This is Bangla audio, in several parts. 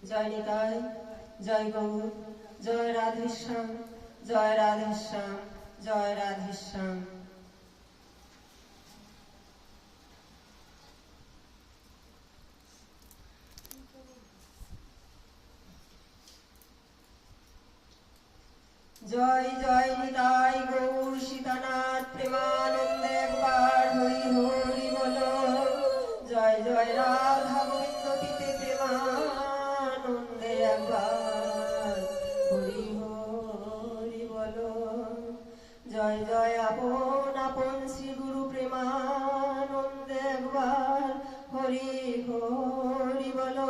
জয় নিতাই, জয় গৌর, জয় রাধেশ্যাম, জয় রাধেশ্যাম, জয় রাধেশ্যাম। জয় জয় নিতাই গৌর সীতানাথ প্রেমানন্দে একবার হরি হরি বলো। জয় জয় রাধা গোবিন্দ পিতে প্রেমানন্দে একবার হরি হরি বলো। জয় জয় আপন আপন শ্রী গুরু প্রেমানন্দে একবার হরি হরি বলো।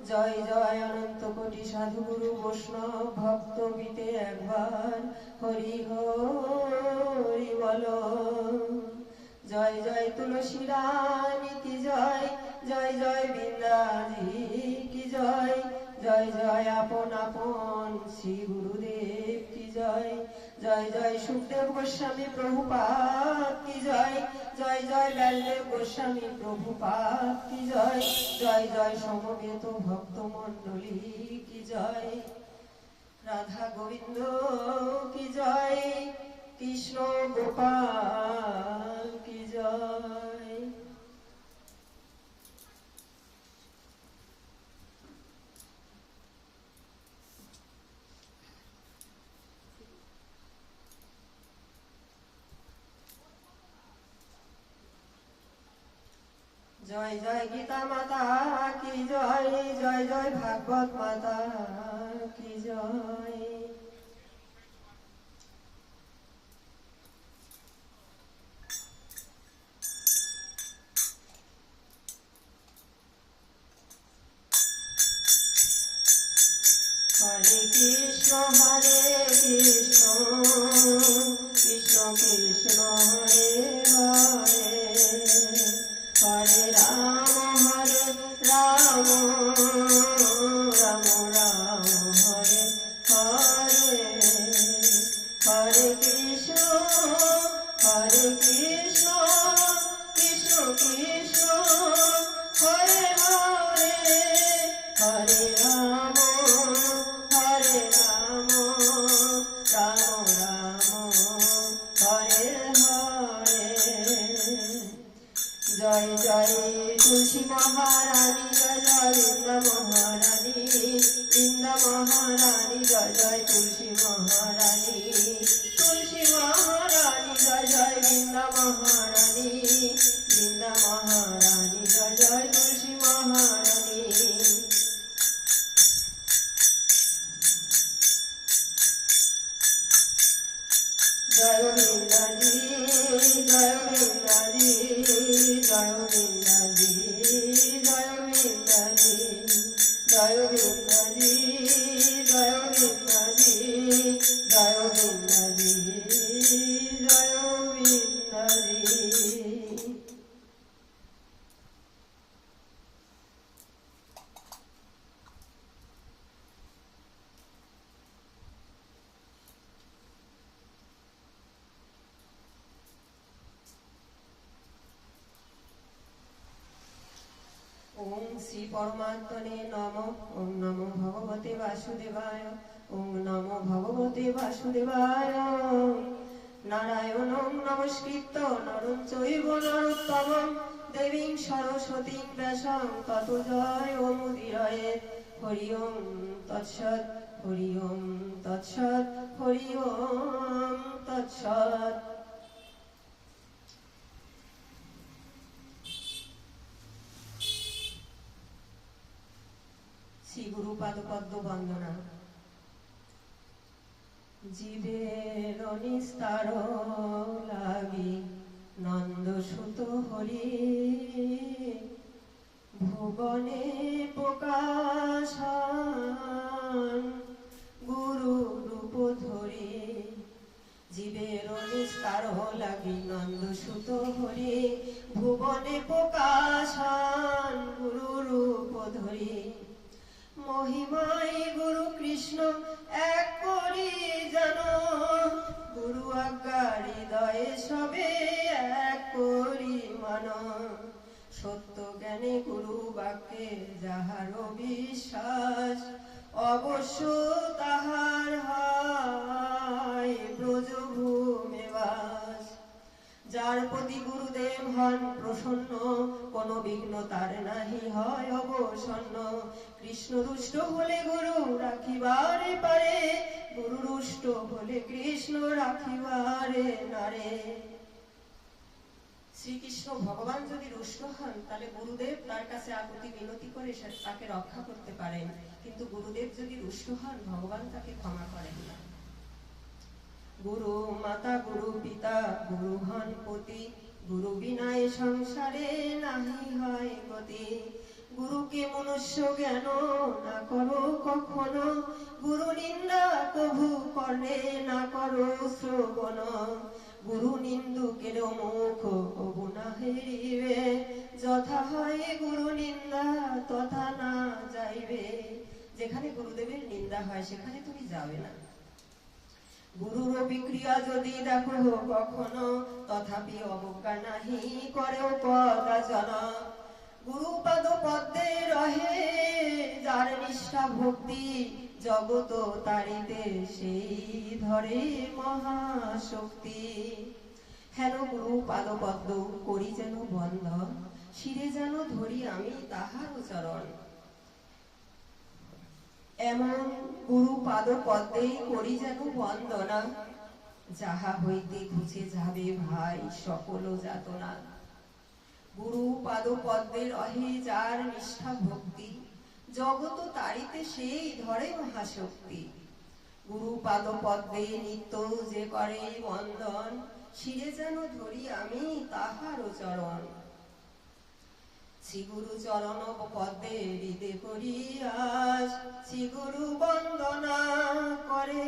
জয় জয় অনন্ত কোটি সাধু গুরু বৈষ্ণব ভক্ত পিতে একবার হরি হরি বলো। জয় জয় তুলসী রানী কি জয়, জয় জয় বৃন্দাজি কি জয়, জয় জয় আপন আপন শ্রী গুরুদেব কি জয়, জয় জয় সুখদেব গোস্বামী প্রভুপাদ কি জয়, জয় জয় লালদেব গোস্বামী প্রভুপাদ কি জয়, জয় জয় সমবেত ভক্ত মণ্ডলী কি জয়, রাধা গোবিন্দ কি জয়, কৃষ্ণ গোপাল কি জয়। জয় জয় গীতা মাতা কি জয়, জয় জয় ভাগবত মাতা কি জয়। হরে কৃষ্ণ হরে কৃষ্ণ, কৃষ্ণ কৃষ্ণ হরে হরে, হরে রাম রাম, রাম রাম হরে হরে, হরে কৃষ্ণ কৃষ্ণ কৃষ্ণ হরে হরে, হরে রাম রাম, রাম হরে হরে। জয় জয় তুলসী মহারানী, জয় জয় বৃন্দা মহারানী, বৃন্দা মহারানী, জয় জয় তুলসী মহারানী, তুলসী মহারানী, জয় জয় বৃন্দা মহারানী, বৃন্দা মহারানী, জয় জয় তুলসী মহারানী। জয় বৃন্দাজি, জয় বৃন্দাজি, জয় বৃন্দাজি, জয় বৃন্দাজি, জয় বৃন্দাজি, জয় বৃন্দাজি, জয় বৃন্দাজি, জয় বৃন্দাজি। ওম শ্রী পরমাত্মনে নমঃ। ওম নমো ভগবতে বাসুদেবায়। ওম নমো ভগবতে বাসুদেবায়। নারায়ণং নমস্কৃত্য নরং চৈব নরোত্তমং দেবীং সরস্বতীং ব্যাসং ততো জয়মুদীরয়েৎ। হরি ওম তৎসৎ, হরি ওম তৎসৎ, হরি ওম তৎসৎ। শ্রী গুরুপাদ পদ্ম বন্দনা। জীবের নিস্তার লাগি নন্দসুত হরি, ভুবনে প্রকাশান গুরু রূপ ধরি, জীবের নিস্তার লাগি নন্দ সুত হরি ভুবনে প্রকাশন গুরু রূপ ধরি মহিমাই গুরু কৃষ্ণ এক করি জানো গুরু আজ্ঞা হৃদয়ে সবে এক করি মান সত্য জ্ঞানে গুরু বাক্যে যাহার বিশ্বাস অবশ্য তাহার হয় ব্রজভূমে বাস যার প্রতি গুরুদেব হন প্রসন্ন কোন বিঘ্ন তার নাহি হয় অবসন্ন কৃষ্ণ রুষ্ট হলে গুরু রাখিবারে পারে গুরু রুষ্ট হলে কৃষ্ণ রাখিবারে নারে শ্রীকৃষ্ণ ভগবান যদি রুষ্ট হন তাহলে গুরুদেব তার কাছে আকুতি মিনতি করে তাকে রক্ষা করতে পারেন কিন্তু গুরুদেব যদি রুষ্ট হন ভগবান তাকে ক্ষমা করেন না গুরু মাতা গুরু পিতা গুরু হন পতি গুরু বিনায় সংসারে নাহি হয় গতি গুরুকে মনুষ্য জ্ঞান না করো কখনো গুরু নিন্দা কভু কর্ণে না করো শ্রবণ গুরু নিন্দুকের মুখ কবু না হেরিবে যথা হয় গুরু নিন্দা তথা না যাইবে যেখানে গুরুদেবের নিন্দা হয় সেখানে তুমি যাবে না গুরুর বিক্রিয়া যদি দেখো কখনো তথাপি অবজ্ঞা নাহি করেও পদাচন গুরু পাদ পদ্মে রহে যার নিষ্ঠা ভক্তি জগত তারিতে সেই ধরে মহাশক্তি হেন গুরু পাদ পদ্ম করি যেন বন্ধন শিরে যেন ধরি আমি তাহার চরণ এমন গুরু পাদ পদ্মে করি যেন বন্দনা যাহা হইতে ঘুচে যাবে ভাই সকল যাতনা গুরু পাদ পদ্মের রহে যার নিষ্ঠা ভক্তি জগত তারিতে সেই ধরে মহাশক্তি গুরু পাদ পদ্মে নিত্য যে করে বন্দন শিরে যেন ধরি আমি তাহার চরণ শ্রী গুরু চরণ পদ্মে হৃদে করি আজ শ্রী গুরু বন্দনা করে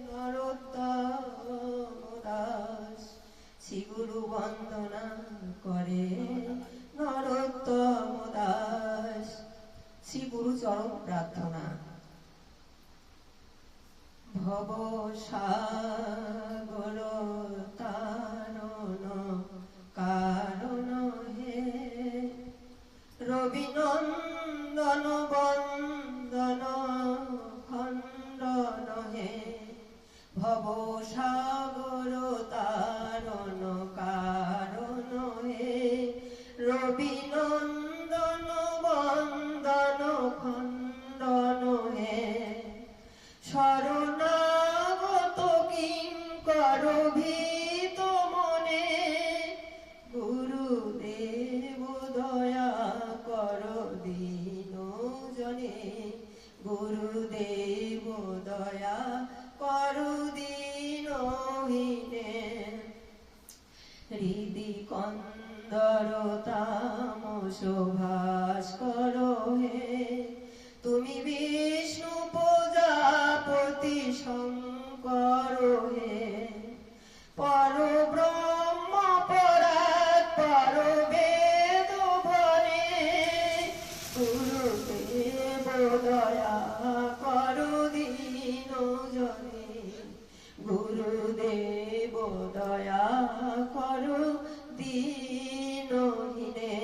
নরোত্তম দাস শ্রী গুরু বন্দনা করে নরোত্তম দাস শ্রী গুরু চরণ প্রার্থনা ভব সাগর তারণ কারণ হে রবিনন্দন বন্দন খণ্ডন হে ভব সাগর তারণ কারণ হে রবিনন্দন বন্দন খণ্ডন হে শরণাগত কিং করভীত মনে গুরুদেব দয়া কর দীন জনে গুরুদেব দয়া কর দীনহীনে হৃদি কন্দর তামস ভাস্কর হে তুমি বিষ্ণু প্রজাপতি শঙ্কর হে পরব্রহ্ম পরাৎ পর বেদ ভরে গুরুদেব দয়া কর দীন জনে গুরুদেব দয়া কর দীনহীনে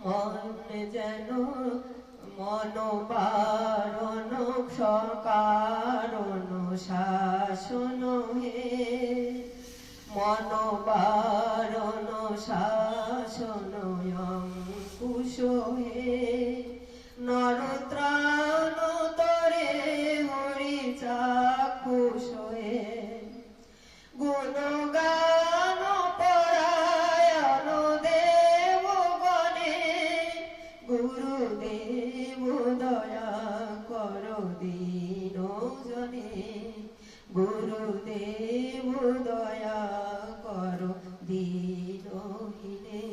মন যেন মনোবারণ সকারণ শাসন হে মনোবারণ শাসন অঙ্কুশ হে নরত্রাণ তরে হরি চাক্ষুষ হে গুণগান পরায়ণ দেবগণে গুরুদেব দয়া কর দীন জনে গুরুদেব দয়া কর দীনহীনে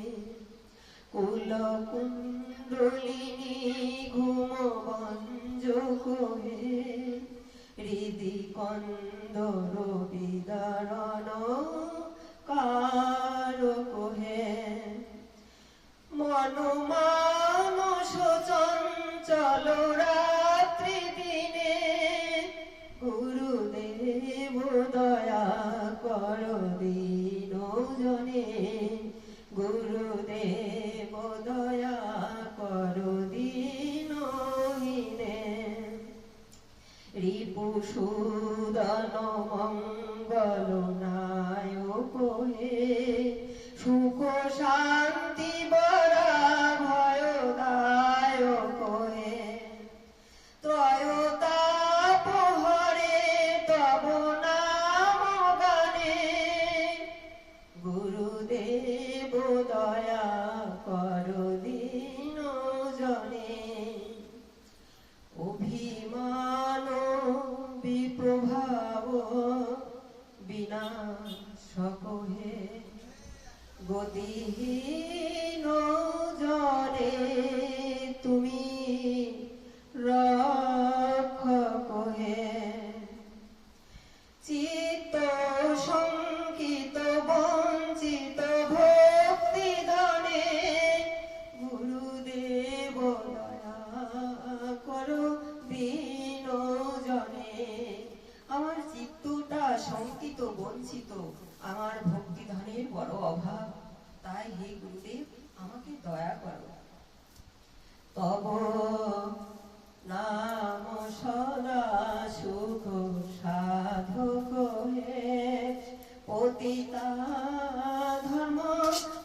কুল কুণ্ডলিনী ঘুম বঞ্জক হে হৃদি কন্দর বিদারণ কার কোহে মন মানস চঞ্চল রাত্রি দিনে গুরুদেব দয়া কর দীন জনে গুরুদেব দয়া কর দীনহীনে রিপুসূদন মঙ্গল নায়ক হে সুখ শান্তি বরা ভয়দায়ক হে ত্রয়তাপ হরে তব নাম গানে গুরুদেব দয়া কর দীন জনে অভিমান বিপ্রভাব বিনাশ কহে গতিহীন জনে তুমি রক্ষক হে চিত্ত শঙ্কিত বঞ্চিত ভক্তি ধনে গুরুদেব দয়া করো দীন জনে আমার চিত্তটা শঙ্কিত বঞ্চিত আমার ভক্তি ধনের বড় অভাব তাই হে গুরুদেব আমাকে দয়া করো তব নাম সদা সুখ সাধক হে পতিতা ধর্ম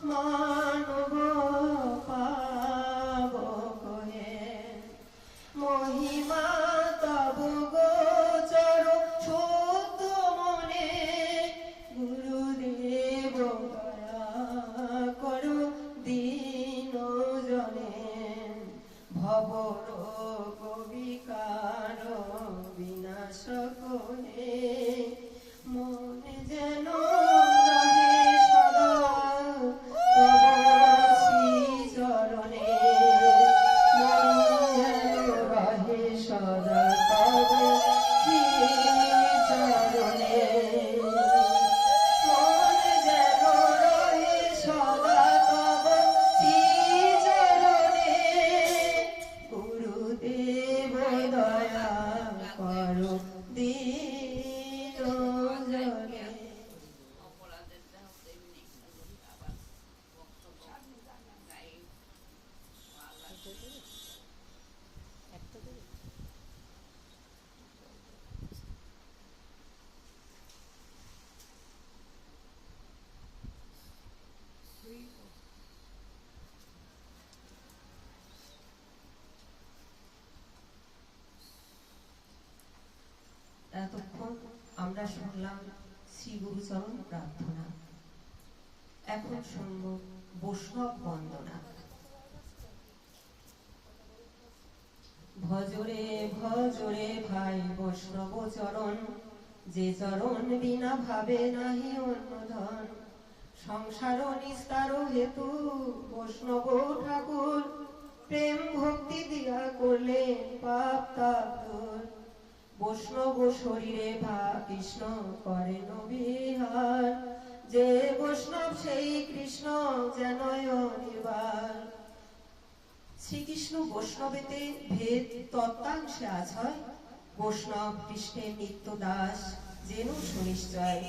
মানব পাবক হে মহিমা তব গোচর শুদ্ধ মনে গুরুদেব দয়া করো দীন জনে ভবরোগ বিকার বিনাশ করে মনে যেন রহে সদা তব শ্রীচরণে মন যেন রহে সদা তব শ্রীচরণে মন যেন রহে সদা তব শ্রীচরণে গুরুদেব দয়া করো দীন জনে এতক্ষণ আমরা শুনলাম শ্রী গুরুচরণ প্রার্থনা এখন শুনব বৈষ্ণব বন্দনা ভজরে ভজরে ভাই বৈষ্ণব চরণ যে চরণ বিনা ভাবে নাহি অন্য ধন সংসার নিস্তার হেতু বৈষ্ণব ঠাকুর প্রেম ভক্তি দিয়া করলে পাপ তাপ দূর বৈষ্ণব শরীরে ভা কৃষ্ণ করেন বিহার যে বৈষ্ণব সেই কৃষ্ণ যেন নির্বাণ শ্রীকৃষ্ণ বৈষ্ণবেতে ভেদ তত্ত্বাংশে আছয় বৈষ্ণব কৃষ্ণের নিত্য দাস যেন সুনিশ্চয়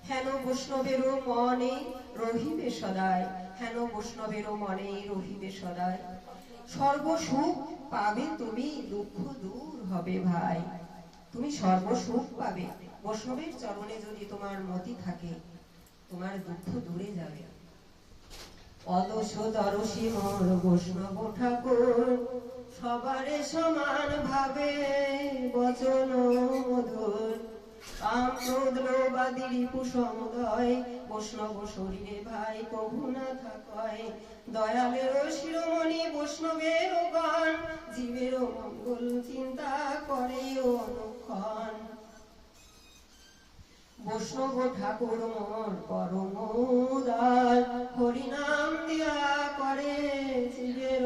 হেন বৈষ্ণবেরও মনে রহিবে সদায় হেন বৈষ্ণবেরও মনে রহিবে সদায় সর্বসুখ পাবে তুমি দুঃখ দূর হবে ভাই তুমি সর্বসুখ পাবে বৈষ্ণবের চরণে যদি তোমার মতি থাকে তোমার দুঃখ দূরে যাবে অদোষ দরশী মোর বৈষ্ণব ঠাকুর সবারে সমান ভাবে বচন মধুর কাম ক্রোধ লোভ আদি রিপু সমুদয় বৈষ্ণব শরীরে ভাই কভু না থাকয় দয়ালের শিরোমণি বৈষ্ণবের গান জীবের মঙ্গল চিন্তা করে অনুক্ষণ বৈষ্ণব ঠাকুর মোর পরম উদার হরিনাম দিয়া করে জীবের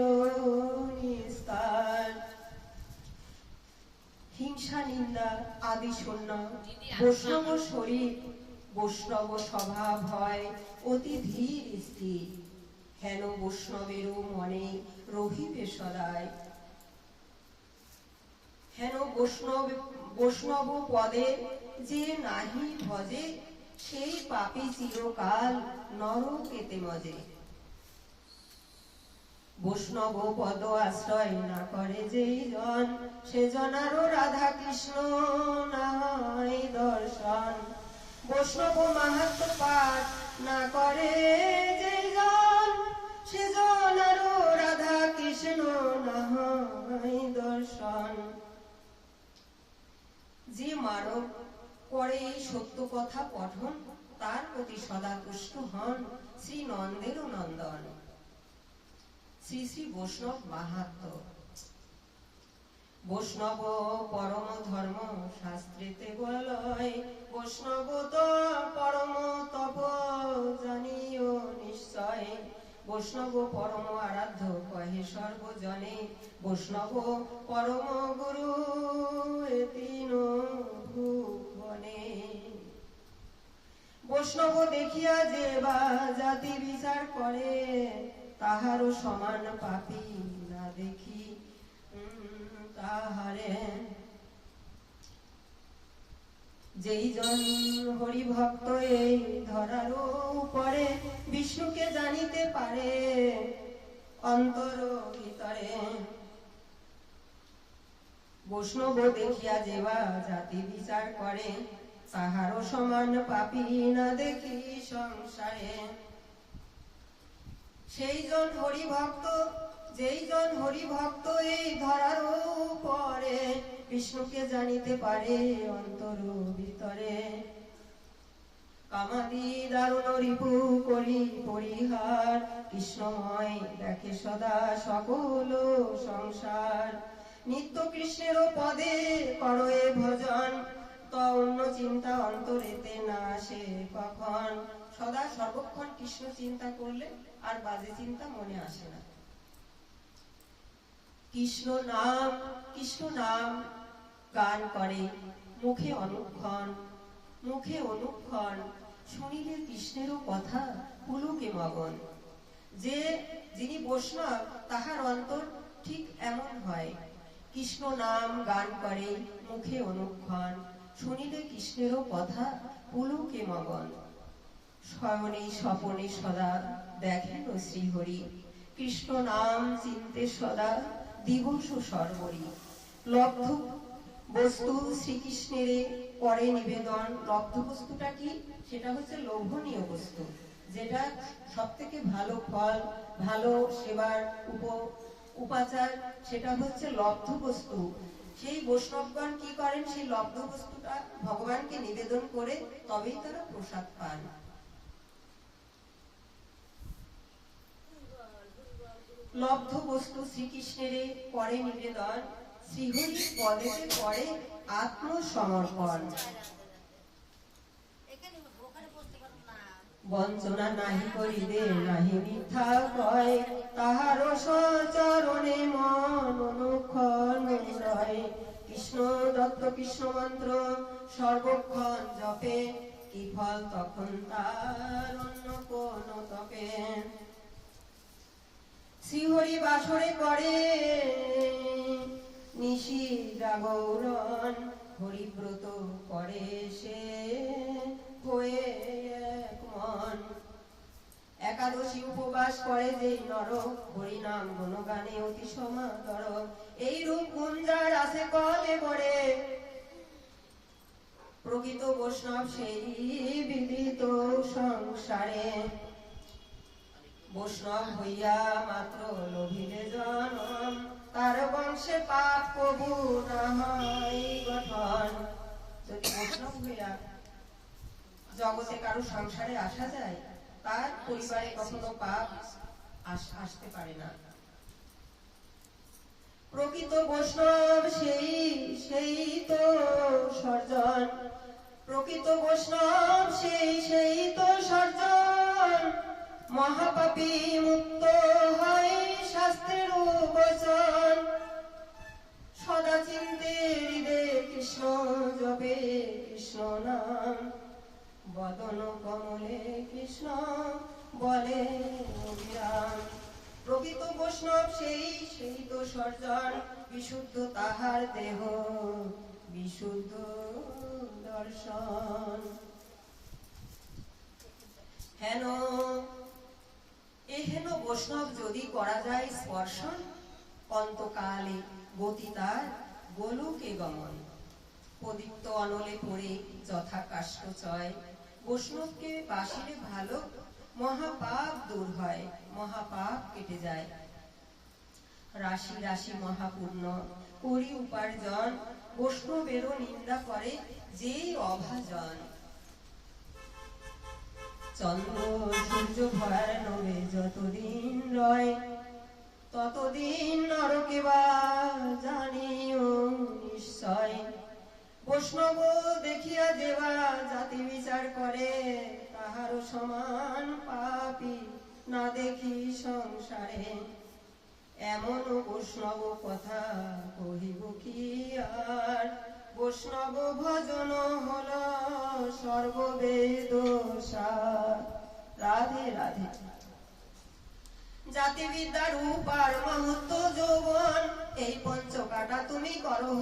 নিস্তার হিংসা হিংসা নিন্দা আদি শূন্য বৈষ্ণব শরীর বৈষ্ণব স্বভাব হয় অতি ধীর স্থির হেন বৈষ্ণবেরও মনে রহিবে সদায় হেন বৈষ্ণব পদে যে নাহি ভজে সেই পাপী চিরকাল নরকেতে মজে বৈষ্ণব পদ আশ্রয় না করে যেই জন সে জনারও রাধা কৃষ্ণ নাই দর্শন বৈষ্ণব মাহাত্ম পাঠ না করে যেই জন সে জনারও রাধা কৃষ্ণ নাই দর্শন যে মানব করে এই সত্য কথা পঠন তার প্রতি সদা তুষ্ট হন শ্রী নন্দেরও নন্দন শ্রী শ্রী বৈষ্ণব মাহাত্ম বৈষ্ণব পরম ধর্ম শাস্ত্রেতে বলয় বৈষ্ণব তো পরম তপ জানিও নিশ্চয় বৈষ্ণব পরম আরাধ্য কহে সর্বজনে বৈষ্ণব পরম গুরু তিন ভুবনে বৈষ্ণব দেখিয়া যে বা জাতি বিচার করে তাহারও সমান পাপী না দেখি তাহারে যেই জন হরি ভক্ত এই ধরারও উপরে বিষ্ণুকে জানিতে পারে অন্তর ভিতরে বৈষ্ণব দেখিয়া যেবা জাতি বিচার করে তাহারও সমান পাপী না দেখি সংসারে সেই জন হরি ভক্ত যেই জন হরি ভক্ত এই ধরার উপরে বিষ্ণুকে জানিতে পারে অন্তর ভিতরে কামাদি দারুণ রিপু করি পরিহার কৃষ্ণময় দেখে সদা সকল সংসার নিত্য কৃষ্ণের পদে করয়ে ভজন তো অন্য চিন্তা অন্তরেতে না আসে কখন সদা সর্বক্ষণ কৃষ্ণ চিন্তা করলে আর বাজে চিন্তা মনে আসে না কৃষ্ণ নাম গান করে মুখে অনুক্ষণ শুনিলে কৃষ্ণেরও কথা পুলকে মগন যে যিনি বৈষ্ণব তাহার অন্তর ঠিক এমন হয় কৃষ্ণ নাম গান করে মুখে অনুক্ষণ শুনিলে কৃষ্ণেরও কথা পুলকে মগন শয়নে স্বপনে সদা দেখেন শ্রীহরি কৃষ্ণ নাম চিন্তে সদা দিবস সর্বরি লব্ধ বস্তু শ্রীকৃষ্ণের করে নিবেদন লব্ধ বস্তুটা কি সেটা হচ্ছে লোভনীয় বস্তু যেটা সব থেকে ভালো ফল ভালো সেবার উপাচার সেটা হচ্ছে লব্ধ বস্তু সেই বৈষ্ণবগণ কি করেন সেই লব্ধ বস্তুটা ভগবানকে নিবেদন করে তবেই তারা প্রসাদ পান লব্ধ বস্তু শ্রীকৃষ্ণের করে নিবেদন শ্রীহরি পদেতে করে আত্মসমর্পণ বঞ্চনা নাহি করিবে নাহি মিথ্যা কয় তাহার সচরণে মন অনুক্ষণ রয় কৃষ্ণ দত্ত কৃষ্ণ মন্ত্র সর্বক্ষণ জপে কি ফল তখন তার অন্য কোন তপে শ্রীহরি বাসরে করে নিশি জাগরণ হরিব্রত করে সে হয়ে এক মন একাদশী উপবাস করে যে নর হরিনাম গুণগানে অতি সমাদর এই রূপ গুঞ্জার আছে কলে পড়ে প্রকৃত বৈষ্ণব সেই বিদিত সংসারে বৈষ্ণব হইয়া মাত্র লোভিলে জনম তার বংশে পাপ কবু না হয় গঠন যদি বৈষ্ণব হইয়া জগতে কারো সংসারে আসা যায় তার পরিবারে কখনো পাপ আসতে পারে না প্রকৃত বৈষ্ণব সেই তো সর্জন প্রকৃত বৈষ্ণব সেই তো সর্জন মহাপাপী মুক্ত হয় শাস্ত্রের বচন সদা চিন্তে হৃদয়ে কৃষ্ণ বৈষ্ণব সেই তো সর্জন, বিশুদ্ধ তাহার দেহ, বিশুদ্ধ দর্শন। হেন এহেন বৈষ্ণব যদি করা যায় স্পর্শন, অন্তকালে গতি তার গোলকে গমন। প্রদীপ্ত অনলে পড়ে যথা কাষ্ঠ চয়, বৈষ্ণবকে বাসিলে ভালো, মহাপাপ দূর হয়, মহাপাপ কেটে যায়। রাশি রাশি মহাপূর্ণ করি উপার্জন, বৈষ্ণবেরও নিন্দা করে যেই অভাজন। চন্দ্র সূর্য ভয়ার নবে যতদিন রয়, ততদিন নরকে বা জানিও নিশ্চয়। বৈষ্ণব দেখিয়া দেবা জাতি বিচার করে, তাহারও সমান পাপী না দেখি সংসারে। এমন বৈষ্ণব কথা কহিব কি আর, বৈষ্ণব ভজন হল সর্ববেদ সার। রাধে রাধে। জাতি বিদ্যার উপার মহত্ব যৌবন, এই পঞ্চকাটা তুমি করহ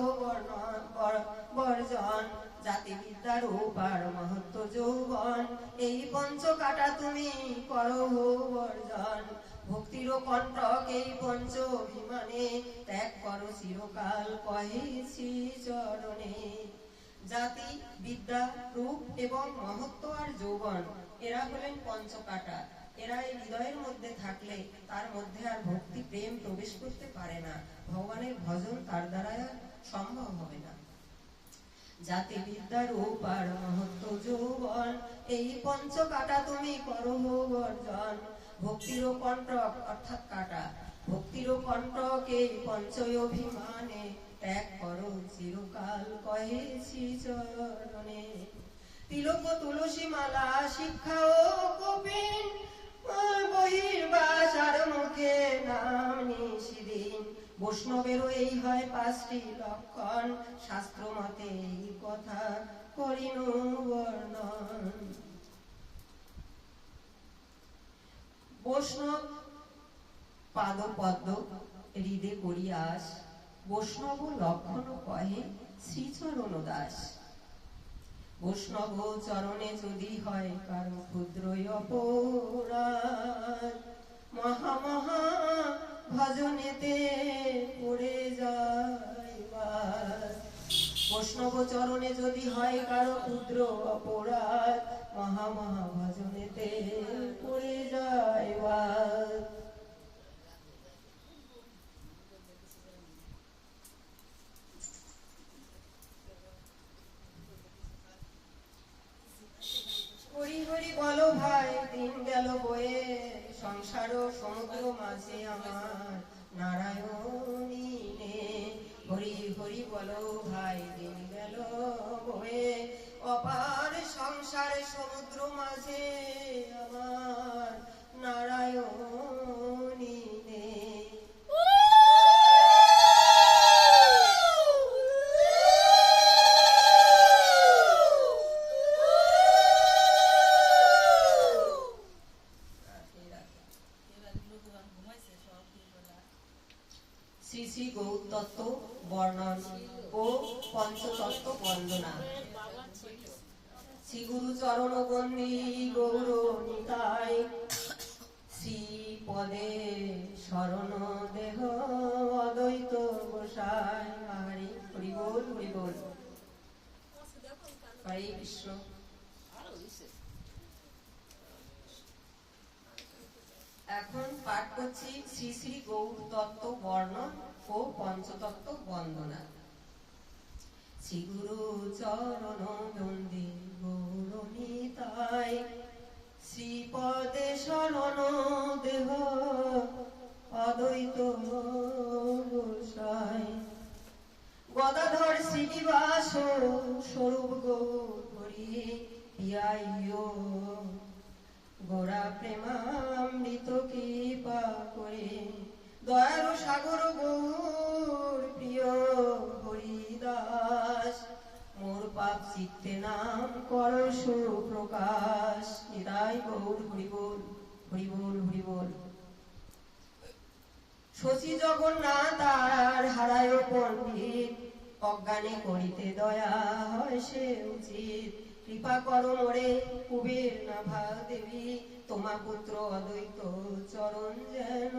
বর্জন। জাতি বিদ্যার উপার মহত্ব যৌবন, এই পঞ্চকাটা তুমি করহ বর্জন। ভক্তির কণ্ঠক এই পঞ্চ অভিমানে, ত্যাগ করো চিরকাল কহেছি চরণে। জাতি বিদ্যা রূপ এবং মহত্ব আর যৌবন, এরা হলেন পঞ্চকাটা। এরা এই হৃদয়ের মধ্যে থাকলে তার মধ্যে আর ভক্তি প্রেম প্রবেশ করতে পারে না, ভগবানের ভজন তার দ্বারা সম্ভব হবে না। জাতি বিদ্যা রূপ আর মহত্ব যৌবন, এই পঞ্চকাটা তুমি করো বর্জন। ভক্তিরও কণ্ঠক অর্থাৎ কাটা, ভক্তিরও কণ্ঠক এই পঞ্চ অভিমানে, ত্যাগ করো চিরকাল কহেছি চরণে। তিলক তুলসী মালা শিক্ষা ও কপিন, বহির্বাস আর মুখে নাম নিশিদিন। বৈষ্ণবেরও এই হয় পাঁচটি লক্ষণ, শাস্ত্র মতে এই কথা করিনু বর্ণন। বৈষ্ণব পাদ পদ্ম হৃদে করিয়াস, বৈষ্ণব লক্ষণ কহে শ্রীচরণ দাস। বৈষ্ণব চরণে যদি হয় কারো ক্ষুদ্র অপরাধ, মহা মহা ভজনেতে পড়ে যায় বাস। বৈষ্ণব চরণে যদি হয় কারো ক্ষুদ্র অপরাধ, মহা মহা ভজনেতে পড়ে যায় বাস। হরি হরি বলো ভাই, দিন গেল বয়ে, সংসার সমুদ্র মাঝে আমার নারায়ণী নে। হরি হরি বলো ভাই, দিন গেল বয়ে, অপার সংসারে সমুদ্র মাঝে আমার নারায়ণী নে। শ্রী শ্রী গৌর তত্ত্ব বর্ণন ও পঞ্চতত্ত্ব বন্দনা। শ্রী গুরু চরণ বন্দি গৌর নিতাই, শ্রী পদে শরণ দেহ অদ্বৈত গোসাই। হরি হরি বল, হরি বল। হরে কৃষ্ণ। এখন পাঠ করছি শ্রী শ্রী গৌর তত্ত্ব বর্ণন ও পঞ্চতত্ত্ব বন্দনা। শ্রী গুরু চরণ বন্দি গৌর নিতাই, শ্রীপদে শরণ দেহ অদ্বৈত গোসাই। গদাধর শ্রীনিবাস স্বরূপ গৌর হরি পিয়াইও, গোরা প্রেমামৃত কৃপা করে। দয়ার সাগর গৌর প্রিয় হরিদাস, মোর পাপ চিত্তে নাম কর সুপ্রকাশ। নিতাই গৌর হরি বল, হরি বল, হরি বল। শশী জগন্নাথ আর হারায় পণ্ডিত, অজ্ঞানী করিতে দয়া হয় সে উচিত। কৃপা করো মোরে কুবের নাভা দেবী, তোমা পুত্র অদ্বৈত চরণ যেন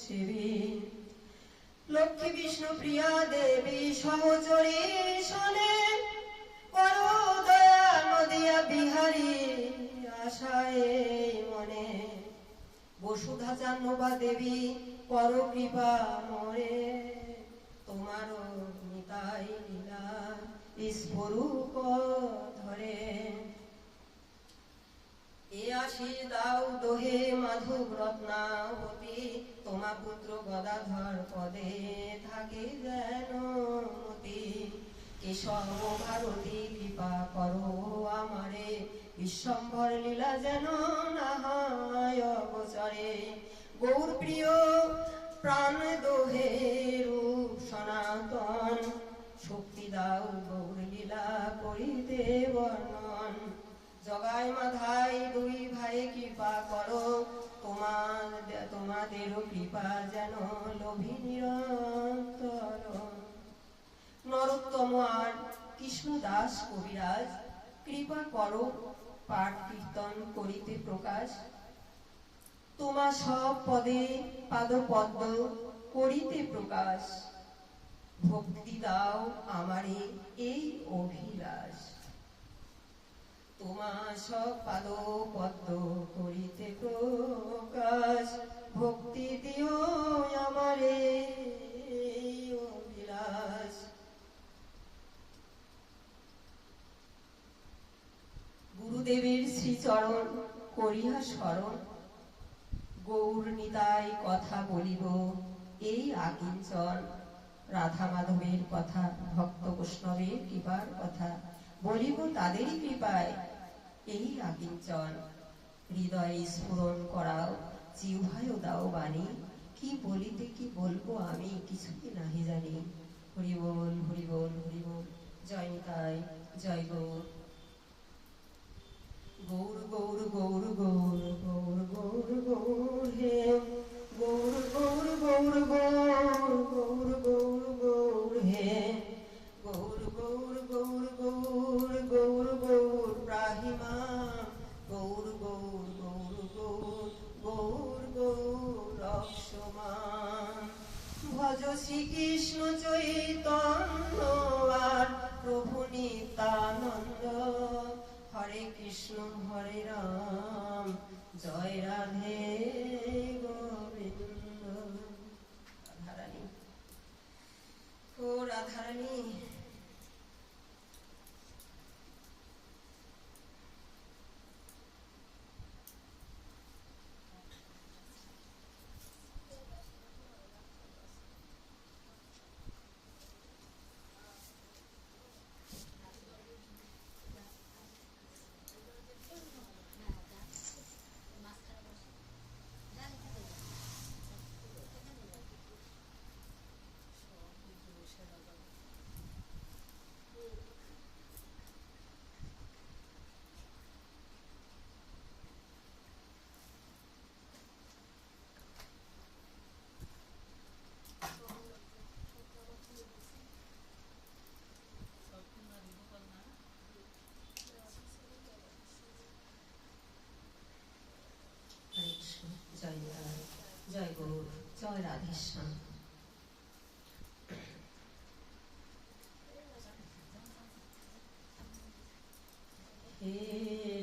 সেবী। লক্ষ্মী বিষ্ণু প্রিয়া দেবী সহচরী শোনে, করো দয়া নদিয়া বিহারী আশায় মনে। বসুধা জাহ্নবা দেবী পর কৃপা মোরে, তোমার নিতাই লীলা স্বরূপ ধরে। এ আশীষ দাও দোহে মাধব রত্নাবতী, তোমা পুত্র গদাধর পদে থাকে যেন মতি। কেশব ভারতী কৃপা করো আমারে, বিশ্বম্ভর লীলা যেন না হয় অগোচরে। গৌর প্রিয় প্রাণ দোহে রূপ সনাতন, শক্তি দাও গৌর লীলা করিতে বর্ণন। জগায় মাধাই দুই ভাই কৃপা করো, তোমাদেরও কৃপা যেন লোভী নিরন্তর। নরোত্তম আর কৃষ্ণদাস কবিরাজ কৃপা করো, পাঠ কীর্তন করিতে প্রকাশ। তোমা সব পদে পাদ পদ্ম করিতে প্রকাশ, ভক্তি দাও আমারে এই অভিলাষ। তোমা সব পাদ পদ্ম করিতে প্রকাশ, ভক্তি দিও আমারে এই অভিলাষ। গুরুদেবের শ্রীচরণ করিয়া স্মরণ, গৌর নিতাই কথা বলিব এই আকিঞ্চন। রাধা মাধবের কথা, ভক্ত বৈষ্ণবের কৃপার কথা বলিব তাদেরই কৃপায় এই আকিঞ্চন। হৃদয়ে স্ফুরণ করাও, জিহ্বায়ও দাও বাণী, কি বলিতে কি বলবো আমি কিছুই নাহি জানি। হরি বল হরি বল হরি বল, জয় নিতাই জয় গৌর। গৌর গৌর গৌর গৌর গৌর গৌর গৌর হে, গৌর গৌর গৌর গৌর গৌর গৌর গৌর হে। গৌর গৌর গৌর গৌর গৌর গৌর ব্রাহিমা, গৌর গৌর গৌর গৌর গৌর গৌর রক্ষমা। ভজ শ্রীকৃষ্ণ চৈতন্য আর প্রভু নিত্যানন্দ, হরে কৃষ্ণ হরে রাম জয় রাধে গোবিন্দ। রাধারানী, ও রাধারানী, জয় নিতাই জয় গৌর, জয় রাধেশ্যাম। হে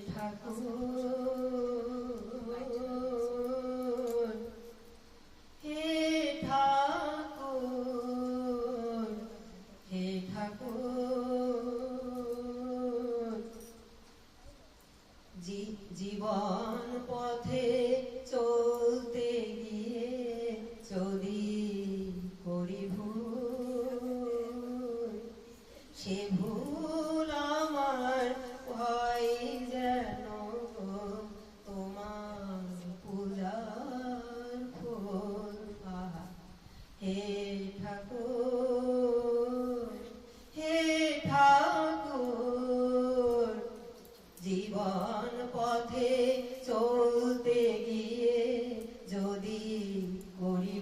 ঠাকুর, হে ঠাকুর, হে ঠাকুর, জীবন পথে চলতে গিয়ে যদি করি ভুল, সে ভুল আমার হয় যেন তোমার পূজার ফুল। হে ঠাকুর, হে ঠাকুর, জীবন পথে চলতে গিয়ে যদি করি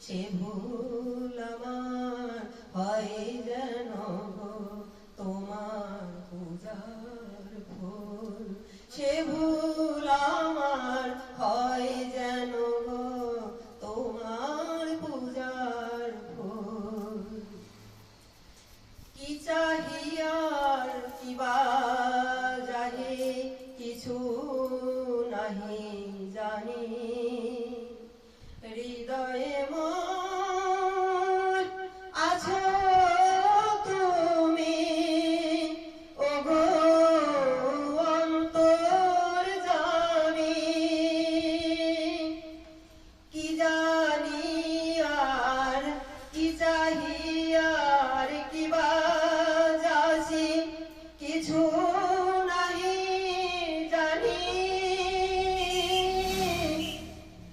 সে ভুল আমার হয় যেন গো তোমার পূজার ফুল, সে ভুল আমার হয় যেন গো তোমার পূজার ফুল। কি চাহিয়ার কিবা জানি কিছু নাহি জানি, হৃদয়ে মোর আছো তুমি, ওগো অন্তর্যামী। কি জানি আর কি চাহিয়ার কিবা যাচি কিছু নাহি জানি,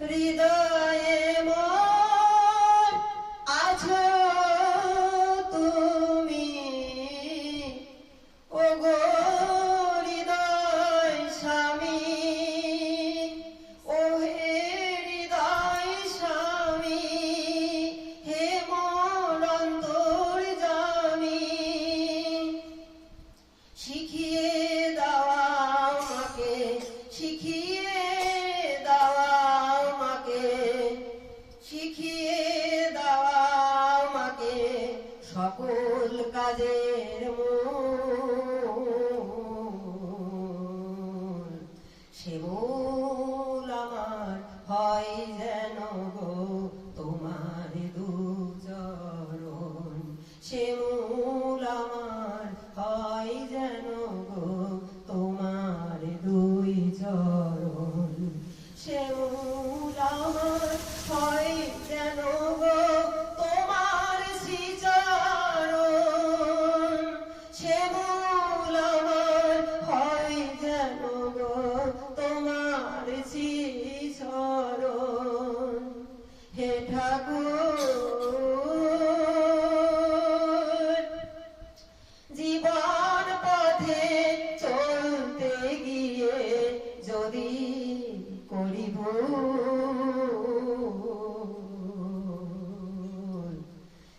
হৃদয়ে মোর আছো তুমি, ওগো হৃদয় স্বামী, ও হে হৃদয় স্বামী, হে মোর অন্তর্যামী। শিখিয়ে দেওয়া আমাকে, শিখিয়ে দেওয়া আমাকে, শিখিয়ে দেওয়া আমাকে সকল কাজের মূল, সে মূল আমার হয় যেন গো তোমার দুচরণ, সে মূল আমার হয় যেন গো তোমার দুই চরণ, সে মূল আমার হয় যেন গো তোমার শ্রীচরণ, সে মূল আমার হয় যেন গো তোমার শ্রীচরণ। হে ঠাকুর জীবন পথে চলতে গিয়ে যদি করি ভুল,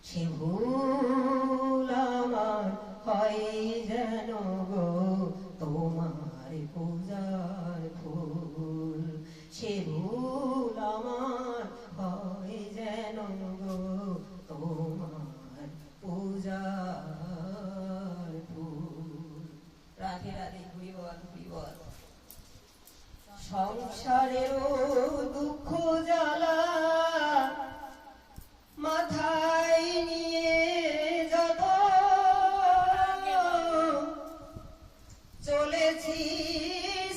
সে ভুল আমার হয় যেন গো তোমার পূজার ফুল, সে ভুল আমার হয় যেন গো তোমার পূজার ফুল। রাধে রাধে, হরি বল হরি বল। সংসারেরও দুঃখ জ্বালা মাথায় নিয়ে যত চলেছি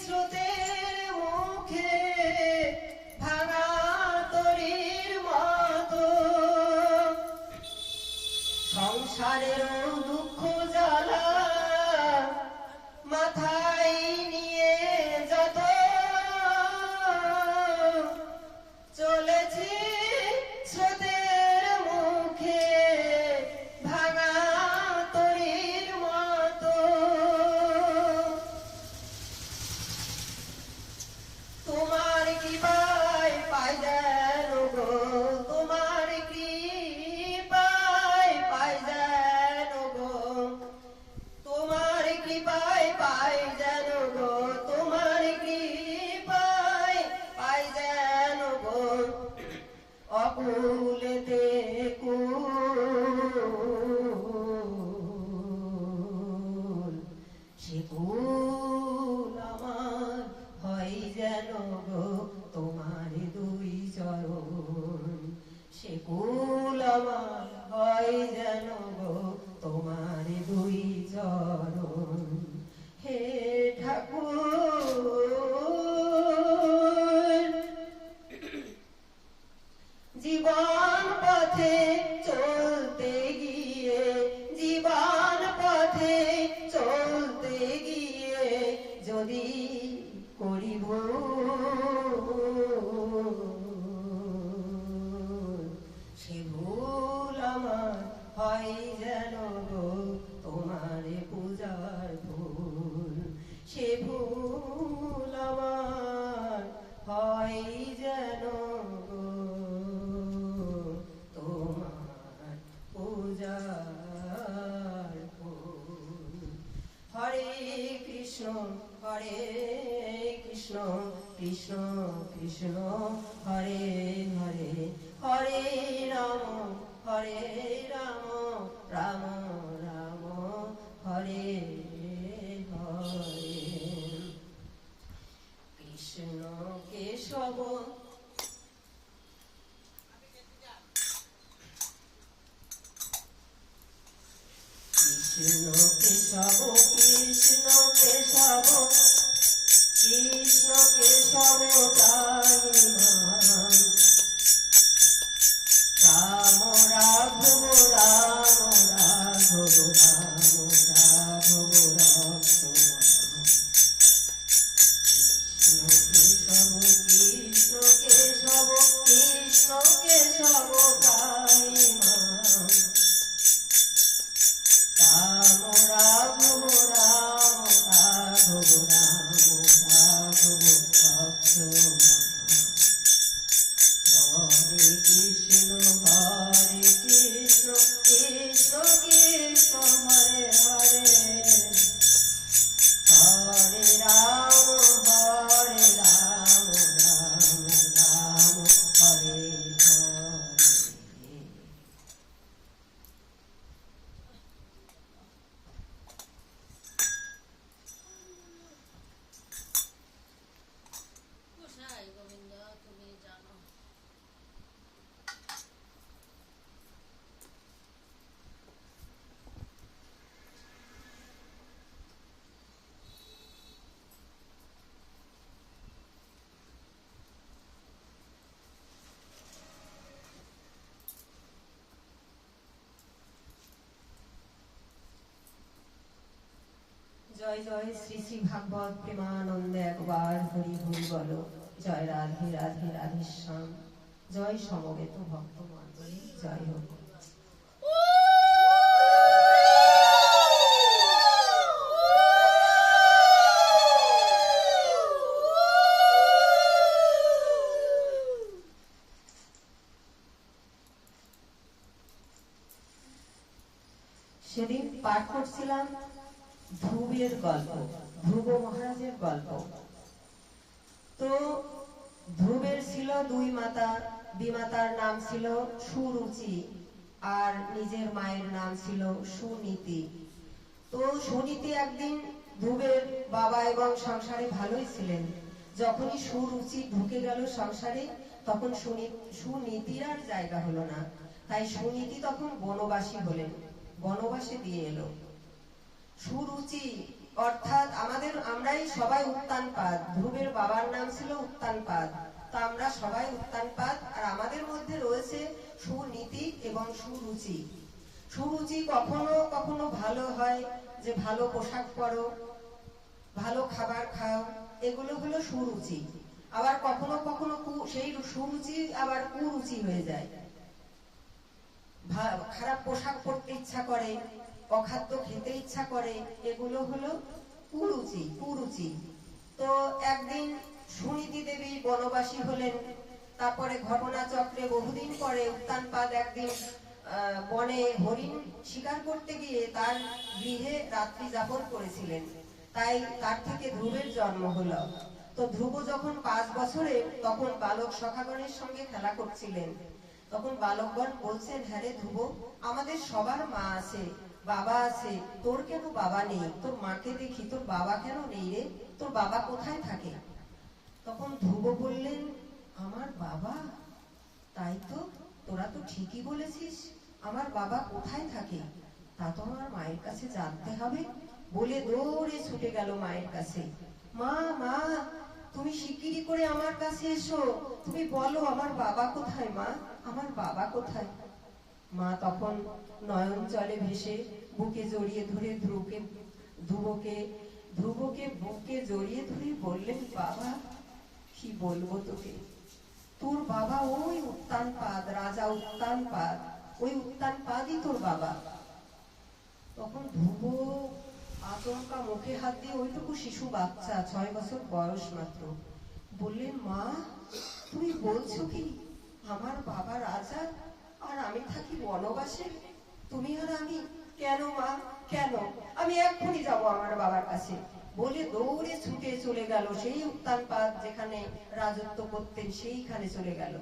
স্রোতের মুখে ভাঙা তরীর মতো, সংসারেরও দুঃখ জ্বালা মাথায় নিয়ে যত চলেছি স্রোতের মুখে ভাঙা তরীর মতো, তোমার কৃপায় পাই যেন গো, তোমার কৃপায় পাই যেন গো, তোমার কৃপায় পাই যেন গো, তোমার কৃপায় পাই যেন গো অকুলেতে কুল, সে কুল আমার হয় যেন গো তোমার দুই চরণ, সে কুল আমার হয় যেন গো তোমার দুই চরণ। হে ঠাকুর জীবন পথে চলতে গিয়ে, জীবন পথে চলতে গিয়ে যদি করি ভুল, হরে কৃষ্ণ কৃষ্ণ কৃষ্ণ হরে হরে হরে রাম রাম রাম হরে হরে কৃষ্ণ কেশব কৃষ্ণ কেশব কৃষ্ণ কেশব কৃষ্ণ কেশব জানি নাম রাম রাঘব রাম রাঘব রাম রাঘব কৃষ্ণ কেশব কৃষ্ণ কেশব জানি নাম রাম রাঘব রাম রাঘব রাম রাঘব ভক্ত হরে কৃষ্ণ কৃষ্ণ কৃষ্ণ হরে হরে হরে রাম রাম রাম হরে হরে কোথায় গোবিন্দ তুমি জানো? জয় জয় শ্রী শ্রী ভাগবত প্রেমানন্দে একবার হরি হরি বলো। জয় রাধে রাধে রাধেশ্যাম। জয় সমবেত ভক্ত মণ্ডলী, জয় হোক। সেদিন পাঠ করছিলাম ধ্রুবের গল্প, ধ্রুব মহারাজের গল্প। তো ধ্রুবের ছিল দুই মাতা, বিমাতার নাম ছিল সুরুচি আর নিজের মায়ের নাম ছিল সুনীতি। তো সুনীতি একদিন ধ্রুবের বাবা এবং সংসারে ভালোই ছিলেন। যখনই সুরুচি ঢুকে গেল সংসারে, তখন সুনীতির আর জায়গা হলো না। তাই সুনীতি তখন বনবাসী হলেন, বনবাসে দিয়ে এলো। সুরুচি অর্থাৎ আমরাই সবাই উত্তানপাদ। ধ্রুবের বাবার নাম ছিল উত্তানপাদ, তা আমরা সবাই উত্তানপাদ। আর আমাদের মধ্যে রয়েছে সুনীতি এবং সুরুচি। সুরুচি কখনো কখনো ভালো হয়, যে ভালো পোশাক পরো, ভালো খাবার খাও, এগুলো হলো সুরুচি। আবার কখনো কখনো সেই সুরুচি আবার কুরুচি হয়ে যায়। খারাপ পোশাক পরতে ইচ্ছা করে, অখাদ্য খেতে ইচ্ছা করে, এগুলো হলো কুরুচি কুরুচি। তো একদিন সুনীতি দেবী বনবাসী হলেন। তারপরে ঘটনা চক্রে বহুদিন পরে উত্তানপাদ একদিন বনে হরিণ শিকার করতে গিয়ে তার গৃহে রাত্রি যাপন করেছিলেন। তাই তার থেকে ধ্রুবের জন্ম হলো। তো ধ্রুব যখন 5 বছরের, তখন বালক সখাগণের সঙ্গে খেলা করছিলেন। তখন বালকগণ বলছেন, হ্যাঁ রে ধ্রুব, আমাদের সবার মা আছে, বাবা আছে, তোর কেন বাবা নেই? তোর মাকে দেখি, তোর বাবা কেন নেই রে? তোর বাবা কোথায় থাকে? তখন ধ্রুব বললেন, আমার বাবা? তাই তো, তোরা তো ঠিকই বলেছিস, আমার বাবা কোথায় থাকে? তা তো আমার মায়ের কাছে জানতে হবে। বলে দৌড়ে ছুটে গেল মায়ের কাছে। মা মা, তুমি শিগগিরি করে আমার কাছে এসো, তুমি বলো আমার বাবা কোথায়? মা, আমার বাবা কোথায়? মা তখন নয়ন জলে ভেসে বুকে জড়িয়ে ধরে ধ্রুবকে বুকে জড়িয়ে ধরে বললেন, বাবা, কি বলবো তোকে, তোর বাবা ওই উত্তানপাদ, রাজা উত্তানপাদ, ওই উত্তানপাদই তোর বাবা। তখন ধ্রুব আচমকা মুখে হাত দিয়ে, ওইটুকু শিশু বাচ্চা, 6 বছর বয়স মাত্র, বললেন, মা, তুমি বলছো কি আমার বাবা রাজা আর আমি থাকি বনবাসে? তুমি আর আমি? কেন মা, কেন? আমি এক্ষুনি যাবো আমার বাবার কাছে। বলে দৌড়ে ছুটে চলে গেল সেই উত্তানপাদ যেখানে রাজত্ব করতেন সেইখানে চলে গেল।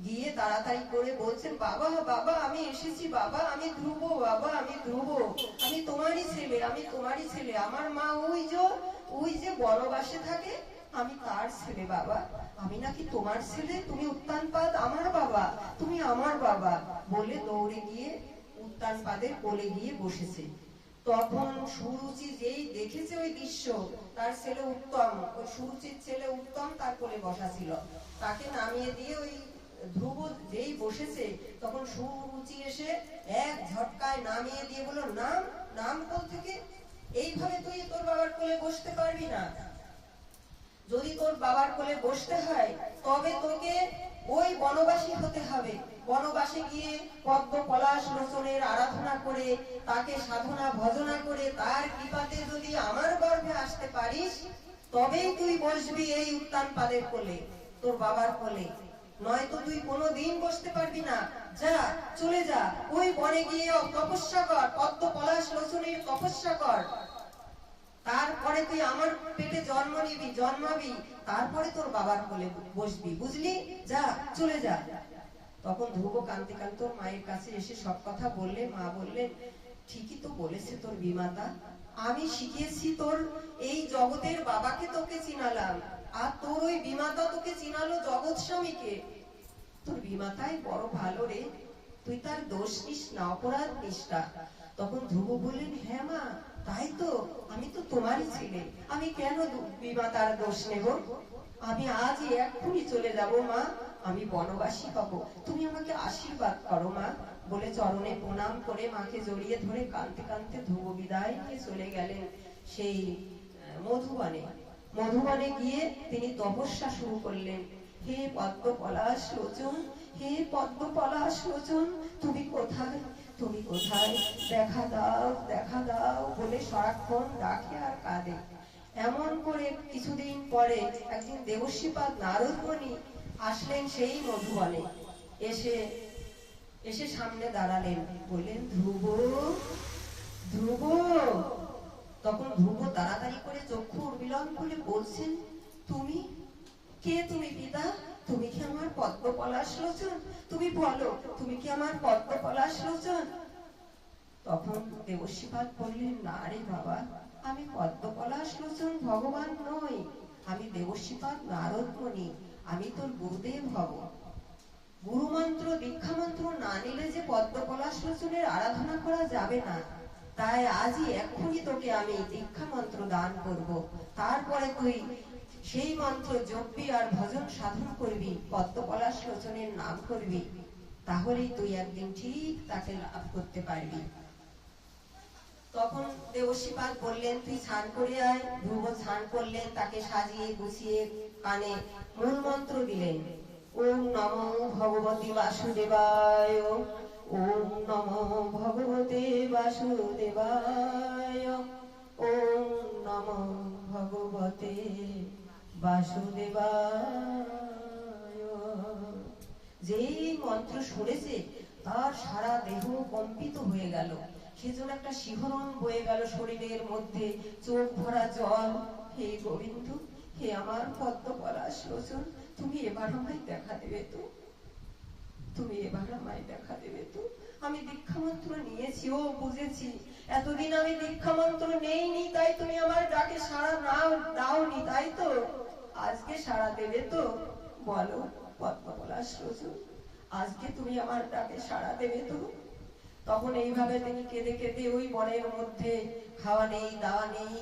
গিয়ে তাড়াতাড়ি করে বলছেন, বাবা বাবা আমি এসেছি, বাবা আমি ধ্রুব, বাবা আমি ধ্রুব, আমি তোমারই ছেলে, আমি তোমারই ছেলে, আমার মা ওই যে বনবাসে থাকে, আমি তার ছেলে বাবা, আমি নাকি তোমার ছেলে, তুমি উত্তানপাদ আমার বাবা, তুমি আমার বাবা। বলে দৌড়ে গিয়ে উত্তানপাদের কোলে গিয়ে বসেছে। তখন সুরুচি যেই দেখেছে ওই দৃশ্য, তার ছেলে উত্তম, ওই সুরুচির ছেলে উত্তম তার কোলে বসা ছিল, তাকে নামিয়ে দিয়ে ওই ধ্রুব যেই বসেছে, তখন সুরুচি এসে এক ঝটকায় নামিয়ে দিয়ে বলল, নাম নাম কোল থেকে, এইভাবে তুই তোর বাবার কোলে বসতে পারবি না, যদি তোর বাবার কোলে বসতে হয় তবে তোকে ওই বনবাসী হতে হবে, বনবাসে গিয়ে পদ্ম পলাশ লোচনের আরাধনা করে, তাকে সাধনা ভজনা করে, তার কৃপাতে যদি আমার গর্ভে আসতে পারিস তবেই তুই বসবি এই উত্তানপাদের কোলে, তোর বাবার কোলে, নয়তো তুই কোনোদিন বসতে পারবি না। যা, চলে যা, ওই বনে গিয়ে তপস্যা কর, পদ্ম পলাশ লোচনের তপস্যা কর, তারপরে তুই আমার পেটে জন্মাবি, তারপরে তোর বাবার কোলে বসবি, বুঝলি, যা চলে যা। তখন ধ্রুব কাঁদতে কাঁদতে মায়ের কাছে এসে সব কথা বললে। মা বললেন, ঠিকই তো বলেছে তোর বিমাতা, আমি শিখিয়েছি তোর এই জগতের বাবাকে, তোকে চিনালাম, আর তোর ওই বিমাতা তোকে চিনালো জগৎ স্বামীকে, তোর বিমাতাই বড় ভালো রে, তুই তার দোষ নিস না, অপরাধ নিস না। তখন ধ্রুব বললেন, হ্যাঁ মা তাই তো, আমি তো তোমারই ছেলে, আমি কেন বিমাতার দোষ নেব, আমি আজই এক্ষুনি চলে যাব মা, আমি বনবাসী হব, তুমি আমাকে আশীর্বাদ করো মা। বলে চরণে প্রণাম করে মাকে জড়িয়ে ধরে কাঁদতে কাঁদতে ধ্রুব বিদায় নিয়ে চলে গেলেন সেই মধুবনে। মধুবনে গিয়ে তিনি তপস্যা শুরু করলেন। হে পদ্ম পলাশ লোচন, হে পদ্ম পলাশ লোচন, তুমি কোথায়, তুমি কোথায়, দেখা দাও দেখা দাও বলে সারাক্ষণ ডাকে আর কাঁদে। এমন করে কিছুদিন পরে একদিন দেবশ্রীপাদ নারদ মুনি আসলেন সেই মধুবনে। এসে সামনে দাঁড়ালেন, বললেন, ধ্রুব ধ্রুব। তখন ধ্রুব তাড়াতাড়ি করে চক্ষু উর্মিলন করে বলছেন, তুমি কে, তুমি পিতা, তুমি কি আমার পদ্ম পলাশ লোচন, তুমি বলো, তুমি কি আমার পদ্ম পলাশ লোচন। তখন দেবশ্রীপাদ বললেন, না রে বাবা, আমি পদ্ম পলাশ লোচন ভগবান নই, আমি দেবশ্রীপাদ নারদ মুনি, আমি তোর গুরুদেব হব। গুরু মন্ত্র দীক্ষা মন্ত্র না নিলে যে পদ্ম পলাশ লোচনের আরাধনা করা যাবে না, তাই আজই এক্ষুনি তোকে আমি দীক্ষা মন্ত্র দান করব, তারপরে তুই সেই মন্ত্র জপবি আর ভজন সাধন করবি, পদ্ম পলাশ লোচনের নাম করবি, তাহলেই তুই একদিন ঠিক তাকে লাভ করতে পারবি। তখন দেবশ্রীপাদ বললেন, তুই স্নান করে আয়। ধ্রুব স্নান করলেন, তাকে সাজিয়ে গুছিয়ে কানে মূল মন্ত্র দিলেন, ওম নমো ভগবতে বাসুদেবায়, ওম নমো ভগবতে বাসুদেবায়, ওম নমো ভগবতে বাসুদেবায়। যেই মন্ত্র শুনেছে তার সারা দেহ কম্পিত হয়ে গেল, সেজন্য একটা শিহরণ বয়ে গেল শরীরের মধ্যে, চোখ ভরা জল। হে গোবিন্দ, হে আমার পদ্ম পলাশ লোচন, তুমি এবার আমায় দেখা দেবে তো, তুমি এবার আমায় দেখা দেবে তো। আমি দীক্ষা মন্ত্র নিয়েছি, ও বুঝেছি, এতদিন আমি দীক্ষা মন্ত্র নেইনি, তাই তুমি আমার ডাকে সাড়া দাওনি, তাই তো, আজকে সাড়া দেবে তো, বলো পদ্ম পলাশ লোচন, আজকে তুমি আমার ডাকে সাড়া দেবে তো। তখন এইভাবে তিনি কেঁদে কেঁদে ওই বনের মধ্যে, খাওয়া নেই দাওয়া নেই,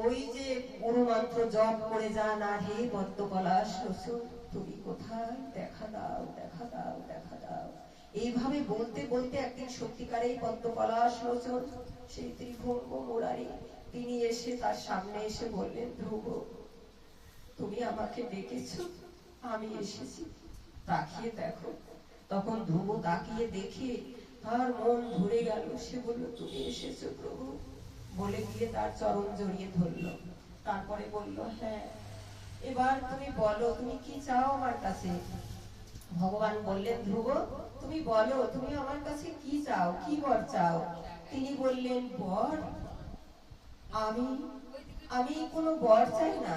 ওই যে গুরু মন্ত্র জপ করে যান, আর হে পদ্ম পলাশ লোচন তুমি কোথায়, দেখা দাও দেখা দাও দেখা দাও, এইভাবে বলতে বলতে একদিন সত্যিকারেই পদ্ম পলাশ লোচন সেই ত্রিভঙ্গ মুরারি তিনি এসে তার সামনে এসে বললেন, ধ্রুব তুমি আমাকে ডেকেছো, আমি এসেছি, তাকিয়ে দেখো। তখন ধ্রুব তাকিয়ে দেখে তার মন ভরে গেল, সে বলল, তুমি এসেছো প্রভু, বলে গিয়ে তার চরণ জড়িয়ে ধরল। তারপরে বলল, হ্যাঁ এবার তুমি বলো, তুমি কি চাও আমার কাছে। ভগবান বললেন, ধ্রুব তুমি বলো, তুমি আমার কাছে কি চাও, কি বর চাও। তিনি বললেন, বর আমি কোনো বর চাই না,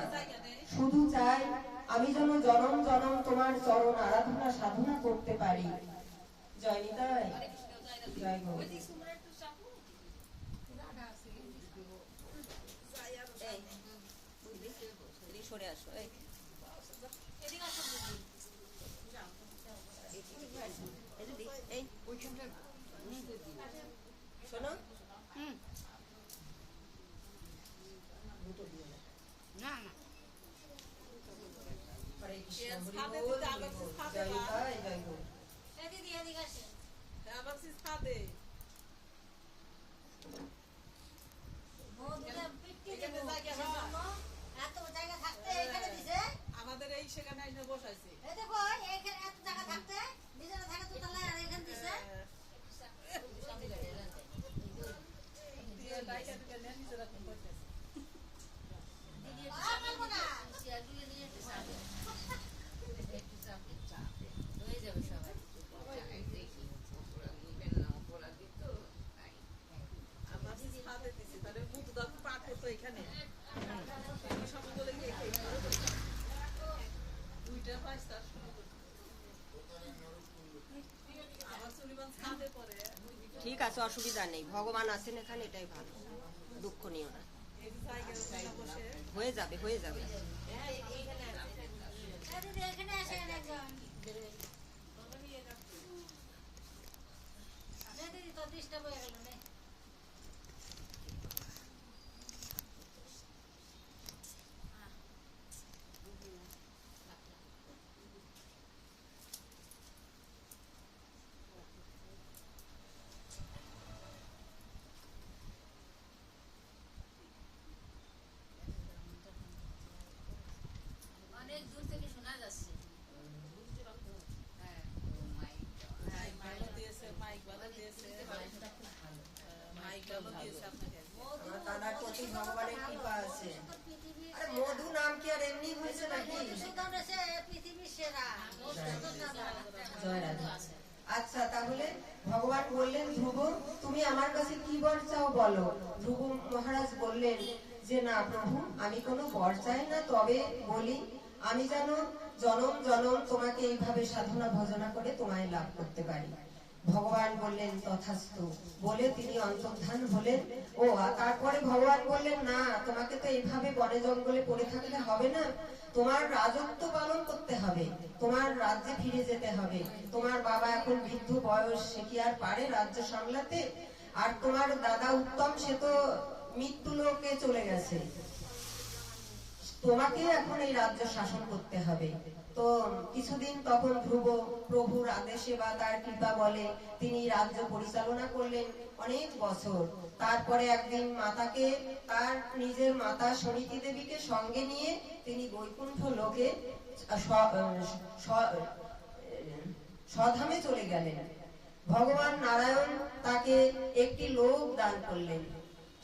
শুধু চাই আমি যেন জনম জনম তোমার চরণ আরাধনা সাধনা করতে পারি। জয় নিতাই, জয় গো। সরে আসো, এই এই শোনো, না না হরে কৃষ্ণ, হরি বল, হরি বল। জয় নিতাই, জয় গো। দিদি এদিকে আসে মধুরে পিটি দেবো এত জায়গা থাকতে এখানে দিছে আমাদের এই সেখানে এসে বসাইছে এই দেখো এইখানে এত জায়গা থাকতে নিজেরা থাকে তো তাহলে আর এখানে দিছে দিয়ে লাইকা দিলে নেন নিজেরা কোন করতেছে আর পারবো না সিয়াগুলো নিয়ে একটু সামনে হয়ে যাবে সবাই আমার সাথে দিছি তাহলে মুখ দাও পাট করতে এখানে সব বলে গিয়ে দুইটা পাঁচটা শুরু করতে আমার সুলিমান সাথে পরে ঠিক আছে, অসুবিধা নেই, ভগবান আছেন এখানে, এটাই ভালো, দুঃখ নিও না, এই জায়গায় বসে হয়ে যাবে, হয়ে যাবে। দিদি এখানে আসেন একজন দিদি তো ডিস্টার্ব হয়ে গেল না অনেক দূর থেকে শোনা যাচ্ছে হ্যাঁ মাইক ভালো দিয়েছে, মাইক ভালো দিয়েছে, মাইক ভালো দিয়েছে আপনাকে। আমার দাদার প্রতি ভগবানের কৃপা আছে। আরে মধু নাম কি আর এমনি হয়েছে নাকি? পৃথিবীর সেরা জয় রাধা। আচ্ছা, তাহলে ভগবান বললেন, ধ্রুব তুমি আমার কাছে কি বর চাও বলো। ধ্রুব মহারাজ বললেন যে না প্রভু, আমি কোনো বর চাই না, তবে বলি আমি যেন জনম জনম তোমাকে এইভাবে সাধনা ভজনা করে তোমায় লাভ করতে পারি। ভগবান বললেন তথাস্তু বলে তিনি অন্তর্ধান হলেন। ও তারপরে ভগবান বললেন না, তোমাকে তো এইভাবে বনে জঙ্গলে পড়ে থাকলে হবে না, তোমার রাজত্ব পালন করতে হবে, তোমার রাজ্যে ফিরে যেতে হবে। তোমার বাবা এখন বৃদ্ধ বয়স, সে কি আর পারে রাজ্য সামলাতে? আর তোমার দাদা উত্তম, সে তো মৃত্যু লোকে চলে গেছে, তোমাকে এখন এই রাজ্য শাসন করতে হবে। তো কিছুদিন তখন ধ্রুব প্রভুর আদেশে বা তার কৃপা বলে তিনি রাজ্য পরিচালনা করলেন অনেক বছর। তারপরে একদিন মাতাকে, তার নিজের মাতা সমিতি দেবীকে সঙ্গে নিয়ে তিনি বৈকুণ্ঠ লোকে স্বধামে চলে গেলেন। ভগবান নারায়ণ তাকে একটি লোক দান করলেন।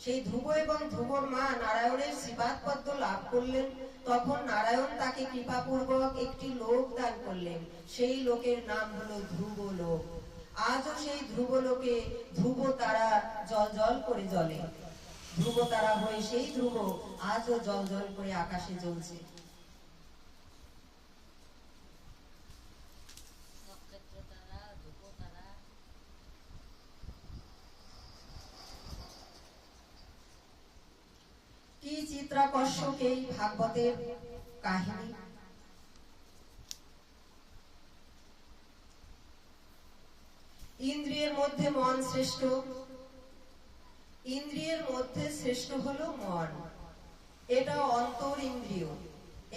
সেই ধ্রুব এবং ধ্রুবর মা নারায়ণের শ্রীপাদ পদ্ম লাভ করলেন। তখন নারায়ণ তাকে কৃপাপূর্বক একটি লোক দান করলেন, সেই লোকের নাম হলো ধ্রুব লোক। আজও সেই ধ্রুব লোকে ধ্রুব তারা জল জল করে জ্বলে। ধ্রুব তারা হয়ে সেই ধ্রুব আজও জল জল করে আকাশে জ্বলছে। নক্ষত্র তারা ধ্রুব তারা কি চিত্রাকর্ষক এই ভাগবতের কাহিনী। ইন্দ্রিয়ের মধ্যে মন শ্রেষ্ঠ, ইন্দ্রিয়ের মধ্যে শ্রেষ্ঠ হলো মন, এটা অন্তর ইন্দ্রিয়,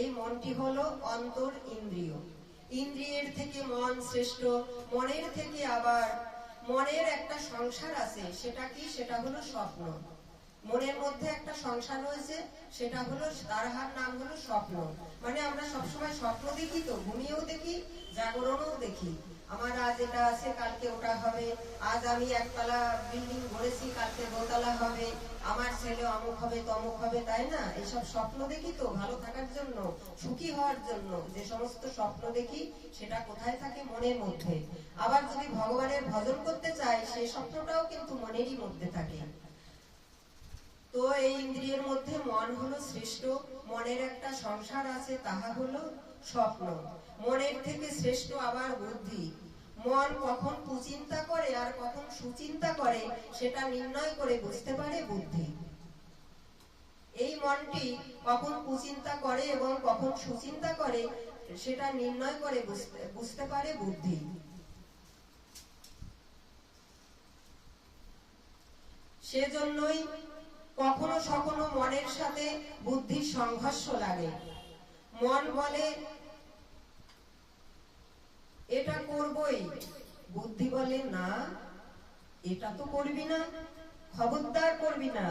এই মনটি হলো অন্তর ইন্দ্রিয়। ইন্দ্রিয়ের থেকে মন শ্রেষ্ঠ, মনের থেকে আবার মনের একটা সংসার আছে, সেটা কি? সেটা হলো স্বপ্ন। মনের মধ্যে একটা সংসার রয়েছে, সেটা হলো, তার নাম হলো স্বপ্ন। মানে আমরা সবসময় স্বপ্ন দেখি, তো ঘুমিয়েও দেখি, জাগরণও দেখি। আমার আজ এটা আছে, কালকে ওটা হবে, আজ আমি একতলা বিল্ডিং গড়েছি, কালকে দোতলা হবে, আমার ছেলে অমুক হবে তমুক হবে, তাই না? এইসব স্বপ্ন দেখি তো ভালো থাকার জন্য, সুখী হওয়ার জন্য। যে সমস্ত স্বপ্ন দেখি সেটা কোথায় থাকে? মনের মধ্যে। আবার যদি ভগবানের ভজন করতে চাই, সেই স্বপ্নটাও কিন্তু মনেরই মধ্যে থাকে। তো এই ইন্দ্রিয়ের মধ্যে মন হলো শ্রেষ্ঠ। মনের একটা সংসার আছে, তাহা হলো স্বপ্ন। মনের থেকে শ্রেষ্ঠ আবার বুদ্ধি। মন কখন কুচিন্তা করে আর কখন সুচিন্তা করে সেটা নির্ণয় করে বুঝতে পারে বুদ্ধি। এই মনটি কখন কুচিন্তা করে এবং কখন সুচিন্তা করে সেটা নির্ণয় করে বুঝতে পারে বুদ্ধি। সেজন্যই কখনো সখনো মনের সাথে বুদ্ধির সংঘর্ষ লাগে। মন বলে এটা করবই, বুদ্ধি বলে না, এটা তো করবি না, খবরদার করবি না।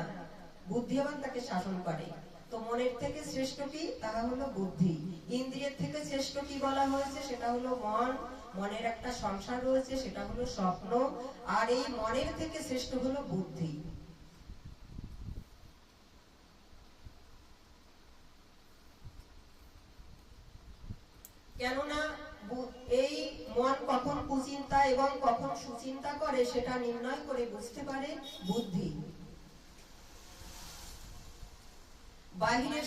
বুদ্ধি আবার তাকে শাসন করে। তো মনের থেকে শ্রেষ্ঠ কি? তাহা হলো বুদ্ধি। ইন্দ্রিয়ের থেকে শ্রেষ্ঠ কি বলা হয়েছে? সেটা হলো মন। মনের একটা সংসার রয়েছে, সেটা হলো স্বপ্ন। আর এই মনের থেকে শ্রেষ্ঠ হলো বুদ্ধি। কেননা এই মন কখন কুচিন্তা এবং কখন সুচিন্তা করে সেটা নির্ণয় করে বুঝতে পারে বুদ্ধি। বাহিরের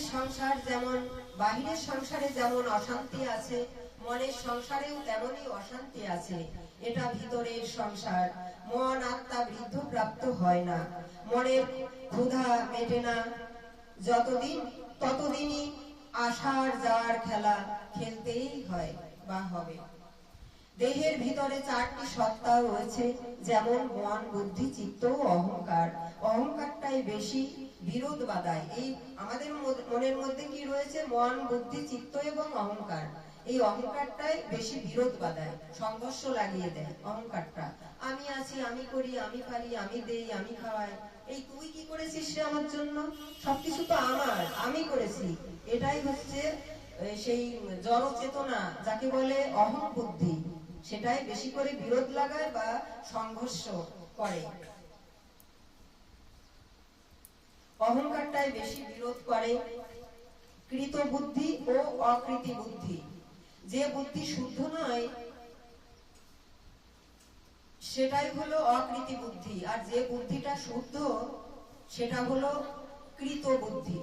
সংসারে যেমন অশান্তি আছে, মনের সংসারেও তেমনই অশান্তি আছে। এটা ভিতরের সংসার। মন আত্মা বৃদ্ধপ্রাপ্ত হয় না, মনের ক্ষুধা মেটে না যতদিন, ততদিনই আসার যাওয়ার খেলা খেলতেই হয় বা হবে। দেহের ভিতরে চারটি সত্তা রয়েছে, যেমন মন, বুদ্ধি, চিত্ত ও অহংকার। অহংকারটাই বেশি বিরোধ বাধায়। এই আমাদের মনের মধ্যে কি রয়েছে? মন, বুদ্ধি, চিত্ত এবং অহংকার। এই অহংকারটাই বেশি বিরোধ বাধায়, সংঘর্ষ লাগিয়ে দেয়। অহংকারটা আমি আছি, আমি করি, আমি পারি, আমি দেই, আমি খাওয়াই। এই তুই কি করেছিস রে আমার জন্য? সবকিছু তো আমার, আমি করেছি। এটাই হচ্ছে সেই জড় চেতনা, যাকে বলে অহং বুদ্ধি। সেটাই বেশি করে বিরোধ লাগায় বা সংঘর্ষ করে। অহংকারটাই বেশি বিরোধ করে। কৃত বুদ্ধি ও অকৃতি বুদ্ধি। যে বুদ্ধি শুদ্ধ নয় সেটাই হলো অকৃতি বুদ্ধি, আর যে বুদ্ধিটা শুদ্ধ সেটা হলো কৃত বুদ্ধি।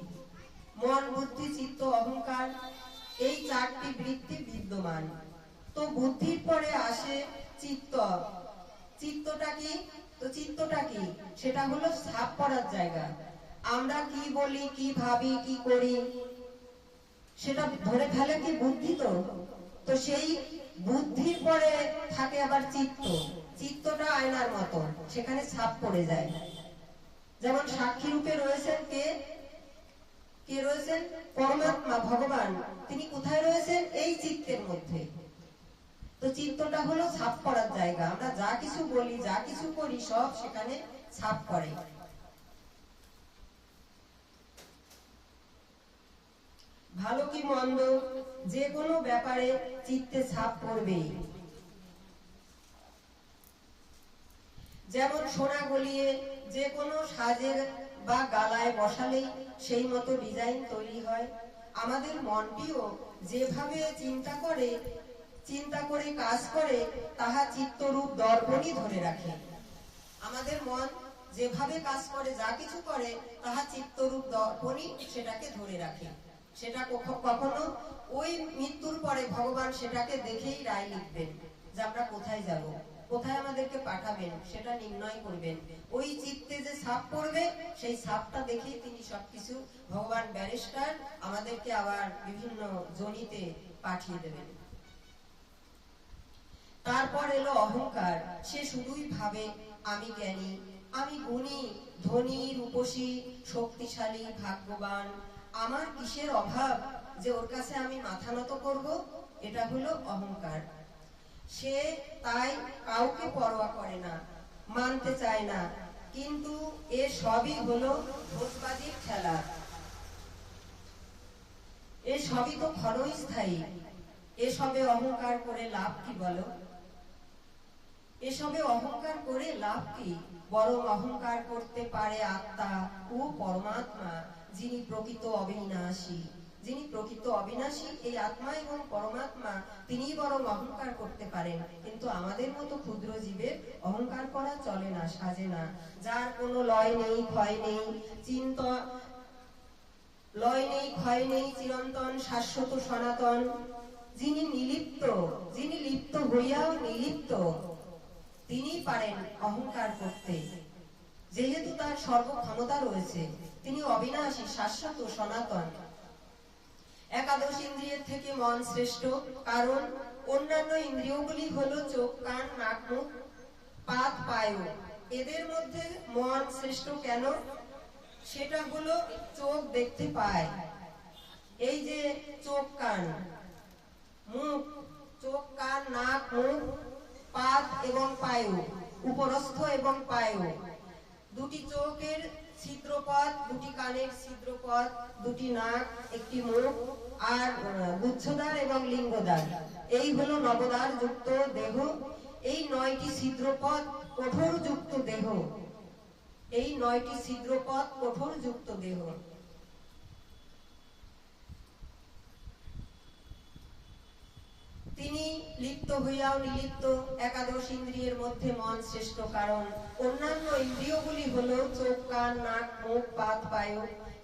মন, বুদ্ধি, চিত্ত, অহংকার, এই চারটি বৃত্তি বিদ্যমান। তো বুদ্ধির পরে আসে চিত্ত। চিত্তটা কি? তো চিত্তটা কি? সেটা হলো ছাপ পড়ার জায়গা। আমরা কি বলি, কি ভাবি, কি করি সেটা ধরে ফেলে কি বুদ্ধি। তো সেই বুদ্ধির পরে থাকে আবার চিত্ত। চিত্তটা আয়নার মতো, সেখানে ছাপ পড়ে যায়। যেমন সাক্ষী রূপে রয়েছেন কে? কে রয়েছেন? পরমাত্মা, ভগবান। তিনি কোথায় রয়েছেন? এই চিত্তের মধ্যে। তো চিত্তটা হলো ছাপ পড়ার জায়গা। আমরা যা কিছু বলি, যা কিছু করি, সব সেখানে ছাপ পড়ে। ভালো কি মন্দ, যে কোনো ব্যাপারে চিত্তে ছাপ পড়বে। যেমন সোনা গলিয়ে যে কোনো সাজের বা গালায় বসালেই সেই মতো ডিজাইন তৈরি হয়। আমাদের মনটিও যেভাবে চিন্তা করে কাজ করে, তাহা চিত্তরূপ দর্পণই ধরে রাখে। আমাদের মন যেভাবে কাজ করে, যা কিছু করে, তাহা চিত্তরূপ দর্পণই সেটাকে ধরে রাখে। সেটা কখনো ওই মৃত্যুর পরে ভগবান সেটাকে দেখেই রায় লিখবেন যে আমরা কোথায় যাব, কোথায় আমাদেরকে পাঠাবেন, সেটা নির্ণয় করবেন। ওই চিত্তে যে ছাপ পড়বে, সেই ছাপটা দেখেই তিনি সবকিছু, ভগবান ব্যারিস্টার, আমাদেরকে আবার বিভিন্ন জনিতে পাঠিয়ে দেবেন। তারপর এলো অহংকার। সে শুধুই ভাবে আমি জ্ঞানী, আমি গুণী, ধনী, রূপসী, শক্তিশালী, ভাগ্যবান। আমার কিসের অভাব যে ওর কাছে আমি মাথা নত করব? এটা হলো অহংকার। সে তাই কাউকে পরোয়া করে না, মানতে চায় না। কিন্তু এ সবই হলো ভোজবাজির খেলা। এ সবই তো ক্ষণস্থায়ী। এসবে অহংকার করে লাভ কি বলো? এসবে অহংকার করে লাভ কি? বরং অহংকার করতে পারে আত্মা ও পরমাত্মা, যিনি প্রকৃত অবিনাশী, যিনি প্রকৃত অবিনাশী, এই আত্মা এবং পরমাত্মা, তিনিই বরং অহংকার করতে পারেন। কিন্তু আমাদের মতো ক্ষুদ্র জীবের অহংকার করা চলে না, সাজে না। যার কোনো লয় নেই, ক্ষয় নেই, লয় নেই, ক্ষয় নেই, চিরন্তন, শাশ্বত, সনাতন, যিনি নিলিপ্ত, যিনি লিপ্ত হইয়াও নিলিপ্ত, তিনি পারেন অহংকার করতে। যেহেতু তার সর্বক্ষমতা রয়েছে, তিনি অবিনাশী, শাশ্বত, সনাতন। একাদশ ইন্দ্রিয়ের থেকে মন শ্রেষ্ঠ, কারণ অন্যান্য ইন্দ্রিয়গুলি হলো চোখ, কান, নাক, মুখ, পাদ, পায়ু। এদের মধ্যে মন শ্রেষ্ঠ কেন? সেটা হলো চোখ দেখতে পায়। এই যে চোখ, কান, মুখ, চোখ, কান, নাক, মুখ, পাদ এবং পায়ু, উপরস্থ এবং পায়ু, দুটি চোখের ছিদ্রপথ, দুটি কানের ছিদ্রপথ, দুটি নাক, একটি মুখ, আর গুচ্ছদ্বার এবং লিঙ্গদ্বার, এই হলো নবদ্বার যুক্ত দেহ। এই 9টি ছিদ্রপথ কঠোর যুক্ত দেহ, এই 9টি ছিদ্রপথ কঠোর যুক্ত দেহ। তিনি লিপ্ত হইয়াও নিলিপ্ত। একাদশ ইন্দ্রিয়ের মধ্যে মন শ্রেষ্ঠ, কারণ অন্যান্য ইন্দ্রিয়গুলি হলো চোখ, কান, নাক, মুখ, পাদ, পায়ু।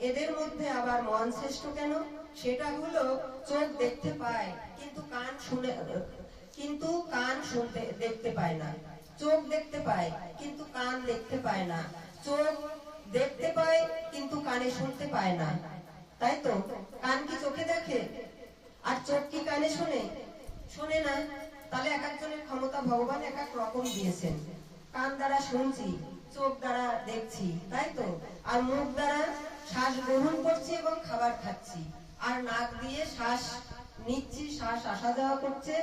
এদের মধ্যে আবার মন শ্রেষ্ঠ কেন? সেটা হলো চোখ দেখতে পায়, কিন্তু কান শুনতে দেখতে পায় না। চোখ দেখতে পায় কিন্তু কান দেখতে পায় না। চোখ দেখতে পায় কিন্তু কানে শুনতে পায় না, তাই তো? কান কি চোখে দেখে? আর চোখ কি কানে শোনে? শোনে না। তাহলে এক একজনের ক্ষমতা ভগবান এক এক রকম দিয়েছেন। কান দ্বারা শুনছি, চোখ দ্বারা দেখছি, তাই তো? আর মুখ দ্বারা শ্বাস গ্রহণ করছি এবং খাবার খাচ্ছি, আর নাক দিয়ে শ্বাস নিচ্ছি, শ্বাস আসা যাওয়া করছে।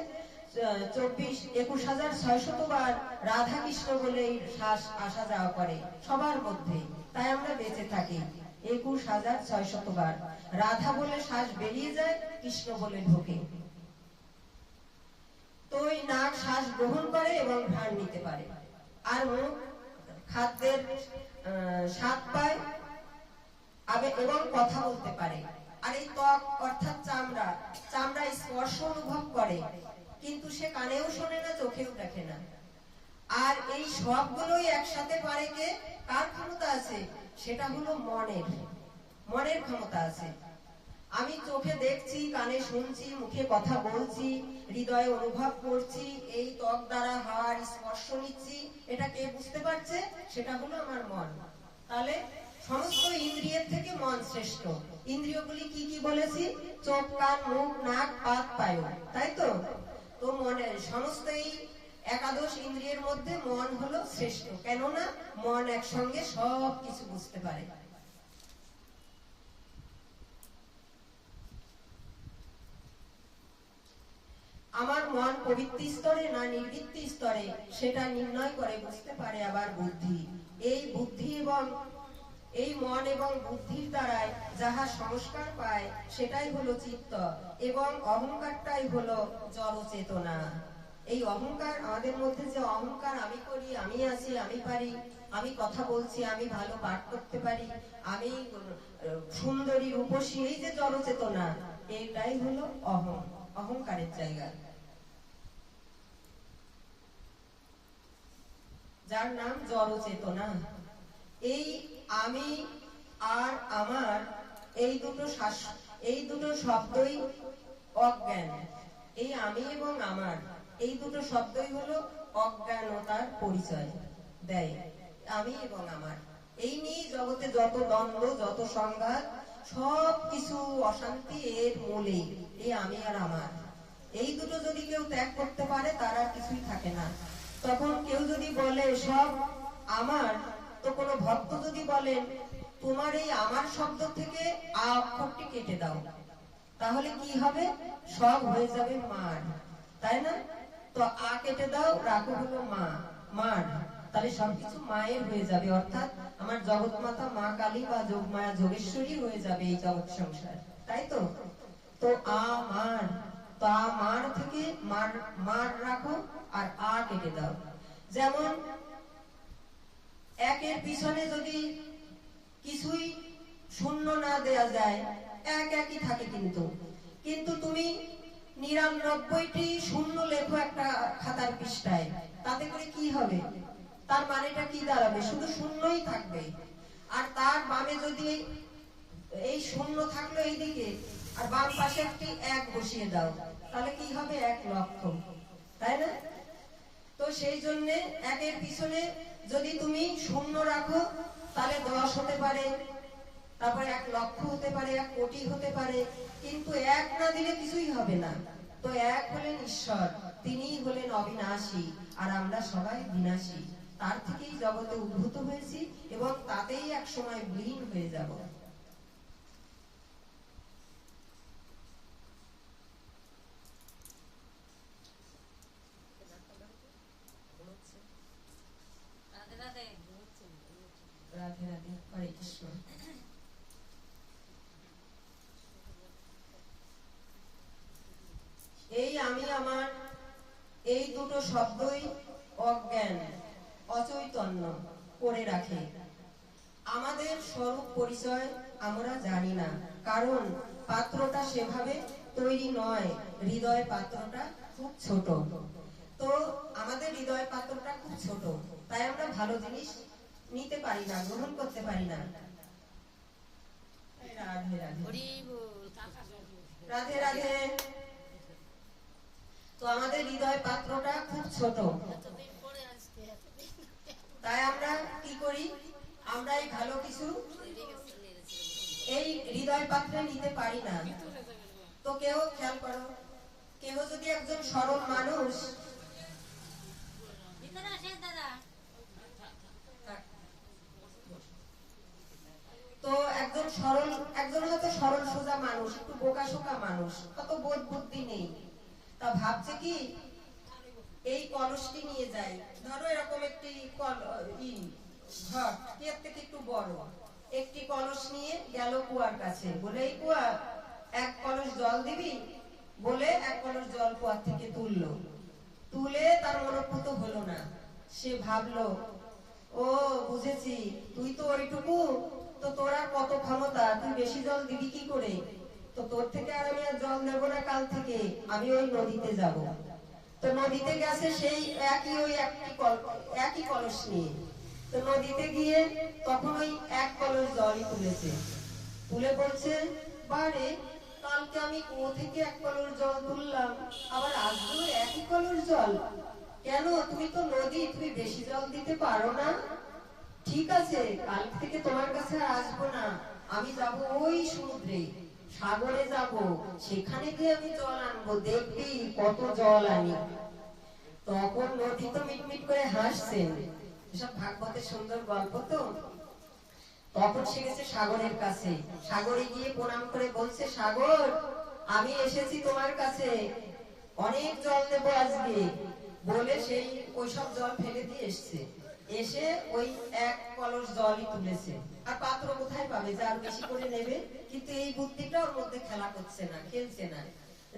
21,600 বার রাধা কৃষ্ণ বলে এই শ্বাস আসা যাওয়া করে সবার মধ্যে, তাই আমরা বেঁচে থাকি। 21,600 বার রাধা বলে শ্বাস বেরিয়ে যায়, কৃষ্ণ বলে ঢোকে। তো ওই নাক শ্বাস গ্রহণ করে এবং ঘ্রাণ নিতে পারে, আর মুখ খাদ্যের স্বাদ পায় এবং কথা বলতে পারে। আর এই ত্বক অর্থাৎ চামড়া স্পর্শ অনুভব করে, কিন্তু সে কানেও শোনে না, চোখেও দেখে না। আর এই সবগুলোই একসাথে পারে কে? কার ক্ষমতা আছে? সেটা হলো মনের ক্ষমতা আছে। আমি চোখে দেখছি, কানে শুনছি, মুখে কথা বলছি, হৃদয়ে অনুভব করছি, এই ত্বক দ্বারা হাড় স্পর্শ নিচ্ছি, এটা কে বুঝতে পারছে? সেটা হলো আমার মন। তাহলে সমস্ত ইন্দ্রিয়ের থেকে মন শ্রেষ্ঠ। ইন্দ্রিয়গুলি কি কি বলেছি? চোখ, কান, মুখ, নাক, পাদ, পায়ু, তাই তো? তো মনের সমস্ত এই একাদশ ইন্দ্রিয়ের মধ্যে মন হলো শ্রেষ্ঠ, কেননা মন একসঙ্গে সব কিছু বুঝতে পারে। আমার মন প্রবৃত্তি স্তরে না নিবৃত্তি স্তরে, সেটা নির্ণয় করে বুঝতে পারে আবার বুদ্ধি। এই বুদ্ধি এবং এই মন এবং বুদ্ধির দ্বারাই যাহা সংস্কার পায় সেটাই হলো চিত্ত, এবং অহংকারটাই হলো জড় চেতনা। এই অহংকার, আমাদের মধ্যে যে অহংকার, আমি করি, আমি আছি, আমি পারি, আমি কথা বলছি, আমি ভালো পাঠ করতে পারি, আমি সুন্দরী, রূপসী, এই যে জড় চেতনা, এটাই হলো অহংকারের জায়গা, যার নাম জড় চেতনা। এই আমি আর আমার, এই দুটো শব্দই অজ্ঞান। এই আমি এবং আমার, এই দুটো শব্দই হলো অজ্ঞানতার পরিচয় দেয়। আমি এবং আমার, এই নিয়ে জগতে যত দ্বন্দ্ব, যত সংঘাত, সব কিছু অশান্তি এর মূলে এই আমি আর আমার। এই দুটো যদি কেউ ত্যাগ করতে পারে, তার আর কিছুই থাকে না। তখন কেউ যদি বলে সব আমার, তো কোনো ভক্ত যদি বলেন তোমার এই আমার শব্দ থেকে আ অক্ষরটি কেটে দাও, তাহলে কি হবে? সব হয়ে যাবে মার, তাই না? তো আ কেটে দাও, রাখো হলো মার, তাহলে সবকিছু মায়ের হয়ে যাবে। অর্থাৎ আমার জগৎ মাতা মা কালী বা যোগমায়া যোগেশ্বরী হয়ে যাবে এই জগৎ সংসার, তাই তো? তো মার থেকে মার রাখো আর আ কেটে দাও। যেমন একের পিছনে যদি কিছুই শূন্য না দেয়া যায়, একই থাকে, কিন্তু কিন্তু তুমি 99টি শূন্য লেখো একটা খাতার পৃষ্ঠায়, তাতে করে কি হবে? তার মানেটা কি দাঁড়াবে? শুধু শূন্যই থাকবে। আর তার বামে যদি এই শূন্য থাকলো এইদিকে, আর বাম পাশে একটি 1 বসিয়ে দাও, তাহলে কি হবে? 1 লক্ষ, তাই না? তো সেই জন্য একের পিছনে যদি তুমি শূন্য রাখো, তাহলে 10 হতে পারে, তারপরে 1 লক্ষ হতে পারে, 1 কোটি হতে পারে, কিন্তু 1 না দিলে কিছুই হবে না। তো 1 হলেন ঈশ্বর, তিনিই হলেন অবিনাশী, আর আমরা সবাই বিনাশী। তার থেকেই জগতে উদ্ভূত হয়েছি এবং তাতেই এক সময় বিলীন হয়ে যাব। রাধে রাধে। রাধে রাধে, হরে কৃষ্ণ। এই আমি আমার এই দুটো শব্দই অজ্ঞান, অচৈতন্য করে রাখে। আমাদের স্বরূপ পরিচয় আমরা জানি না, কারণ পাত্রটা সেভাবে তৈরি নয়, হৃদয় পাত্রটা খুব ছোট। তো আমাদের হৃদয় পাত্রটা খুব ছোট, তাই আমরা ভালো জিনিস নিতে পারি না, গ্রহণ করতে পারি না। রাধে রাধে, রাধে রাধে। তো আমাদের হৃদয় পাত্রটা খুব ছোট, তাই আমরা কি করি? আমরা এই ভালো কিছু এই হৃদয় পাত্রে নিতে পারি না। তো কেউ খেয়াল করো, কেউ যদি একজন সরল মানুষ, ভিতরে আসেন দাদা। তো একজন হয়তো সরল সোজা মানুষ, একটু বোকাশোকা মানুষ, অত বোধ বুদ্ধি নেই, তা ভাবছে কি এই কলসটি নিয়ে যাই, ধরো এরকম একটি ঘট, এর থেকে একটু বড় একটি কলস নিয়ে গেল কুয়ার কাছে, বলে এই কুয়া 1 কলস জল দিবি, বলে 1 কলস জল কুয়ার থেকে তুললো। তুলে তার মনোপুত হলো না, সে ভাবলো, ও বুঝেছি, তুই তো ওইটুকু, তো তোর আর কত ক্ষমতা, তুই বেশি জল দিবি কি করে? তো তোর থেকে আর আমি আর জল নেবো না, কাল থেকে আমি ওই নদীতে যাব। তো নদীতে গেছে সেই একই কলস নিয়ে। তো নদীতে গিয়ে তখন ওই 1 কলস জলই তুলেছে, তুলে বলছে, বারে কালকে আমি কুয়ো থেকে 1 কলস জল তুললাম, আবার আজও একই কলস জল, কেন? তুমি তো নদী, তুমি বেশি জল দিতে পারো না? ঠিক আছে, কাল থেকে তোমার কাছে আর আসবো না, আমি যাব ওই সমুদ্রে, সাগরে যাব, সেখানে গিয়ে আমি জল আনবো, দেখবি কত জল আনি। তখন নদী তো মিটমিট করে হাসছেন, এসব ভাগবতের সুন্দর গল্প তো। তখন সে গেছে সাগরের কাছে, সাগরে গিয়ে প্রণাম করে বলছে, সাগর, আমি এসেছি তোমার কাছে, অনেক জল দেবো আজকে, বলে সেই ওইসব জল ফেলে দিয়ে এসছে, এসে ওই 1 কলস জলই তুলেছে। আর পাত্র কোথায় পাবে যে আর বেশি করে নেবে? কিন্তু এই বুদ্ধিটা ওর মধ্যে খেলা করছে না, খেলছে না,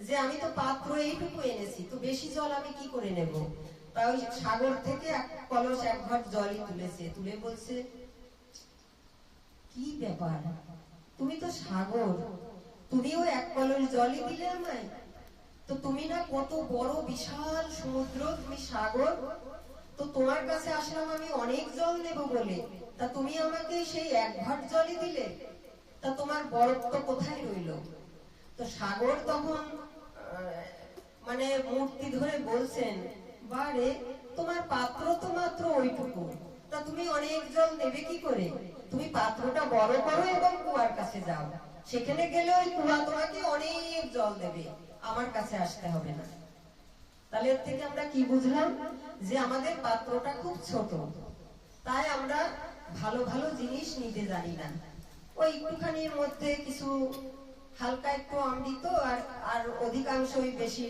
যে আমি তো পাত্র এইটুকু এনেছি, তো বেশি জল আমি কি করে নেব? তাই ওই সাগর থেকে 1 কলস 1 ঘট জলই তুলেছে, তুলে বলছে, কি ব্যাপার, তুমি তো সাগর, তুমিও 1 কলস জলই দিলে আমায়? তো তুমি না কত বড় বিশাল সমুদ্র, তুমি সাগর, তো তোমার কাছে আসলাম আমি অনেক জল নেব বলে, তা তুমি আমাকে সেই 1 ঘট জলই দিলে, তা তোমার বরত্ব কোথায় রইল? তো সাগর তখন মানে মূর্তি ধরে বলছেন, বারে তোমার পাত্র তো মাত্র ওইটুকু, তা তুমি অনেক জল নেবে কি করে? তুমি পাত্রটা বড় করো এবং কুয়ার কাছে যাও, সেখানে গেলে ওই কুয়া তোমাকে অনেক জল দেবে, আমার কাছে আসতে হবে না। তাহলে এর থেকে আমরা কি বুঝলাম? যে আমাদের পাত্রটা খুব ছোট, তাই আমরা ভালো ভালো জিনিস নিতে জানি না। ওই একটুখানির মধ্যে কিছু হালকা একটু অমৃত আর অধিকাংশই বেশি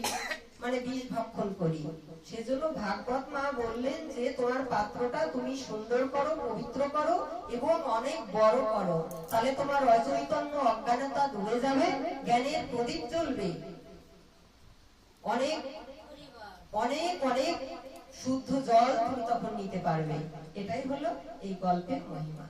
মানে বিষ ভক্ষণ করি। সেজন্য ভাগবত মা বললেন যে তোমার পাত্রটা তুমি সুন্দর করো, পবিত্র করো এবং অনেক বড় করো, তাহলে তোমার অচৈতন্য অজ্ঞানতা দূরে যাবে, জ্ঞানের প্রদীপ জ্বলবে, অনেক অনেক অনেক শুদ্ধ জল তুমি তখন নিতে পারবে। এটাই হলো এই গল্পের মহিমা।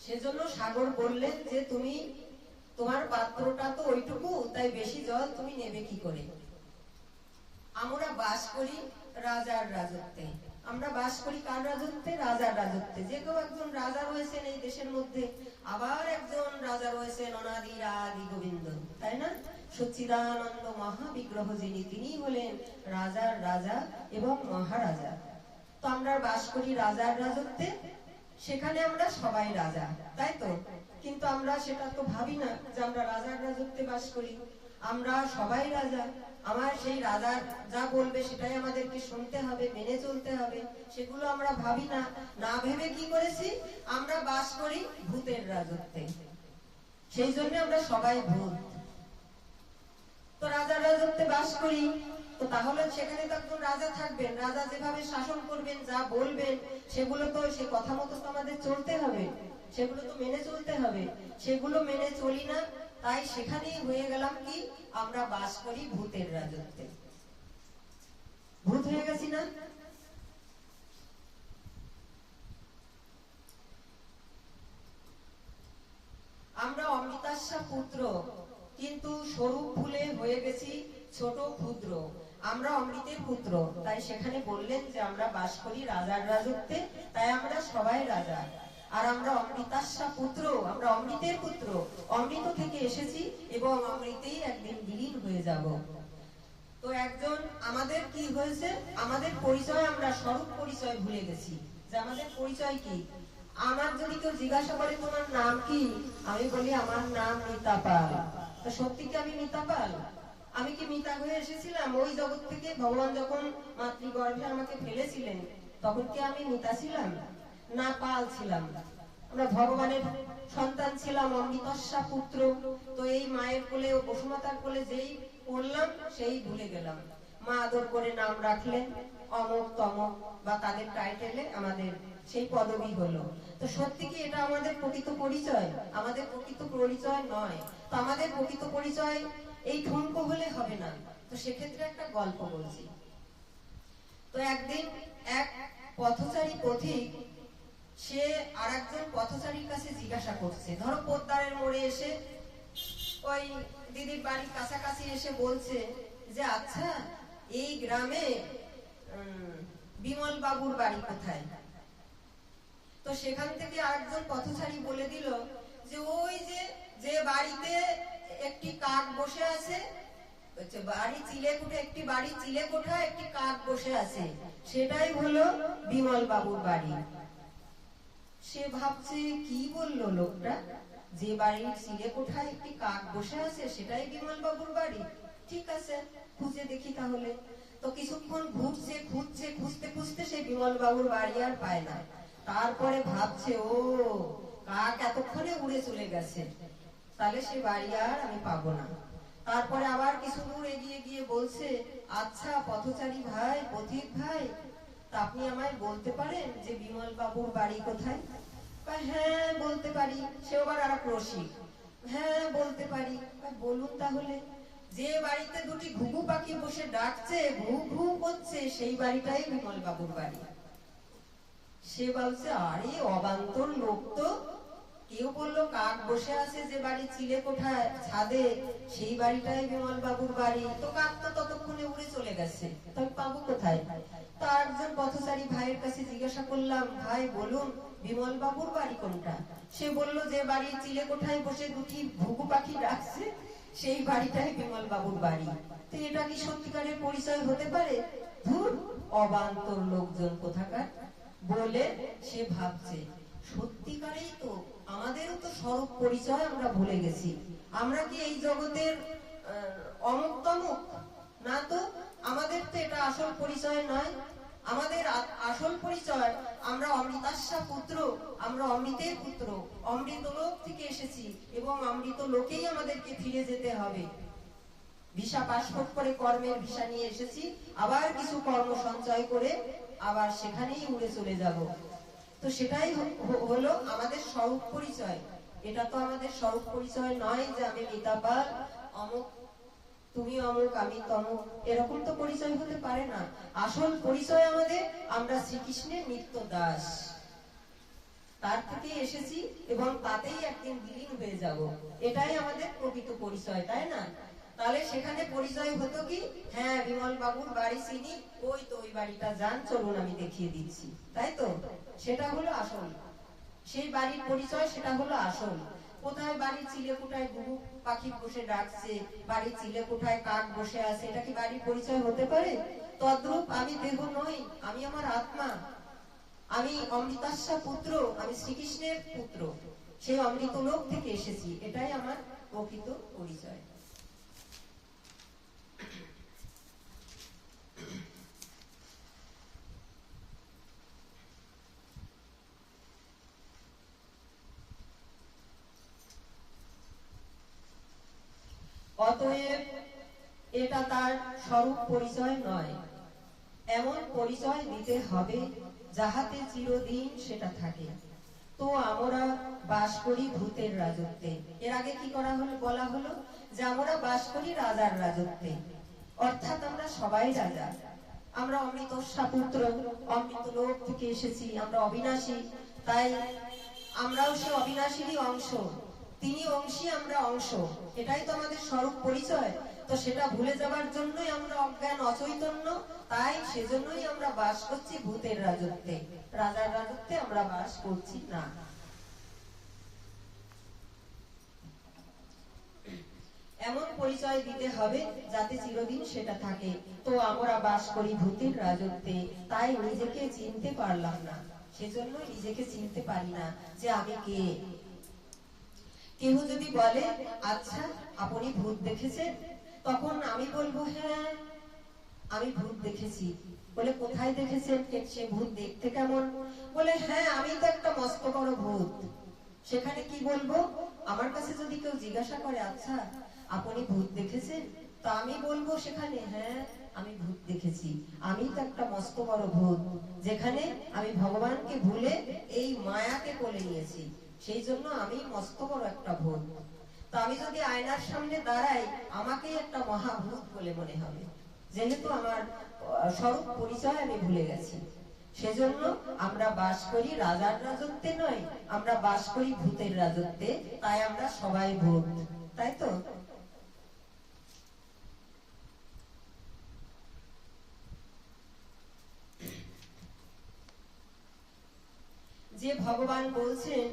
সেজন্য সাগর বললেন যে তুমি তোমার পাত্রটা তো ওইটুকু, তাই বেশি জল তুমি নেবে কি করে। আমরা বাস করি রাজার রাজত্বে। আমরা বাস করি কার রাজত্বে? রাজার রাজত্বে। যে কেউ একজন রাজা রয়েছেন এই দেশের মধ্যে, আবার একজন রাজা রয়েছেন অনাদি আদি গোবিন্দ, তাই না? সচ্চিদানন্দ মহাবিগ্রহ যিনি, তিনি হলেন রাজার রাজা এবং মহারাজা। তো আমরা বাস করি রাজার রাজত্বে, সেখানে আমরা সবাই রাজা, তাই তো? কিন্তু আমরা সেটা তো ভাবি না যে আমরা রাজার রাজত্বে বাস করি। আমরা সবাই রাজা, আমার সেই রাজা যা বলবে সেটাই আমাদেরকে শুনতে হবে, মেনে চলতে হবে, সেগুলো আমরা ভাবি না। না ভেবে কি করেছি? আমরা বাস করি ভূতের রাজত্বে, সেই জন্য আমরা সবাই ভূত। তো রাজার রাজত্বে বাস করি, তো তাহলে সেখানে তো একজন রাজা থাকবেন, রাজা যেভাবে শাসন করবেন, যা বলবেন, সেগুলো তো সে কথা মতো তো আমাদের চলতে হবে, সেগুলো তো মেনে চলতে হবে। সেগুলো মেনে চলি না, তাই সেখানেই হয়ে গেলাম কি? আমরা বাস করি ভূতের রাজত্বে। ভূত হয়ে গেছি না? আমরা অমৃতাস্যা পুত্র, কিন্তু স্বরূপ ভুলে হয়ে গেছি ছোট ক্ষুদ্র। আমরা অমৃতের পুত্র, তাই সেখানে বললেন যে আমরা বাস করি রাজার রাজত্বে, তাই আমরা সবাই রাজা। আর আমরা অমৃতাস্যা পুত্র, আমরা অমৃতের পুত্র, অমৃত থেকে এসেছি এবং অমৃতেই একদিন বিলীন হয়ে যাব। তো একজন আমাদের কি হয়েছে? আমাদের পরিচয়, আমরা স্বরূপ পরিচয় ভুলে গেছি যে আমাদের পরিচয় কি। আমার যদি কেউ জিজ্ঞাসা করে তোমার নাম কি, আমি বলি আমার নাম মিতা পাল। তো সত্যি কি আমি মিতা পাল? আমি কি মিতা হয়ে এসেছিলাম ওই জগৎ থেকে? ভগবান যখন মাতৃগর্ভে আমাকে ফেলেছিলেন, তখন কি আমি মিতা ছিলাম? না, পাল ছিলাম। আমরা ভগবানের সন্তান ছিলাম, অমৃতস্যা পুত্র। তো এই মায়ের কোলে ও বসুমাতার কোলে যেই পড়লাম, সেই ভুলে গেলাম। মা আদর করে নাম রাখলেন অমক তমক, বা তাদের টাইটেলে আমাদের সেই পদবি হলো। তো সত্যি কি এটা আমাদের প্রকৃত পরিচয়? আমাদের প্রকৃত পরিচয় নয়। তো আমাদের প্রকৃত পরিচয় এই ঠুনকো হলে হবে না। তো সেক্ষেত্রে একটা গল্প বলছি। তো একদিন এক পথচারী পথিক, সে আর একজন পথচারীর কাছে জিজ্ঞাসা করছে, ধরো পোদ্দারের মোড়ে এসে ওই দিদির বাড়ির কাছাকাছি এসে বলছে যে আচ্ছা এই গ্রামে বিমল বাবুর বাড়ি কোথায়? তো সেখান থেকে আরেকজন পথচারী বলে দিল যে ওই যে বাড়িতে একটি কাক বসে আছে, বাড়ি চিলেকোঠা, একটি বাড়ি চিলেকোঠা, একটি কাক বসে আছে, সেটাই হলো বিমল বাবুর বাড়ি। সে ভাবছে কি বললো লোকটা, যে বাড়ির চিলেকোঠায় একটি কাক বসে আছে সেটাই বিমল বাবুর বাড়ি। ঠিক আছে, খুঁজে দেখি তাহলে। তো কিছুক্ষণ ঘুরছে, খুঁজছে, খুঁজতে খুঁজতে সেই বিমল বাবুর বাড়ি আর পায় না। তারপরে ভাবছে ও কাক এতক্ষণে উড়ে চলে গেছে, তাহলে সে বাড়ি আর আমি পাবো না। তারপরে আবার কিছু দূর এগিয়ে গিয়ে বলছে, আচ্ছা পথচারী ভাই, পথিক ভাই, তা আপনি আমায় বলতে পারেন যে বিমল বাবুর বাড়ি কোথায়? হ্যাঁ বলতে পারি। সে আবার আর এক রসিক, হ্যাঁ বলতে পারি। বলুন তাহলে। যে বাড়িতে দুটি ঘুঘু পাখি বসে ডাকছে, ঘু ঘু করছে, সেই বাড়িটাই বিমল বাবুর বাড়ি। সে বলছে আরে অবান্তর লোক তো, কেউ বললো কাক বসে আছে যে বাড়ি চিলেকোঠায় ছাদে, সেই বাড়িটাই বিমল বাবুর বাড়ি। তো কাক তো ততক্ষণে উড়ে চলে গেছে, তবে পাবো কোথায়? তার একজন পথচারী ভাইয়ের কাছে জিজ্ঞাসা করলাম, ভাই বলুন বিমল বাবুর বাড়ি কোনটা? সে বলল যে বাড়ি চিলেকোঠায় বসে দুটি ঘুঘু পাখি ডাকছে, সেই বাড়িটাই বিমল বাবুর বাড়ি। তো এটা কি সত্যিকারের পরিচয় হতে পারে? ধুর, অবান্তর লোকজন কোথাকার বলে সে ভাবছে সত্যিকারেই তো আমাদেরও তো স্বরূপ পরিচয় আমরা ভুলে গেছি। আমরা কি এই জগতের অমুক তমুক? না তো, আমাদের তো এটা আসল পরিচয় নয়। আমাদের আসল পরিচয় আমরা অমৃতাস্যা পুত্র, আমরা অমৃতের পুত্র, অমৃত লোক থেকে এসেছি এবং অমৃত লোকেই আমাদেরকে ফিরে যেতে হবে। ভিসা পাসপোর্ট করে কর্মের ভিসা নিয়ে এসেছি, আবার কিছু কর্ম সঞ্চয় করে আবার সেখানেই উড়ে চলে যাব। তো সেটাই হলো আমাদের স্বরূপ পরিচয়। এটা তো আমাদের স্বরূপ পরিচয় নয় যে আমি মিতা পাল, অমুক তুমি অমুক আমি তমুক, এরকম তো পরিচয় হতে পারে না। আসল পরিচয় আমাদের আমরা শ্রীকৃষ্ণের নিত্য দাস। তার থেকে এসেছি এবং তাতেই একদিন বিলীন হয়ে যাব, এটাই আমাদের প্রকৃত পরিচয়, তাই না? তাহলে সেখানে পরিচয় হতো কি, হ্যাঁ বিমল বাবুর বাড়ি চিনি, ওই তো ওই বাড়িটা যান, চলুন আমি দেখিয়ে দিচ্ছি, তাই তো? সেটা হলো আসল, সেই বাড়ির পরিচয়, সেটা হলো আসল। কোথায় বাড়ির চিলেকোঠায় ঘুঘু পাখি বসে ডাকছে, বাড়ির চিলেকোঠায় কাক বসে আছে, এটা কি বাড়ির পরিচয় হতে পারে? তদ্রূপ আমি দেহ নই, আমি আমার আত্মা, আমি অমৃতাস্যা পুত্র, আমি শ্রীকৃষ্ণের পুত্র, সেই অমৃত লোক থেকে এসেছি, এটাই আমার প্রকৃত পরিচয়। অতএব এটা তার স্বরূপ পরিচয় নয়, এমন পরিচয় দিতে হবে যাহাতে চিরদিন সেটা থাকে। তো আমরা বাস করি ভূতের রাজত্বে। এর আগে কি করা হলো, বলা হলো যে আমরা বাস করি রাজার রাজত্বে, অর্থাৎ আমরা সবাই রাজা, আমরা অমৃতস্যা পুত্র, অমৃত লোক থেকে এসেছি, আমরা অবিনাশী, তাই আমরাও সে অবিনাশীরই অংশ, তিনি অংশী আমরা অংশ, এটাই তো আমাদের স্বরূপ পরিচয়। তো সেটা ভুলে যাবার জন্যই আমরা অজ্ঞান অচৈতন্য, তাই সেজন্যই আমরা বাস করছি ভূতের রাজত্বে, রাজার রাজত্বে আমরা বাস করছি না। এমন পরিচয় দিতে হবে যাতে চিরদিন সেটা থাকে। তো আমরা বাস করি ভূতের রাজত্বে, তাই নিজেকে চিনতে পারলাম না, সেজন্য নিজেকে চিনতে পারি না যে আমি কে। কেউ যদি বলে আচ্ছা আপনি ভূত দেখেছেন, তখন আমি বলবো হ্যাঁ আমি ভূত দেখেছি। বলে কোথায় দেখেছেন, সে ভূত দেখতে কেমন? বলে হ্যাঁ আমি তো একটা মস্ত বড় ভূত। সেখানে কি বলবো? আমার কাছে যদি কেউ জিজ্ঞাসা করে আচ্ছা আপনি ভূত দেখেছেন, তো আমি বলবো সেখানে হ্যাঁ আমি ভূত দেখেছি, আমি তো একটা মস্ত বড় ভূত, যেখানে আমি ভগবানকে ভুলে এই মায়াকে কোলে নিয়েছি, সেই জন্য আমি মস্ত বড় একটা ভূত। তো আমি যদি আয়নার সামনে দাঁড়াই, আমাকেই একটা মহাভূত বলে মনে হবে, যেহেতু আমার স্বরূপ পরিচয় আমি ভুলে গেছি। সেজন্য আমরা বাস করি রাজার রাজত্বে নয়, আমরা বাস করি ভূতের রাজত্বে, তাই আমরা সবাই ভূত, তাই তো? যে ভগবান বলছেন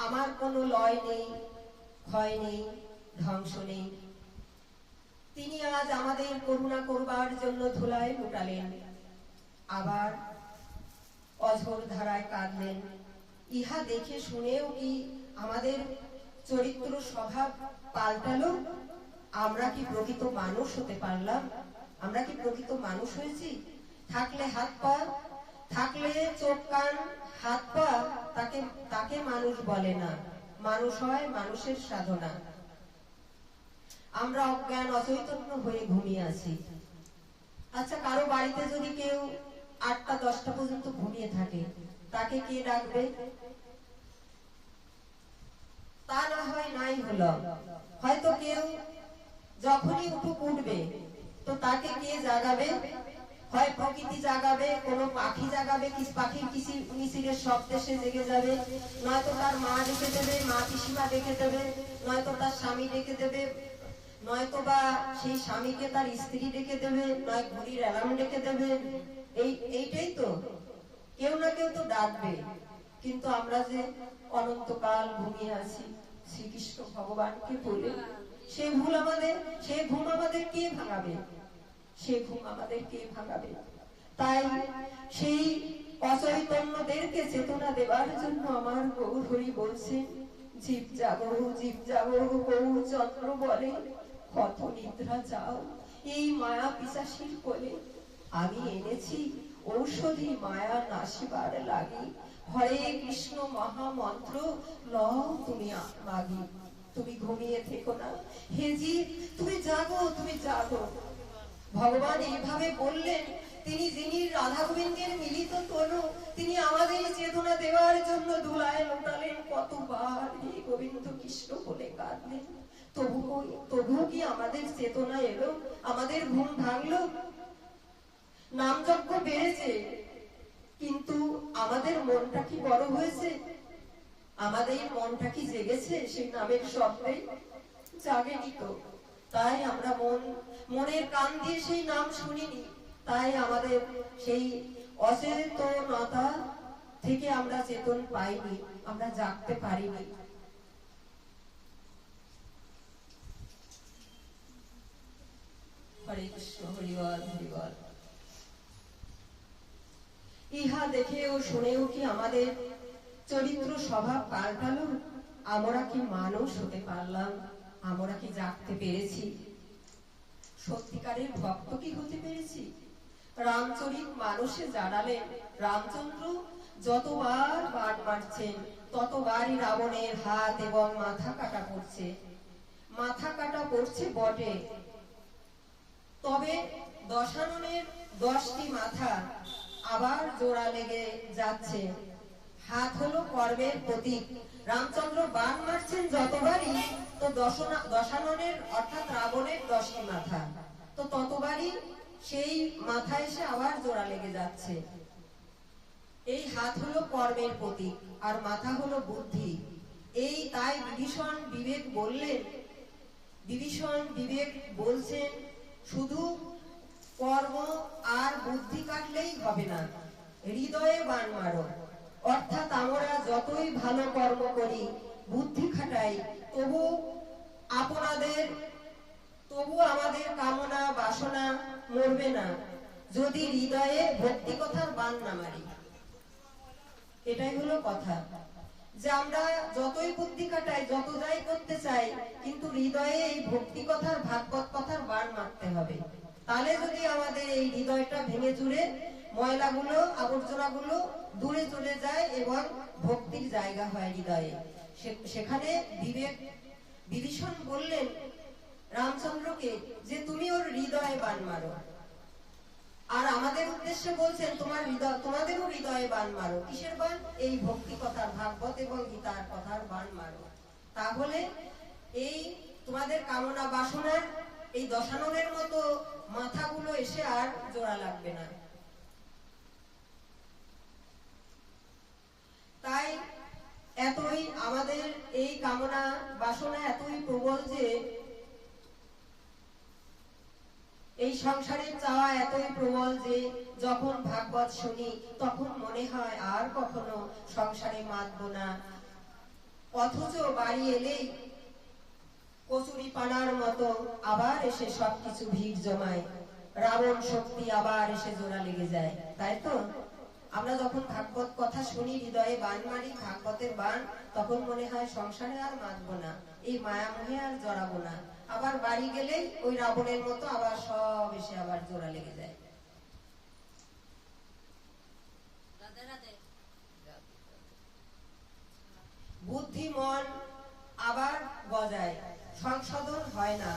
আমার কোনো লয় নেই, ক্ষয় নেই, ধ্বংস নেই, তিনি আজ আমাদের করুণা করবার জন্য ধুলায় লুটালেন, আবার অঝোর ধারায় কাঁদলেন। ইহা দেখে শুনেও কি আমাদের চরিত্র স্বভাব পাল্টালো? আমরা কি প্রকৃত মানুষ হতে পারলাম? আমরা কি প্রকৃত মানুষ হয়েছি? থাকলে হাত পা, থাকলে চোখ কান হাত পা, তাকে মানুষ বলে না, মানুষ হয় মানুষের সাধনা। আমরা অজ্ঞান অচৈতন্য হয়ে ঘুমিয়ে আছি। আচ্ছা কারো বাড়িতে যদি কেউ 8টা 10টা পর্যন্ত ঘুমিয়ে থাকে, তাকে কে ডাকবে? তা না হয় নাই হলো, হয়তো কেউ যখনই উঠবে তো তাকে কে জাগাবে? হয় প্রকৃতি জাগাবে, কোন পাখি জাগাবে, পাখির কিচির-মিচিরের শব্দে সে জেগে যাবে, নয়তো তার মা ডেকে দেবে, মা পিসিমা ডেকে দেবে, নয়তো তার স্বামী ডেকে দেবে, নয়তো বা সেই স্বামীকে তার স্ত্রী ডেকে দেবে, নয় ঘড়ির অ্যালার্ম ডেকে দেবে। এইটাই তো, কেউ না কেউ তো ডাকবে। কিন্তু আমরা যে অনন্তকাল ঘুমিয়ে আছি শ্রীকৃষ্ণ ভগবানকে বলে, সে ঘুম আমাদের কে ভাঙাবে? সে ঘুম আমাদের কে ভাঙাবে? তাই সেই অচৈতন্যদেরকে চেতনা দেবার জন্য আমার গৌর হরি বলছেন, জীব জাগো, জীব জাগো, গৌর চন্দ্র বলে কত নিদ্রা যাও এই মায়া পিশাচির কোলে, আমি এনেছি ঔষধি মায়া নাশিবার লাগি, হরে কৃষ্ণ মহামন্ত্র লও তুমি মাগি। তুমি ঘুমিয়ে থেকো না হে জীব, তুমি জাগো, তুমি জাগো। ভগবান এইভাবে বললেন, যিনি রাধা গোবিন্দের মিলিত তনু, তিনি আমাদের চেতনা দেওয়ার জন্য ধুলায় লোটালেন, কতবার হে গোবিন্দ কৃষ্ণ বলে কাঁদলেন। তবুও কি আমাদের চেতনা এলো? আমাদের ঘুম ভাঙলো? নাম যজ্ঞ বেড়েছে, কিন্তু আমাদের মনটা কি বড় হয়েছে? আমাদের মনটা কি জেগেছে সেই নামের শব্দে? জাগেনি তো। তাই আমরা মনের কান দিয়ে সেই নাম শুনিনি। তাই আমাদের সেই অচেতনতা থেকে আমরা চেতন পাইনি, আমরা জাগতে পারিনি। হরে কৃষ্ণ, হরিবল হরিবল। ইহা দেখে ও শুনেও কি আমাদের চরিত্র স্বভাব পাল্টালো? আমরা কি মানুষ হতে পারলাম? আমরা কি জাগতে পেরেছি? সত্যিকারের ভক্ত কি হতে পেরেছি? রামচরিত মানুষে জানালেন, রামচন্দ্র যতবার বাণ মারছেন ততবারই রাবণের হাত এবং মাথা কাটা পড়ছে। মাথা কাটা পড়ছে বটে, তবে দশাননের 10টি মাথা আবার জোড়া লেগে যাচ্ছে। হাত হলো কর্মের প্রতীক। রামচন্দ্র বাণ মারছেন যতবারই, তো দশাননের অর্থাৎ রাবণের 10টি মাথা, তো ততবারই সেই মাথা এসে আবার জোড়া লেগে যাচ্ছে। এই হাত হলো কর্মের প্রতীক আর মাথা হলো বুদ্ধি। এই তাই বিভীষণ বিবেক বলছেন শুধু কর্ম আর বুদ্ধি কাটলেই হবে না, হৃদয়ে বাণ মারো। অর্থাৎ আমরা যতই ভালো কর্ম করি, বুদ্ধি খাটাই, তবু আমাদের কামনা বাসনা মরবে না যদি হৃদয়ে ভক্তি কথার বাণ না মারি। এটাই হলো কথা, যে আমরা যতই বুদ্ধি কাটাই, যত যাই করতে চাই, কিন্তু হৃদয়ে এই ভক্তি কথার ভাগবত কথার বাণ মারতে হবে। তাহলে যদি আমাদের এই হৃদয়টা ভেঙে চুরে ময়লাগুলো আবর্জনাগুলো দূরে চলে যায় এবং ভক্তির জায়গা হয় হৃদয়ে, সেখানে বিভীষণ বললেন রামচন্দ্রকে যে তুমি ওর হৃদয়ে বাণ মারো। আর আমাদের উদ্দেশ্যে বলছেন তোমাদেরও হৃদয়ে বাণ মারো। কিসের বাণ? এই ভক্তি কথার, ভাগবত এবং গীতার কথার বাণ মারো। তাহলে এই তোমাদের কামনা বাসনার এই দশাননের মতো মাথাগুলো এসে আর জোড়া লাগবে না। তাই এতই আমাদের এই কামনা বাসনা এতই প্রবল যে, এই সংসারের চাওয়া এতই প্রবল যে যখন ভাগবত শুনি তখন মনে হয় আর কখনো সংসারে মাতবো না। অথচ বাড়ি এলেই কচুরি পানার মতো আবার এসে সবকিছু ভিড় জমায়, রাবণ শক্তি আবার এসে জোড়া লেগে যায়। তাই তো আমরা যখন ভাগবত কথা শুনি, হৃদয়ে বাণ মারি ভাগবতের বাণ, তখন মনে হয় সংসারে আর মাতবো না, এই মায়া মোহে আর জড়াবো না। আবার বাড়ি গেলেই ওই রাবণের মতো আবার সব এসে আবার জোড়া লেগে যায়। বুদ্ধি মন আবার গজায়, সংশোধন হয় না।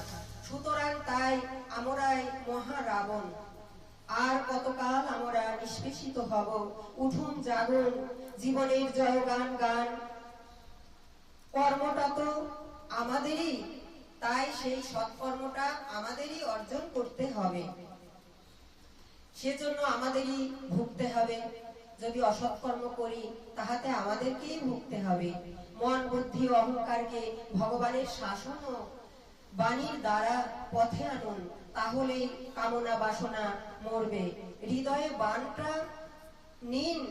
সুতরাং তাই আমরাই মহা রাবণ। আর কতকাল আমরা নিষ্পেষিত হব? উঠুন জাগুন, জীবনের জয়গান গান। কর্মটা তো আমাদেরই, তাই সেই সৎকর্মটা আমাদেরই অর্জন করতে হবে, সেজন্য আমাদেরই ভুগতে হবে। যদি অসৎকর্ম করি তাহাতে আমাদেরকেই ভুগতে হবে। মন বুদ্ধি অহংকারকে ভগবানের শাসন ও বাণীর দ্বারা পথে আনুন, তাহলেই কামনা বাসনা মরবে। হৃদয়ে বাণটা নিন।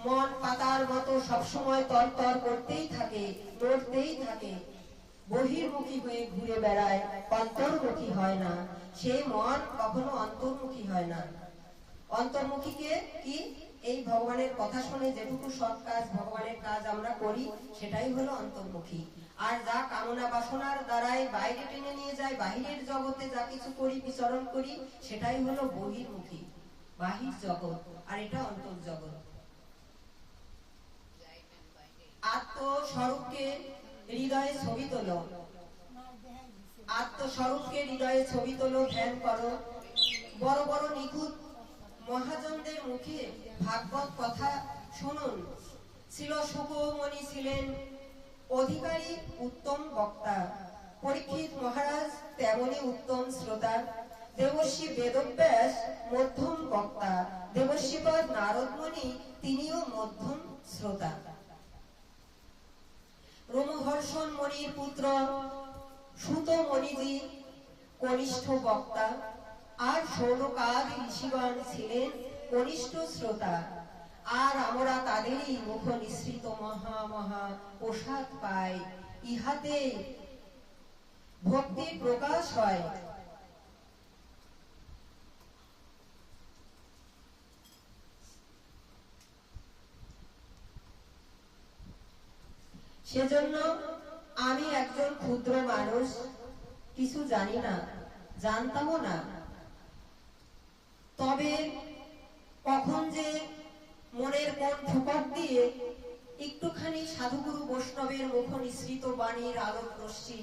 মন পাতার মতো সবসময় তরতর করতেই থাকে, নড়তেই থাকে, বহির্মুখী হয়ে ঘুরে বেড়ায়, অন্তর্মুখী হয় না। সেই মন কখনো অন্তর্মুখী হয় না। অন্তর্মুখীকে কি? এই ভগবানের কথা শুনে যেটুকু সৎ কাজ, ভগবানের কাজ আমরা করি, সেটাই হলো অন্তর্মুখী। আর যা কামনা বাসনার দ্বারাই বাইরে টেনে নিয়ে যায়, বাহিরের জগতে যা কিছু করি, বিচরণ করি, সেটাই হলো বহির্মুখী, বাহির জগৎ, আর এটা অন্তর্জগৎ। আত্মস্বরূপকে হৃদয়ে ছবি তোলো, আত্মস্বরূপকে হৃদয়ে ছবি তোলো, ধ্যান করো। বড় বড় নিখুঁত মহাজনদের মুখে ভাগবত কথা শুনুন। ছিল সুখমণি ছিলেন অধিকারী, উত্তম বক্তা। পরীক্ষিত মহারাজ তেমনি উত্তম শ্রোতা। দেবর্ষি বেদব্যাস মধ্যম বক্তা, দেবর্ষিপদ নারদমণি তিনিও মধ্যম শ্রোতা। রোমহর্ষণ মণির পুত্র সুত মণিজি কনিষ্ঠ বক্তা, আর সৌনকাদি ঋষিগণ ছিলেন কনিষ্ঠ শ্রোতা। আর আমরা তাদেরই মুখ নিঃসৃত মহা মহা প্রসাদ পাই, ইহাতে ভক্তি প্রকাশ হয়। সেজন্য আমি একজন ক্ষুদ্র মানুষ, কিছু জানি না, জানতামও না। তবে কখন যে মনের কোন ঠোকর দিয়ে একটুখানি সাধুগুরু বৈষ্ণবের মুখ নিঃসৃত বাণীর আলোক রশ্মি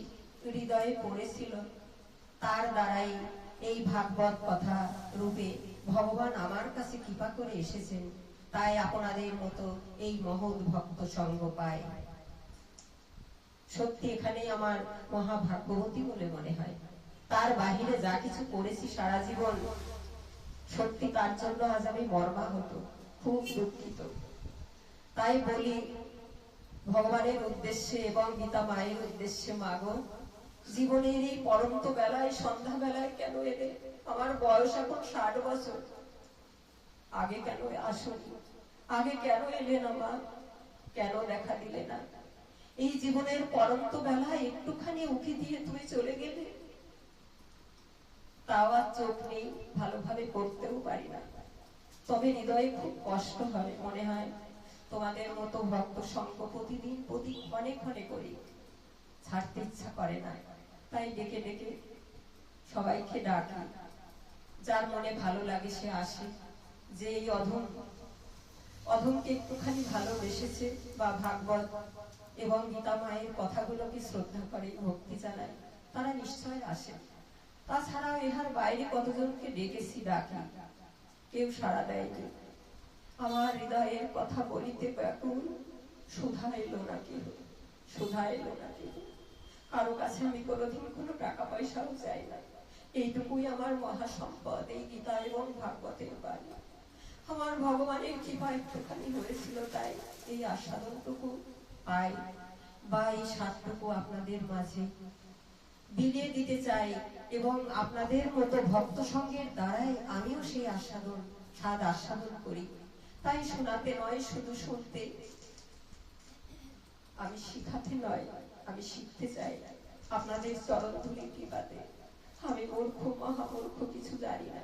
হৃদয়ে পড়েছিল, তার দ্বারাই এই ভাগবত কথা রূপে ভগবান আমার কাছে কৃপা করে এসেছেন। তাই আপনাদের মতো এই মহৎ ভক্ত সঙ্গ পায়। সত্যি এখানেই আমার মহাভাগ্যবতী বলে মনে হয়। তার বাহিরে যা কিছু করেছি সারা জীবন, সত্যি তার জন্য আজ আমি মর্মাহত, খুব দুঃখিত। তাই বলি ভগবানের উদ্দেশ্যে এবং গীতা মায়ের উদ্দেশ্যে, মাগো জীবনের এই পরন্ত বেলায় সন্ধ্যা বেলায় কেন এলে? আমার বয়স এখন 60 বছর, আগে কেন আসনি? আগে কেন এলে না মা? কেন দেখা দিলে না? এই জীবনের পরন্ত বেলায় একটুখানি উঁকি দিয়ে তুমি চলে গেলে। তাও আর চোখ নেই, ভালোভাবে করতেও পারি না। তবে হৃদয়ে খুব কষ্ট হয়, মনে হয় তোমাদের মতো ভক্ত সঙ্গ প্রতিদিন প্রতি ক্ষণে ক্ষণে করি, ছাড়তে ইচ্ছা করে না। তাই ডেকে ডেকে সবাইকে ডাকি, যার মনে ভালো লাগে সে আসে। যে এই অধমকে একটুখানি ভালোবেসেছে বা ভাগবত এবং গীতা মায়ের কথাগুলোকে শ্রদ্ধা করে, ভক্তি জানায়, তারা নিশ্চয় আসে। তাছাড়াও ইহার বাইরে কতজনকে ডেকেছি, ডাকি, কেউ সাড়া দেয়নি। আমার হৃদয়ের কথা বলিতে ব্যাকুল, সুধা এলো না কেহ, সুধা এলো না কেহ। কারো কাছে আমি কোনোদিন কোনো টাকা পয়সাও চাই না। এইটুকুই আমার মহাসম্পদ, এই গীতা এবং ভাগবতের বাণী। আমার ভগবানের কৃপা একটুখানি হয়েছিল, তাই এই আস্বাদনটুকু পাই বা এই স্বাদটুকু আপনাদের মাঝে বিলিয়ে দিতে চাই। এবং আপনাদের মতো ভক্ত সঙ্গের দ্বারাই আমিও সেই স্বাদ আস্বাদন করি। তাই শোনাতে নয়, শুধু শুনতে। আমি শিখাতে নয়, আমি শিখতে চাই আপনাদের চরণ ধুলি কৃপাতে। আমি মূর্খ, মহামূর্খ, কিছু জানি না।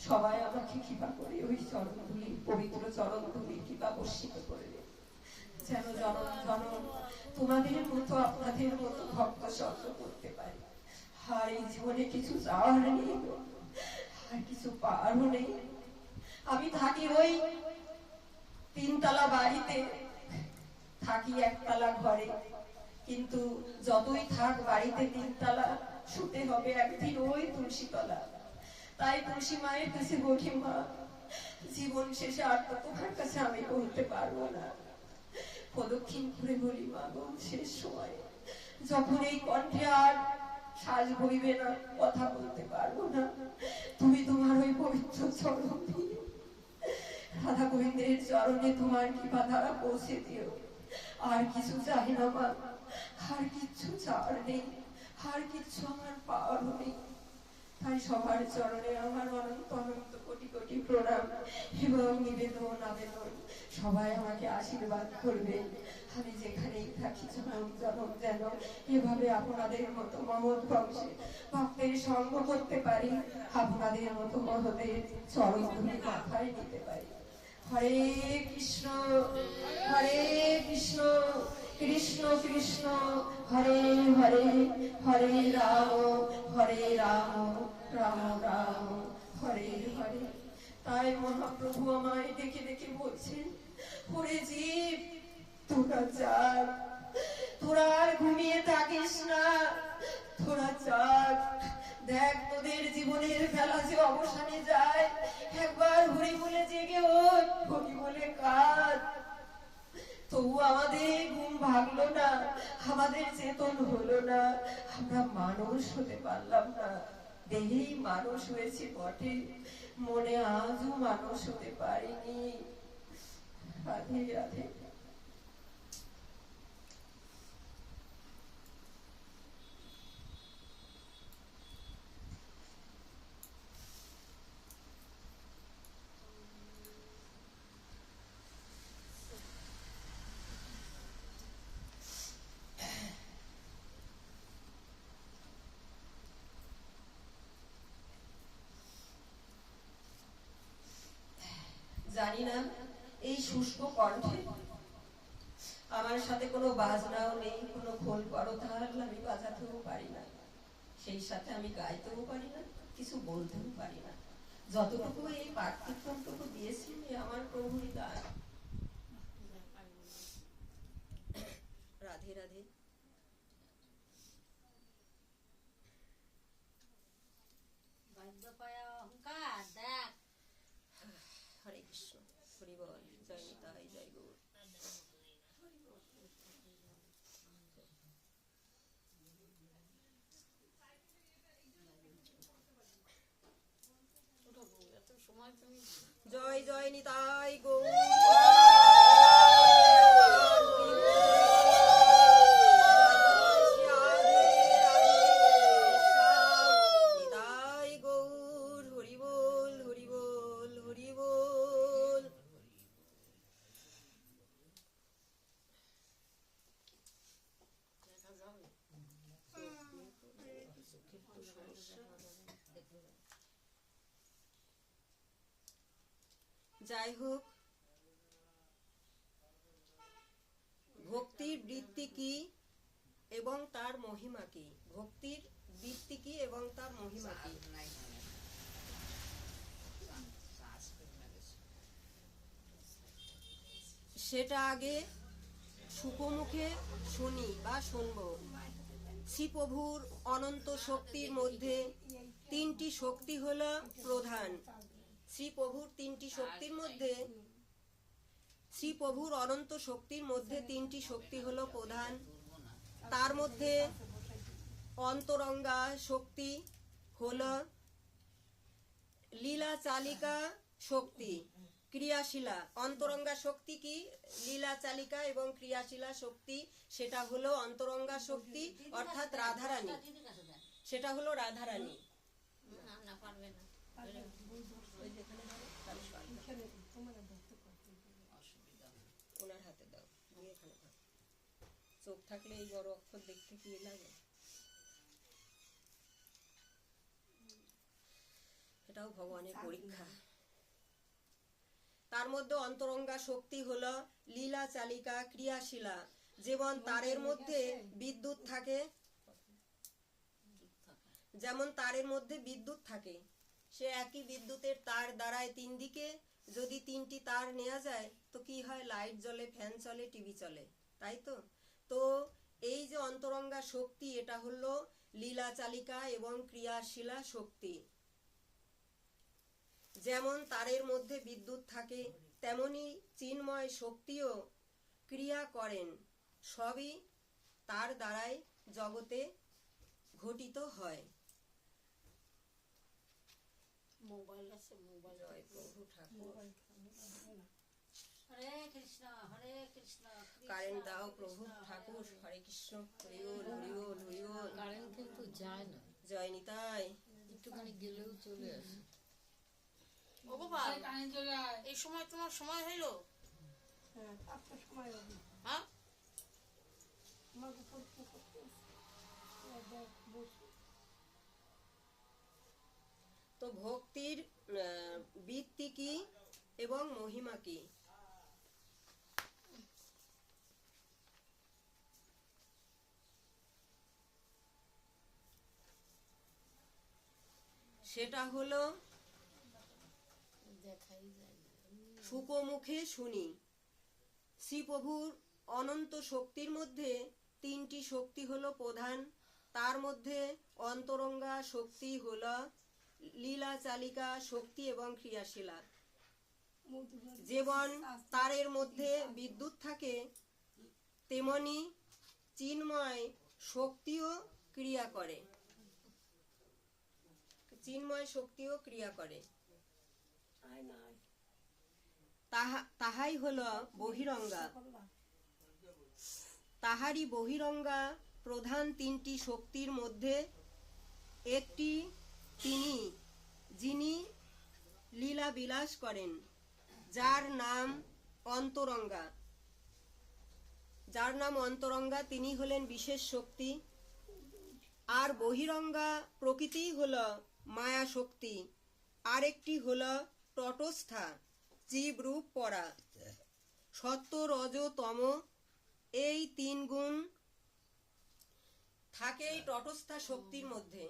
সবাই আমাকে কৃপা করে ওই চরণ ধুলি, পবিত্র চরণ ধুলি কৃপা বর্ষিত করে দেয়, যেন জনম জনম তোমাদের মতো আপনাদের মতো ভক্ত সঙ্গ করতে পারি। আর এই জীবনে কিছু চাওয়ার নেই, আর কিছু পাওয়ারও নেই। আমি থাকি ওই 3 তলা বাড়িতে, থাকি 1 তলা ঘরে, কিন্তু যতই থাক বাড়িতে 3 তলা, শুতে হবে একদিন ওই তুলসী তলা। তাই তুলসী মায়ের কাছে বলি, মা জীবন শেষে আর তো তোমার কাছে আমি বলতে পারবো না। প্রদক্ষিণ করে বলি, মা গো শেষ সময় যখন এই কণ্ঠে আর শ্বাস বইবে না, কথা বলতে পারবো না, তুমি তোমার ওই পবিত্র চরণ দিয়ে রাধা গোবিন্দের চরণে তোমার কৃপা দ্বারা পৌঁছে দিও। আর কিছু চাই না মা, আর কিচ্ছু চাওয়ার নেই, আর কিচ্ছু আমার পাওয়ার নেই। তাই সবার চরণে আমার অনন্ত অনন্ত কোটি কোটি প্রণাম এবং নিবেদন আবেদন। সবাই আমাকে আশীর্বাদ করবে। আমি যেখানেই থাকি জনম জনম যেন এভাবে আপনাদের মতো মহৎ বংশে ভক্তের সঙ্গ করতে পারি, আপনাদের মতো মহতের চরণ ধুলি মাথায় নিতে পারি। হরে কৃষ্ণ হরে কৃষ্ণ, কৃষ্ণ কৃষ্ণ হরে হরে, হরে রাম রাম রাম হরে হরে। তাই মহাপ্রভু আমায় ডেকে ডেকে বলছেন, ওরে জীব তোরা জাগ, তোরা আর ঘুমিয়ে থাকিস না, তোরা জাগ। দেখ তোদের জীবনের বেলা যে অবসানে যায়, একবার হরি বলে জেগে ওঠ, হরি বলে কাঁদ। তবু আমাদের ঘুম ভাঙলো না, আমাদের চেতন হলো না, আমরা মানুষ হতে পারলাম না। দেহেই মানুষ হয়েছে বটে, মনে আজও মানুষ হতে পারিনি। রাধে রাধে। জানি না এই শুষ্ক কণ্ঠে আমার সাথে কোনো বাজনাও নেই, কোনো খোল করতাল আমি বাজাতেও পারি না, সেই সাথে আমি গাইতেও পারি না, কিছু বলতেও পারি না। যতটুকু এই পাঠ্যক্রমটুকু দিয়েছি আমার প্রভুরই দান। রাধে রাধে। বাদ্য পায় অহংকার দেখ। হরে কৃষ্ণ, হরি বল, জয় নিতাই, জয় গৌর। জয় জয় নিতাই গৌর। নিতাই গৌর, হরি বল, হরি বল, হরি বল। যাই হোক, ভক্তির বৃত্তি কি এবং তার মহিমা কি? ভক্তির বৃত্তি কি এবং তার মহিমা কি? সেটা আগে সুখমুখে শুনি বা শুনব। শ্রীপ্রভুর অনন্ত শক্তির মধ্যে তিনটি শক্তি হলো প্রধান। শ্রীপ্রভুর তিনটি শক্তির মধ্যে, শ্রীপ্রভুর অনন্ত শক্তির মধ্যে তিনটি শক্তি হলো প্রধান। তার মধ্যে অন্তরঙ্গা শক্তি হলো লীলা চালিকা শক্তি, ক্রিয়াশীলা। অন্তরঙ্গা শক্তি কি? লীলা চালিকা এবং ক্রিয়াশীলা শক্তি, সেটা হলো অন্তরঙ্গা শক্তি, অর্থাৎ রাধারানী। সেটা হলো রাধারানী। না পারবে না। ওনার হাতে দাও, দিয়ে এখানে দাও। চোখ থাকলে এই বড় অক্ষর দেখতে কি লাগে? এটাও ভগবানের পরীক্ষা। তার মধ্যে অন্তরঙ্গা শক্তি হলো লীলা চালিকা, ক্রিয়াশীলা। যেমন তারের মধ্যে বিদ্যুৎ থাকে, যেমন তারের মধ্যে বিদ্যুৎ থাকে, সে একই বিদ্যুতের তার দ্বারায় তিন দিকে যদি তিনটি তার নেওয়া যায় তো কি হয়? লাইট জ্বলে, ফ্যান চলে, টিভি চলে, তাই তো? তো এই যে অন্তরঙ্গা শক্তি, এটা হলো লীলা চালিকা এবং ক্রিয়াশীলা শক্তি। যেমন তারের মধ্যে বিদ্যুৎ থাকে, তেমনি চিন্ময় শক্তিও ক্রিয়া করেন। সবই তার দ্বারাই জগতে ঘটিত হয়। মোবাইল আছে, মোবাইল। জয় প্রভু ঠাকুর। হরে কৃষ্ণ, হরে কৃষ্ণ। কারেন্ট দাও প্রভু ঠাকুর। হরে কৃষ্ণ, হরি বল, হরি বল, হরি বল। কারেন্ট কিন্তু যায় না, জয় নিতাই। একটুখানি গেলেও চলে আসে। ও বাবা, এই সময় তোমার সময় হইলো? হ্যাঁ, তো ভক্তির বৃত্তি কি এবং মহিমা কি? সেটা হলো দেখাই যায় না। সুকমুখে শুনি। শ্রীপ্রভুর অনন্ত শক্তির মধ্যে তিনটি শক্তি হলো প্রধান। তার মধ্যে অন্তরঙ্গা শক্তি হলো লীলা চালিকা শক্তি এবং ক্রিয়াশীলা। যেমন তারের মধ্যে বিদ্যুৎ থাকে, তেমনি চিন্ময় শক্তিও ক্রিয়া করে। চিন্ময় শক্তিও ক্রিয়া করে। তাহাই হলো বহিরঙ্গা। তাহারই বহিরঙ্গা প্রধান তিনটি শক্তির মধ্যে একটি তিনি, যিনি লীলা বিলাস করেন, যার নাম অন্তরঙ্গা। যার নাম অন্তরঙ্গা তিনি হলেন বিশেষ শক্তি। আর বহিরঙ্গা প্রকৃতিই হল মায়া শক্তি। আরেকটি হল তটস্থা, জীব রূপ পরা। সত্য, রজ, তম এই তিন গুণ থাকে এই তটস্থা শক্তির মধ্যে।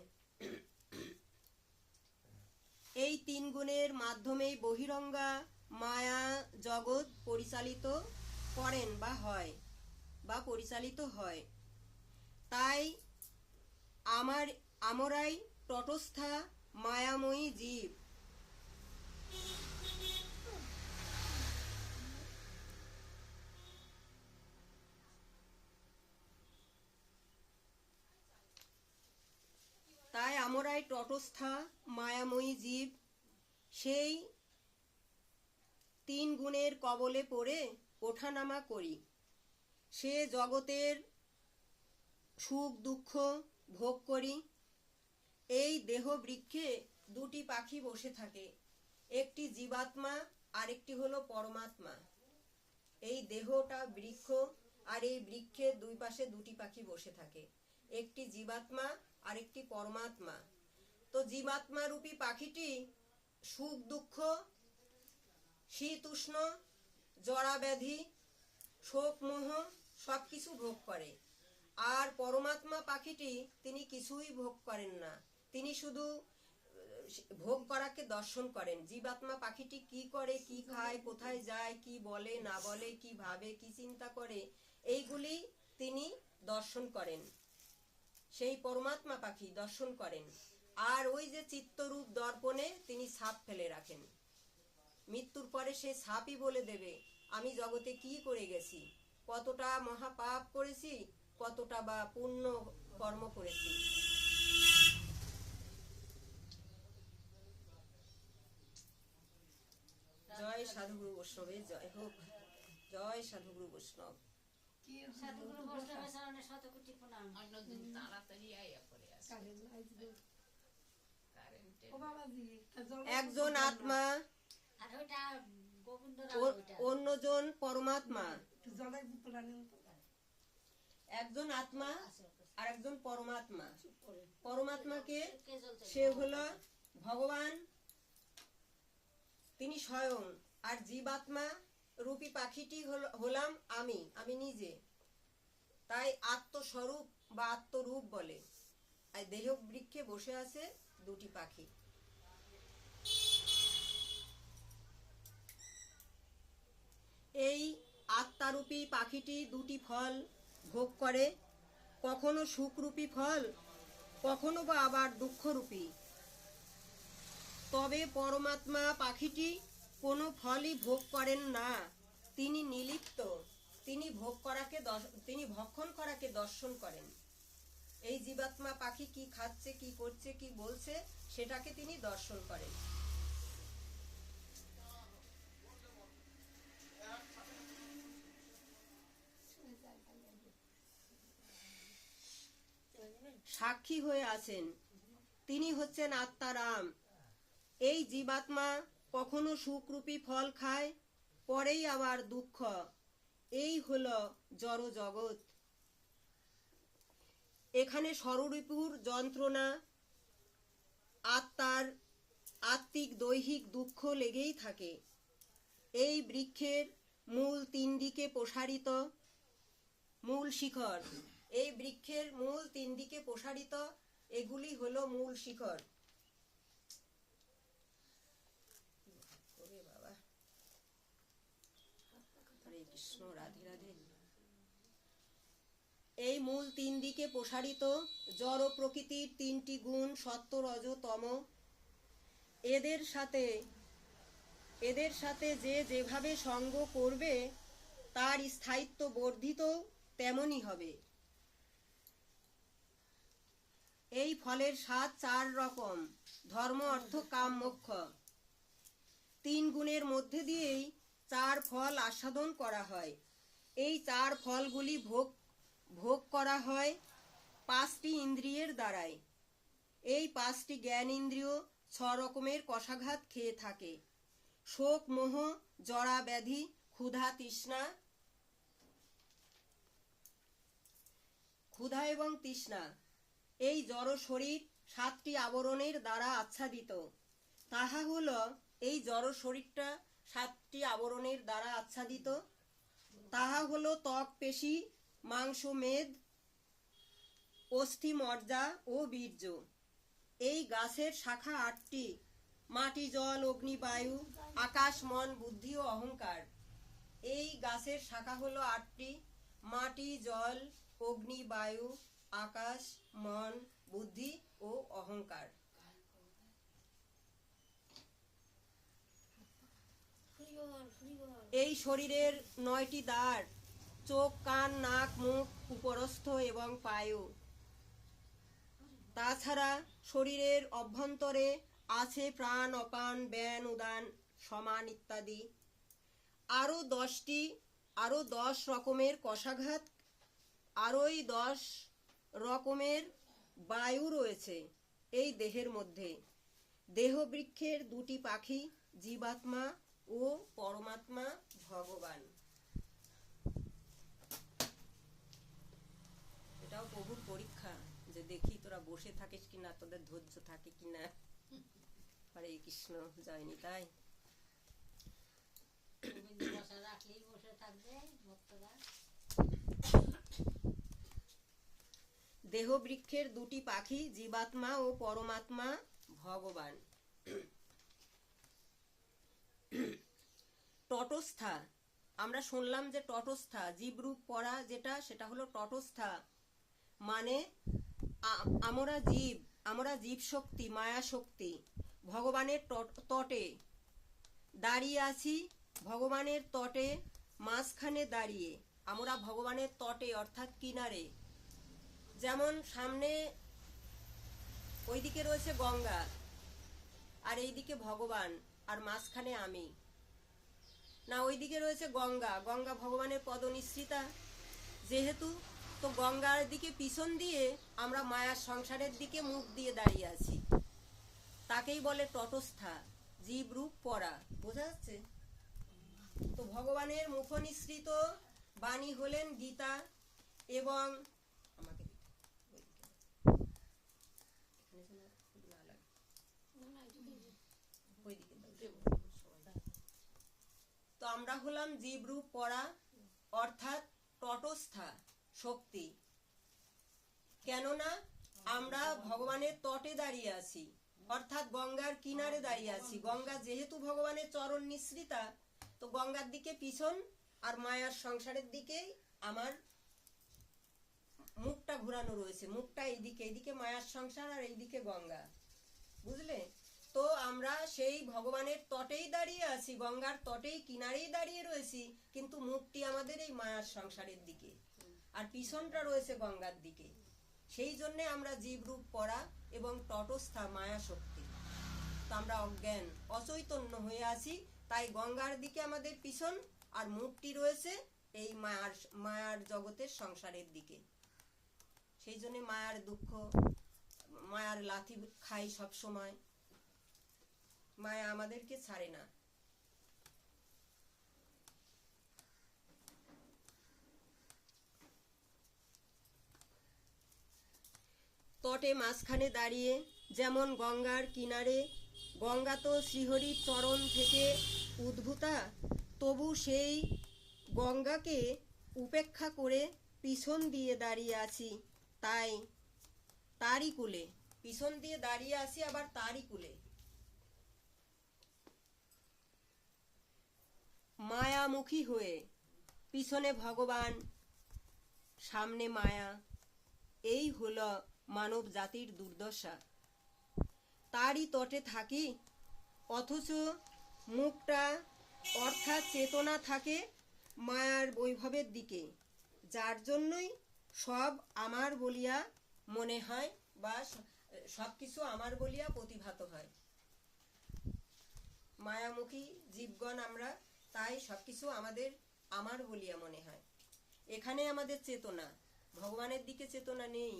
এই তিন গুণের মাধ্যমেই বহিরঙ্গা মায়া জগৎ পরিচালিত করেন বা পরিচালিত হয়। তাই আমরাই তটস্থা মায়াময়ী জীব। তাই আমরাই তটস্থা মায়াময়ী জীব। সেই তিন গুণের কবলে পড়ে ওঠানামা করি। সে জগতের সুখ দুঃখ ভোগ করি। এই দেহ বৃক্ষে দুটি পাখি বসে থাকে, একটি জীবাত্মা আর একটি হলো পরমাত্মা। এই দেহটা বৃক্ষ, আর এই বৃক্ষের দুই পাশে দুটি পাখি বসে থাকে, একটি জীবাত্মা আর একটি পরমাত্মা। তো জীবাত্মা রূপী পাখিটি সুখ দুঃখ, শীত উষ্ণ, জরা ব্যাধি, শোক মোহ সবকিছু ভোগ করে। আর পরমাত্মা পাখিটি তিনি কিছুই ভোগ করেন না, তিনি শুধু ভোগ করাকে দর্শন করেন। জীবাত্মা পাখিটি কি করে, কি খায়, কোথায় যায়, কি বলে না বলে, কি ভাবে, কি চিন্তা করে, এইগুলি তিনি দর্শন করেন। সেই পরমাত্মা পাখি দর্শন করেন। আর ওই যে চিত্তরূপ দর্পণে তিনি ছাপ ফেলে রাখেন। মৃত্যুর পরে সে ছাপই বলে দেবে আমি জগতে কি করে গেছি, কতটা মহাপাপ করেছি, কতটা বা পুণ্য কর্ম করেছি। জয় সাধুগুরু বৈষ্ণবের জয় হোক। জয় সাধুগুরু বৈষ্ণব। সাধুগুরু বৈষ্ণবের চরণে শতকোটি প্রণাম। অন্যদিন তাড়াতাড়ি আইয়া পড়ে আসে। একজন আত্মা, আর ওইটা গোবিন্দরাম, ওইটা অন্যজন পরমাত্মা। একজন আত্মা আর একজন পরমাত্মা। পরমাত্মাকে সে হলো ভগবান, তিনি স্বয়ং। আর জীবাত্মা রূপী পাখিটি হলাম আমি নিজে। তাই আত্মস্বরূপ বা আত্মরূপ বলে। আর দেহ বৃক্ষে বসে আছে দুটি পাখি। এই আত্মারূপী পাখিটি দুটি ফল ভোগ করে, কখনো সুখরূপী ফল, কখনো বা আবার দুঃখরূপী। তবে পরমাত্মা পাখিটি কোনো ফলই ভোগ করেন না, তিনি নিলিপ্ত। তিনি ভক্ষণ করাকে দর্শন করেন। এই জীবাত্মা পাখি কি খাচ্ছে, কি করছে, কি বলছে, সেটাকে তিনি দর্শন করেন। সাক্ষী হয়ে আছেন, তিনি হচ্ছেন আত্মারাম। এই জীবাত্মা কখনো সুখরূপী ফল খায়, পরেই আবার দুঃখ। এই হলো জড় জগৎ। এখানে স্বরূপুর যন্ত্রণা, আত্মিক দৈহিক দুঃখ লেগেই থাকে। এই বৃক্ষের মূল তিন দিকে প্রসারিত, মূল শিখর। এই বৃক্ষের মূল তিন দিকে প্রসারিত, এগুলি হলো মূল শিখর। হরে কৃষ্ণ, রাধে রাধে। এই মূল তিন দিকে প্রসারিত জড় প্রকৃতির তিনটি গুণ, সত্য, রজ, তম। এদের সাথে যে যেভাবে সঙ্গ করবে তার স্থায়িত্ব বর্ধিত তেমনই হবে। এই ফলের স্বাদ 4 রকম, ধর্ম অর্থ কাম মোক্ষ। 3 গুণের মধ্যে দিয়েই 4 ফল আস্বাদন করা হয়। এই 4 ফলগুলি ভোগ করা হয় 5টি ইন্দ্রিয়ের দ্বারাই। এই 5টি জ্ঞান ইন্দ্রিয় 6 রকমের কষাঘাত খেয়ে থাকে। শোক, মোহ, জরা ব্যাধি, ক্ষুধা এবং তৃষ্ণা, এই জড় শরীর 7টি আবরণের দ্বারা আচ্ছাদিত। তাহা হলো, এই জড় শরীরটা 7টি আবরণের দ্বারা আচ্ছাদিত। তাহা হলো ত্বক, পেশি, মাংস, মেদ, অস্থি, মজ্জা ও বীর্য। এই গাছের শাখা 8টি, মাটি, জল, অগ্নি, বায়ু, আকাশ, মন, বুদ্ধি ও অহংকার। এই গাছের শাখা হলো 8টি, মাটি, জল, অগ্নি, বায়ু, আকাশ, মন, বুদ্ধি ও অহংকার। এই শরীরের 9টি দ্বার, চোখ, কান, নাক, মুখ, উপরস্থ এবং পায়ু। তাছাড়া শরীরের অভ্যন্তরে আছে প্রাণ, অপান, ব্যান, উদান, সমান ইত্যাদি। আরো 10 রকমের কষাঘাত, আরোই 10 রকমের বায়ু রয়েছে এই দেহের মধ্যে। দেহ বৃক্ষের 2টি পাখি, জীবাত্মা ও পরমাত্মা ভগবান। এটাও প্রভুর পরীক্ষা, যে দেখি তোরা বসে থাকিস কিনা, তোদের ধৈর্য থাকে কিনা। হরে কৃষ্ণ, জয় নিতাই। বসে রাখলেই বসে থাকবে ভক্তরা। দেহ বৃক্ষের 2টি পাখি, জীবাত্মা ও পরমাত্মা ভগবান। তটস্থা, আমরা শুনলাম যে তটস্থা, জীবরূপ পরা যেটা, সেটা হলো তটস্থা। মানে আমরা জীব শক্তি, মায়া শক্তি ভগবানের তটে দাঁড়িয়ে আছি। ভগবানের তটে মাঝখানে দাঁড়িয়ে আমরা ভগবানের তটে অর্থাৎ কিনারে। যেমন সামনে ওইদিকে রয়েছে গঙ্গা, আর এইদিকে ভগবান, আর মাঝখানে আমি। না, ওইদিকে রয়েছে গঙ্গা, গঙ্গা ভগবানের পদনিঃসৃতা যেহেতু, তো গঙ্গার দিকে পিছন দিয়ে আমরা মায়ার সংসারের দিকে মুখ দিয়ে দাঁড়িয়ে আছি। তাকেই বলে তটস্থা, জীব রূপ পরা। বোঝা যাচ্ছে? তো ভগবানের মুখনিসৃত বাণী হলেন গীতা, এবং আমাকে তো আমরা হলাম জীব রূপ পরা, অর্থাৎ তটস্থা শক্তি। কেননা আমরা ভগবানের তটে দাঁড়িয়ে আছি, অর্থাৎ গঙ্গার কিনারে দাঁড়িয়ে আছি। গঙ্গা যেহেতু ভগবানের চরণ নিঃসৃতা, তো গঙ্গার দিকে পিছন, আর মায়ার সংসারের দিকেই আমার মুখটা ঘোরানো রয়েছে। মুখটা এইদিকে মায়ার সংসার, আর এইদিকে গঙ্গা। বুঝলে? তো আমরা সেই ভগবানের তটেই দাঁড়িয়ে আছি, গঙ্গার তটেই কিনারেই দাঁড়িয়ে রয়েছি, কিন্তু মুখটি আমাদের এই মায়ার সংসারের দিকে, আর পিছনটা রয়েছে গঙ্গার দিকে। সেই জন্যে আমরা জীবরূপ পরা এবং তটস্থা মায়া শক্তি। তো আমরা অজ্ঞান, অচৈতন্য হয়ে আছি, তাই গঙ্গার দিকে আমাদের পিছন, আর মুখটি রয়েছে এই মায়ার জগতের সংসারের দিকে। সেই জন্য মায়ার দুঃখ, মায়ার লাথি খাই সব সময়। মায়া আমাদেরকে ছাড়ে না। তটে মাঝখানে দাঁড়িয়ে, যেমন গঙ্গার কিনারে, গঙ্গা তো শ্রীহরির চরণ থেকে উদ্ভূতা, তবু সেই গঙ্গাকে উপেক্ষা করে পিছন দিয়ে দাঁড়িয়ে আছি। তাই তারই কূলে, পিছন দিয়ে দাঁড়িয়ে আছি, আবার তারই কূলে। মায়ামুখী হয়ে, পিছনে ভগবান, সামনে মায়া, এই হলো মানব জাতির দুর্দশা। তারই তটে থাকি, অথচ মুখটা অর্থাৎ চেতনা থাকে মায়ার বৈভবের দিকে, যার জন্যই সব আমার বলিয়া মনে হয় বা সবকিছু আমার বলিয়া প্রতিভাত হয়। মায়ামুখী জীবগণ আমরা, তাই সবকিছু আমাদের আমার বলিয়া মনে হয়। এখানে আমাদের চেতনা, ভগবানের দিকে চেতনা নেই।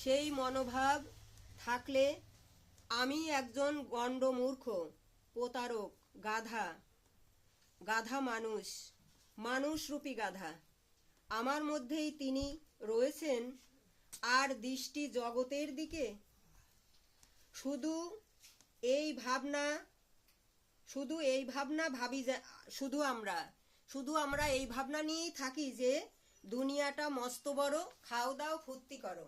সেই মনোভাব থাকলে আমি একজন গণ্ড মূর্খ, প্রতারক, গাধা মানুষ রূপী গাধা, আমার মধ্যেই তিনি রয়েছেন আর দৃষ্টি জগতের দিকে। শুধু এই ভাবনা ভাবি, শুধু আমরা এই ভাবনা নিয়েই থাকি যে দুনিয়াটা মস্ত বড়, খাও দাও ফুর্তি করো।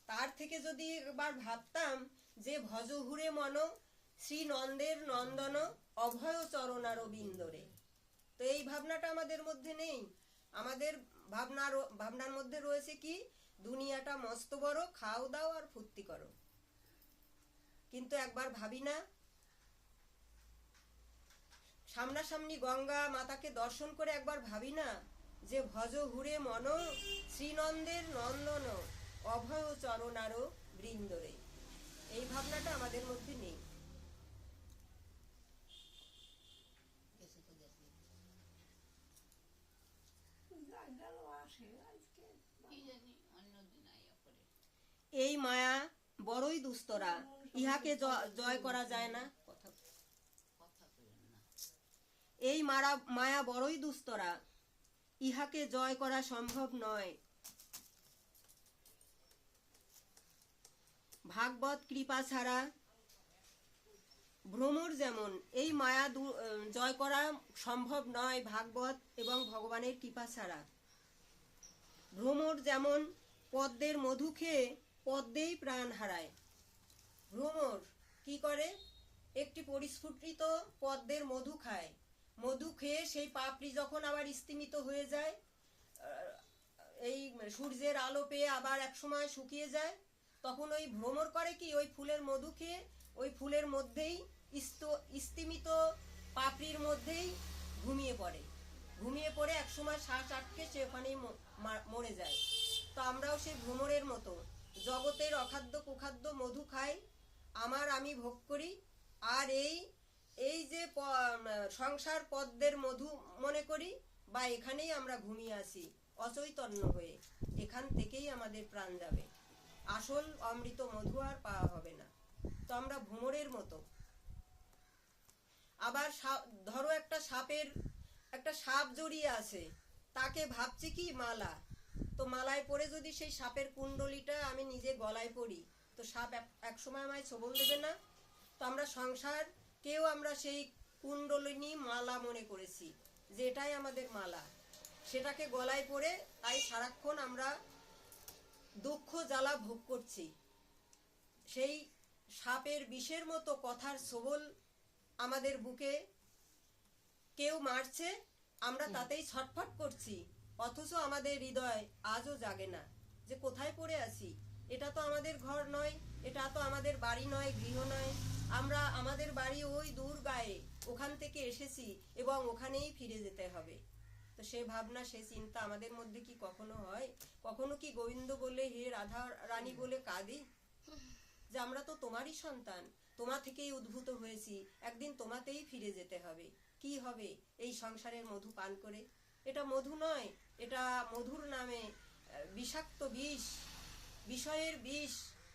তার থেকে যদি একবার ভাবতাম যে ভজ হুরে মন শ্রী নন্দের নন্দন অভয় চরণার বিন্দরে, তো এই ভাবনাটা আমাদের মধ্যে নেই। আমাদের ভাবনার মধ্যে রয়েছে কি, দুনিয়াটা মস্ত বড়, খাও দাও আর ফুর্তি করো। কিন্তু একবার ভাবি না, সামনাসামনি গঙ্গা মাতাকে দর্শন করে একবার ভাবি না যে ভজ হুরে মন শ্রীনন্দের নন্দন অভয় চরণার বৃন্দরে। এই ভাবনাটা আমাদের মধ্যে নেই। এই মায়া বড়ই দুস্তরা, ইহাকে জয় করা যায় না। এই মায়া বড়ই দুস্তরা, ইহাকে জয় করা সম্ভব নয়। ভাগবত কৃপা ছাড়া ভ্রমর যেমন, এই মায়া জয় করা সম্ভব নয় ভাগবত এবং ভগবানের কৃপা ছাড়া। ভ্রমর যেমন পদ্মের মধু খেয়ে পদ্মেই প্রাণ হারায়। ভ্রমর কি করে, একটি পরিস্ফুটিত পদ্মের মধু খায়, মধু খেয়ে সেই পাপড়ি যখন আবার স্তিমিত হয়ে যায়, এই সূর্যের আলো পেয়ে আবার একসময় শুকিয়ে যায়, তখন ওই ভ্রমর করে কি, ওই ফুলের মধু খেয়ে ওই ফুলের মধ্যেই স্তিমিত পাপড়ির মধ্যেই ঘুমিয়ে পড়ে একসময় শ্বাস আটকে সে ওখানেই মরে যায়। তো আমরাও সেই ভ্রমরের মতো জগতের অখাদ্য কুখাদ্য মধু খাই, আমি ভোগ করি, আর এই যে সংসার পদ্মের মধু মনে করি, বা এখানেই আমরা ঘুমিয়ে আসি অচৈতন্য হয়ে। এখান থেকেই আমাদের প্রাণ যাবে, আসল অমৃত মধু আর পাওয়া হবে না। তো আমরা ভ্রমরের মতো। আবার ধরো একটা সাপ জড়িয়ে আছে, তাকে ভাবছি কি মালা, তো মালায় পরে যদি সেই সাপের কুণ্ডলিটা আমি নিজে গলায় পরি, তো সাপ এক সময় আমায় ছোবল দেবে না? তো আমরা সংসারকেও আমরা সেই কুণ্ডলিনী মালা মনে করেছি, যে এটাই আমাদের মালা, সেটাকে গলায় পরে তাই সারাক্ষণ আমরা দুঃখ জ্বালা ভোগ করছি। সেই সাপের বিষের মতো কথার ছোবল আমাদের বুকে কেউ মারছে, আমরা তাতেই ছটফট করছি, অথচ আমাদের হৃদয় আজও জাগে না যে কোথায় পড়ে আছি। এটা তো আমাদের ঘর নয়, এটা তো আমাদের বাড়ি নয়, গৃহ নয়। আমাদের বাড়ি ওই দূর গায়ে, ওখান থেকে এসেছি এবং ওখানেই ফিরে যেতে হবে। তো সে ভাবনা, সে চিন্তা আমাদের মধ্যে কি কখনো হয়? কখনো কি গোবিন্দ বলে, হে রাধা রানী বলে কাঁদি যে আমরা তো তোমারই সন্তান, তোমা থেকেই উদ্ভূত হয়েছি, একদিন তোমাতেই ফিরে যেতে হবে। কি হবে এই সংসারের মধু পান করে? এটা মধু নয়, এটা মধুর নামে বিষাক্ত বিষ, বিষয়ের বিষ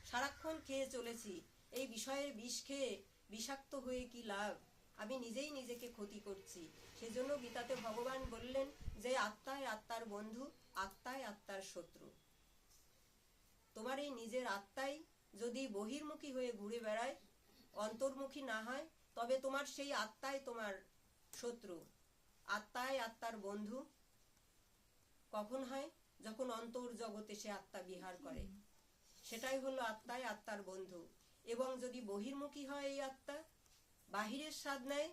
সারাক্ষণ খেয়ে চলেছি। এই বিষয়ের বিষ খেয়ে বিষাক্ত হয়ে কি লাভ? আমি নিজেই নিজেকে ক্ষতি করছি। সেজন্য গীতাতে ভগবান বললেন যে আত্মায় আত্মার বন্ধু, আত্মায় আত্মার শত্রু। তোমার এই নিজের আত্মাই যদি বহির্মুখী হয়ে ঘুরে বেড়ায়, অন্তর্মুখী না হয়, তবে তোমার সেই আত্মাই তোমার শত্রু। আত্মায় আত্মার বন্ধু কখন হয়? যখন অন্তর জগতে সে আত্মা বিহার করে, সেটাই হলো আত্মায় আত্মার বন্ধু। এবং যদি বহির্মুখী হয় এই আত্মা, বাহিরের স্বাদ নেয়,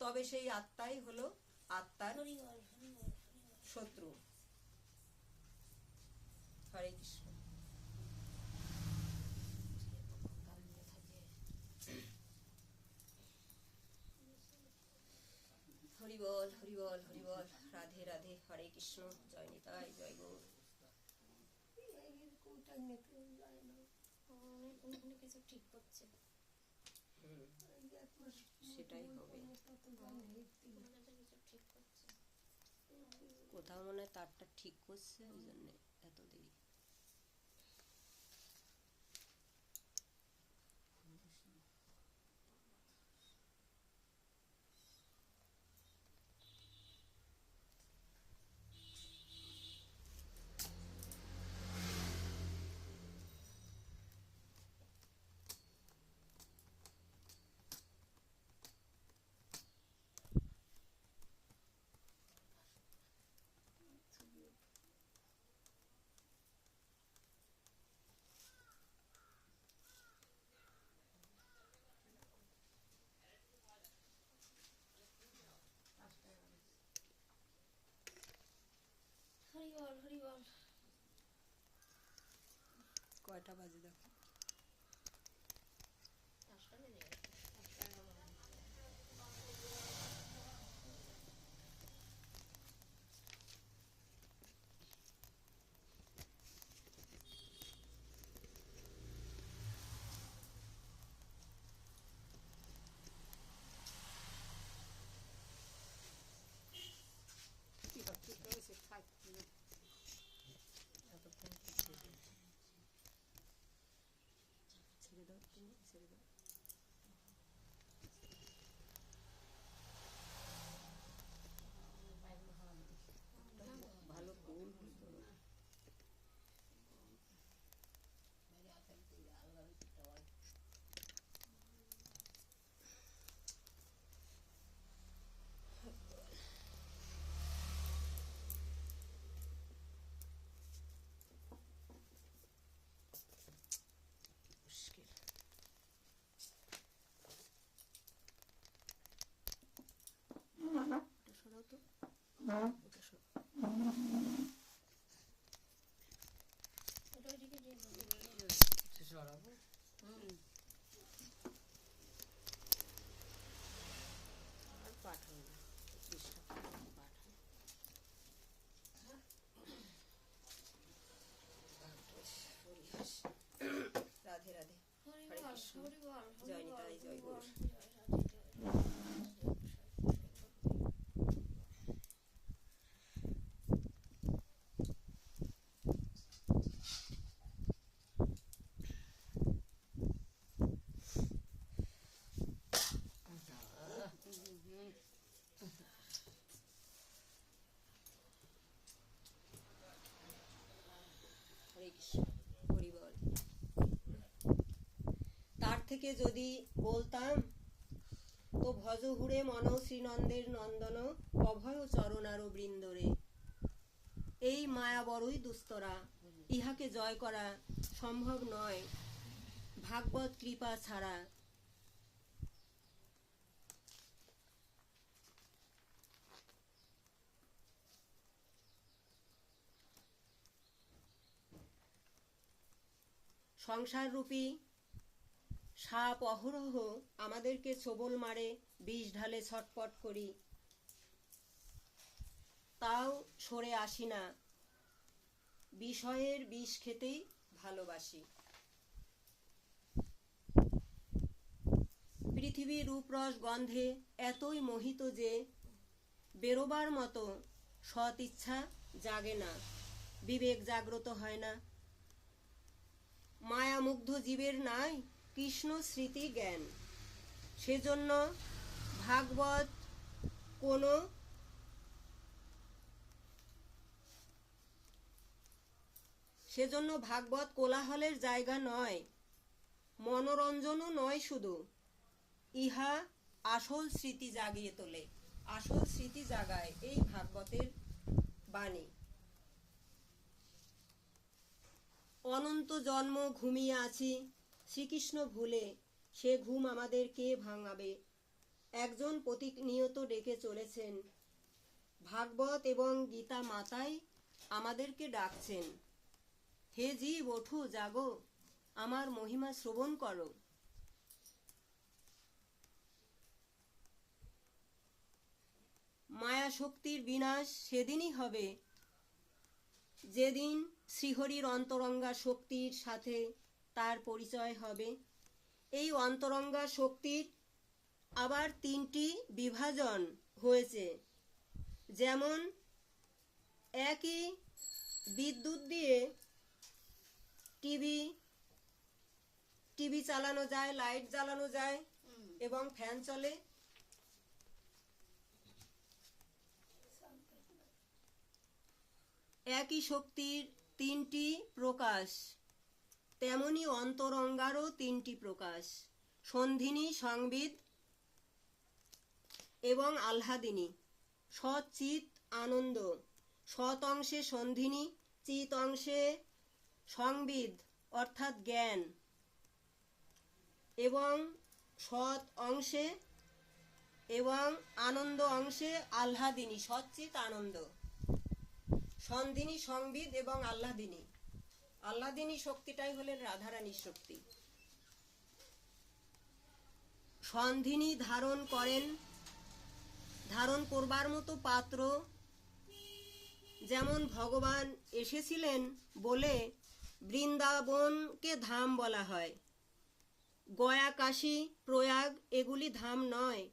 তবে সেই আত্মাই হলো আত্মার শত্রু। হরে কৃষ্ণ। হরি বল, হরি বল, হরি বল। রাধে রাধে। হরে কৃষ্ণ। জয় নিতাই, জয় গৌর। সেটাই হবে। কোথাও মনে হয় তারটা ঠিক করছে, ওই জন্য এত দেরি। কয়টা বাজে দেখো? ছেড়ে দাও, তুমি ছেড়ে দাও। ভালো গোল হতো। মুশকিল। ওটা সরাও তো, ওটা সরাও। সরাবো। আর পাঠাবো না, পৃষ্ঠা পাঠাবো। রাধে রাধে, হরে কৃষ্ণ, জয় নিতাই, জয় গৌর। হরে কৃষ্ণ, হরি বল। তার থেকে যদি বলতাম তো ভজ হুড়ে মন শ্রীনন্দের নন্দন অভয় চরণার বৃন্দরে। এই মায়া বড়ই দুস্তরা, ইহাকে জয় করা সম্ভব নয় ভাগবত কৃপা ছাড়া। সংসার রূপী সাপ অহরহ আমাদেরকে ছোবল মারে, বিষ ঢালে, ছটপট করি, তাও সরে আসি না। বিষয়ের বিষ খেতেই ভালোবাসি। পৃথিবীর রূপরস গন্ধে এতই মোহিত যে বেরোবার মতো সৎ ইচ্ছা জাগে না, বিবেক জাগ্রত হয় না। মায়ামুগ্ধ জীবের নাই কৃষ্ণ স্মৃতি জ্ঞান। সেজন্য ভাগবত কোনো কোলাহলের জায়গা নয়, মনোরঞ্জনও নয় শুধু। ইহা আসল স্মৃতি জাগিয়ে তোলে, আসল স্মৃতি জাগায় এই ভাগবতের বাণী। অনন্ত জন্ম ঘুমিয়ে আছি শ্রীকৃষ্ণ ভুলে, সে ঘুম আমাদের কে ভাঙাবে? একজন প্রতিনিয়ত ডেকে চলেছেন, ভাগবত এবং গীতা মাতাই আমাদেরকে ডাকছেন। হে জীব, ওঠো, জাগো, আমার মহিমা শ্রবণ করো। মায়া শক্তির বিনাশ সেদিনই হবে যেদিন শ্রীহরির অন্তরঙ্গা শক্তির সাথে তার পরিচয় হবে। এই অন্তরঙ্গা শক্তির আবার 3টি বিভাজন হয়েছে। যেমন একই বিদ্যুৎ দিয়ে টিভি চালানো যায়, লাইট জ্বালানো যায় এবং ফ্যান চলে। একই শক্তির 3টি প্রকাশ, তেমনি অন্তরঙ্গারও 3টি প্রকাশ, সন্ধিনী, সংবিদ এবং আহ্লাদিনী। সৎ চিত আনন্দ, সৎ অংশে সন্ধিনী, চিত অংশে সংবিদ অর্থাৎ জ্ঞান, এবং সৎ অংশে এবং আনন্দ অংশে আহ্লাদিনী, সচ্চিত আনন্দ। সন্ধিনী, সংবিদ এবং আহ্লাদিনী। আহ্লাদিনী শক্তিটাই হলেন রাধারানীর শক্তি। সন্ধিনী ধারণ করবার মতো পাত্র, যেমন ভগবান এসেছিলেন বলে বৃন্দাবনকে ধাম বলা হয়। গয়া, কাশী, প্রয়াগ এগুলি ধাম নয়,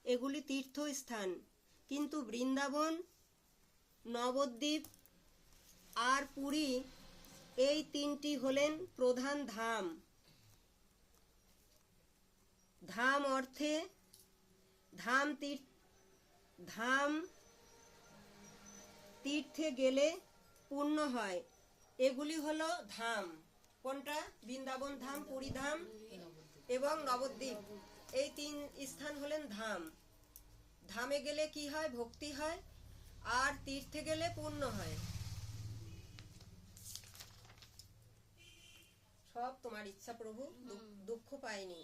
এগুলি তীর্থস্থান। কিন্তু বৃন্দাবন, নবদ্বীপ আর পুরী এই 3টি হলেন প্রধান ধাম। ধাম অর্থে ধাম তীর্থে গেলে পূর্ণ হয়, এগুলি হলো ধাম। কোনটা? বৃন্দাবন ধাম, পুরী ধাম এবং নবদ্বীপ, এই 3 স্থান হলেন ধাম। ধামে গেলে কি হয়? ভক্তি হয়, আর তীর্থে গেলে পূর্ণ হয়। সব তোমার ইচ্ছা প্রভু, দুঃখ পাইনি।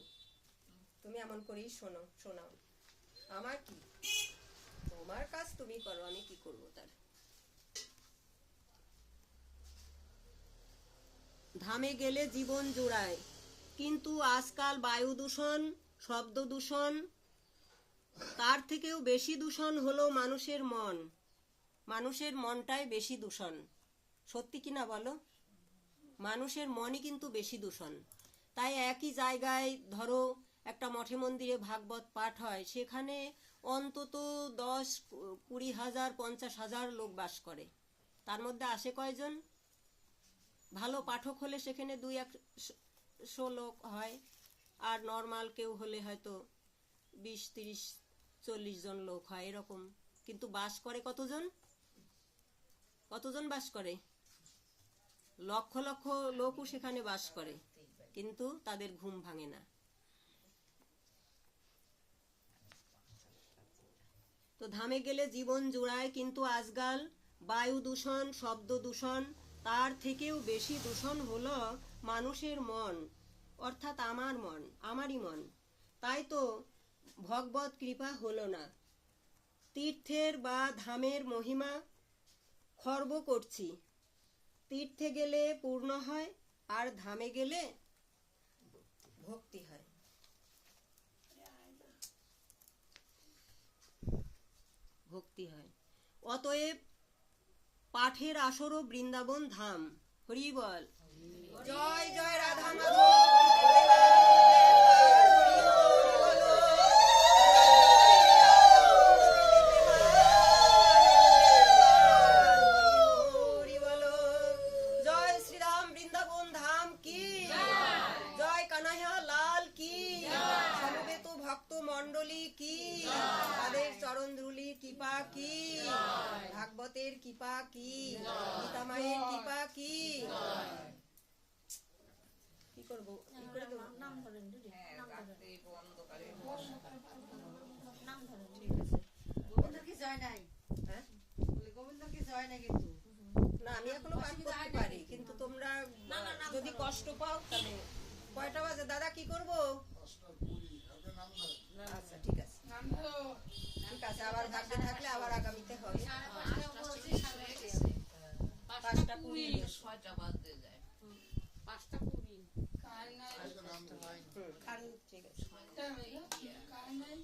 তুমি এমন করেই শোনাও। আমার কি? তোমার কাজ তুমি করো, আমি কি করবো তার। ধামে গেলে জীবন জোড়ায়, কিন্তু আজকাল বায়ু দূষণ, শব্দ দূষণ, তার থেকেও বেশি দূষণ হলো মানুষের মন। মানুষের মনটাই বেশি দূষণ। সত্যি কিনা বলো? মানুষের মনই কিন্তু বেশি দূষণ। তাই একই জায়গায় ধরো একটা মঠে মন্দিরে ভাগবত পাঠ হয়, সেখানে অন্তত 10-20,000, 50,000 লোক বাস করে। তার মধ্যে আসে কয়জন? ভালো পাঠক হলে সেখানে 200 লোক হয়, আর নর্মাল কেউ হলে হয়তো 20, 30, 40 জন লোক হয়, এরকম। কিন্তু বাস করে কতজন? বাস করে? লক্ষ লক্ষ লোকও সেখানে বাস করে, কিন্তু তাদের ঘুম ভাঙে না। তো ধামে গেলে জীবন জোড়ায়, কিন্তু আজকাল বায়ু দূষণ, শব্দ দূষণ, তার থেকেও বেশি দূষণ হলো মানুষের মন, অর্থাৎ আমার মন, আমারই মন। তাই তো ভগবত কৃপা হলো না। তীর্থের বা ধামের মহিমা খর্ব করছি। তীর্থে গেলে পূর্ণ হয়, আর ধামে গেলে ভক্তি হয়। অতএব পাঠের আসরও বৃন্দাবন ধাম। হরি বল। জয় জয় রাধা মাধব। জয় শ্রীরাম, বৃন্দাবন ধাম কি জয়, কানাইয়া লাল কি, সমবেত ভক্ত মণ্ডলী কি, তাদের চরণ ধুলি কৃপা কি, ভাগবতের কৃপা কি, গীতা মায়ের কৃপা কি। কি করবো? নাম ধরেন দিদি, নাম ধরেন। নাম ধরেন। ঠিক আছে। গোবিন্দ কি জয় নাই? হ্যাঁ? গোবিন্দ কি জয় নাই কিন্তু? না, আমি এখনো পাঠ করতে পারি, কিন্তু তোমরা যদি কষ্ট পাও তাহলে। কয়টা বাজে দাদা? কি করবো? আচ্ছা, ঠিক আছে, ঠিক আছে। আবার ভাগ্যে থাকলে আবার আগামীতে হবে। 5:20। 6টা বাজতে যায়। 5:20। ঠিক আছে। আমার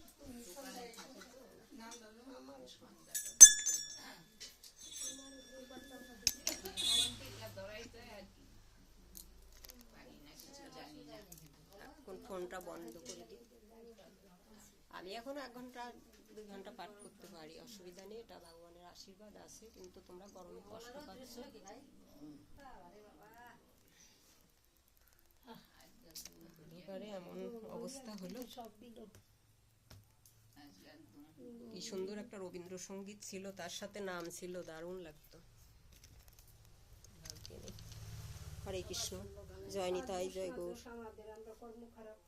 এখন ফোনটা বন্ধ করে দিই। আমি এখন 1 ঘন্টা 2 ঘন্টা পাঠ করতে পারি, অসুবিধা নেই, এটা ভগবানের আশীর্বাদ আছে। কিন্তু তোমরা গরমে কষ্ট পাচ্ছ। এবারে এমন অবস্থা হলো। কি সুন্দর একটা রবীন্দ্রসঙ্গীত ছিল, তার সাথে নাম ছিল, দারুণ লাগতো। হরে কৃষ্ণ, জয় নিতাই, জয় গৌর। আমাদের আমরা কর্ম খারাপ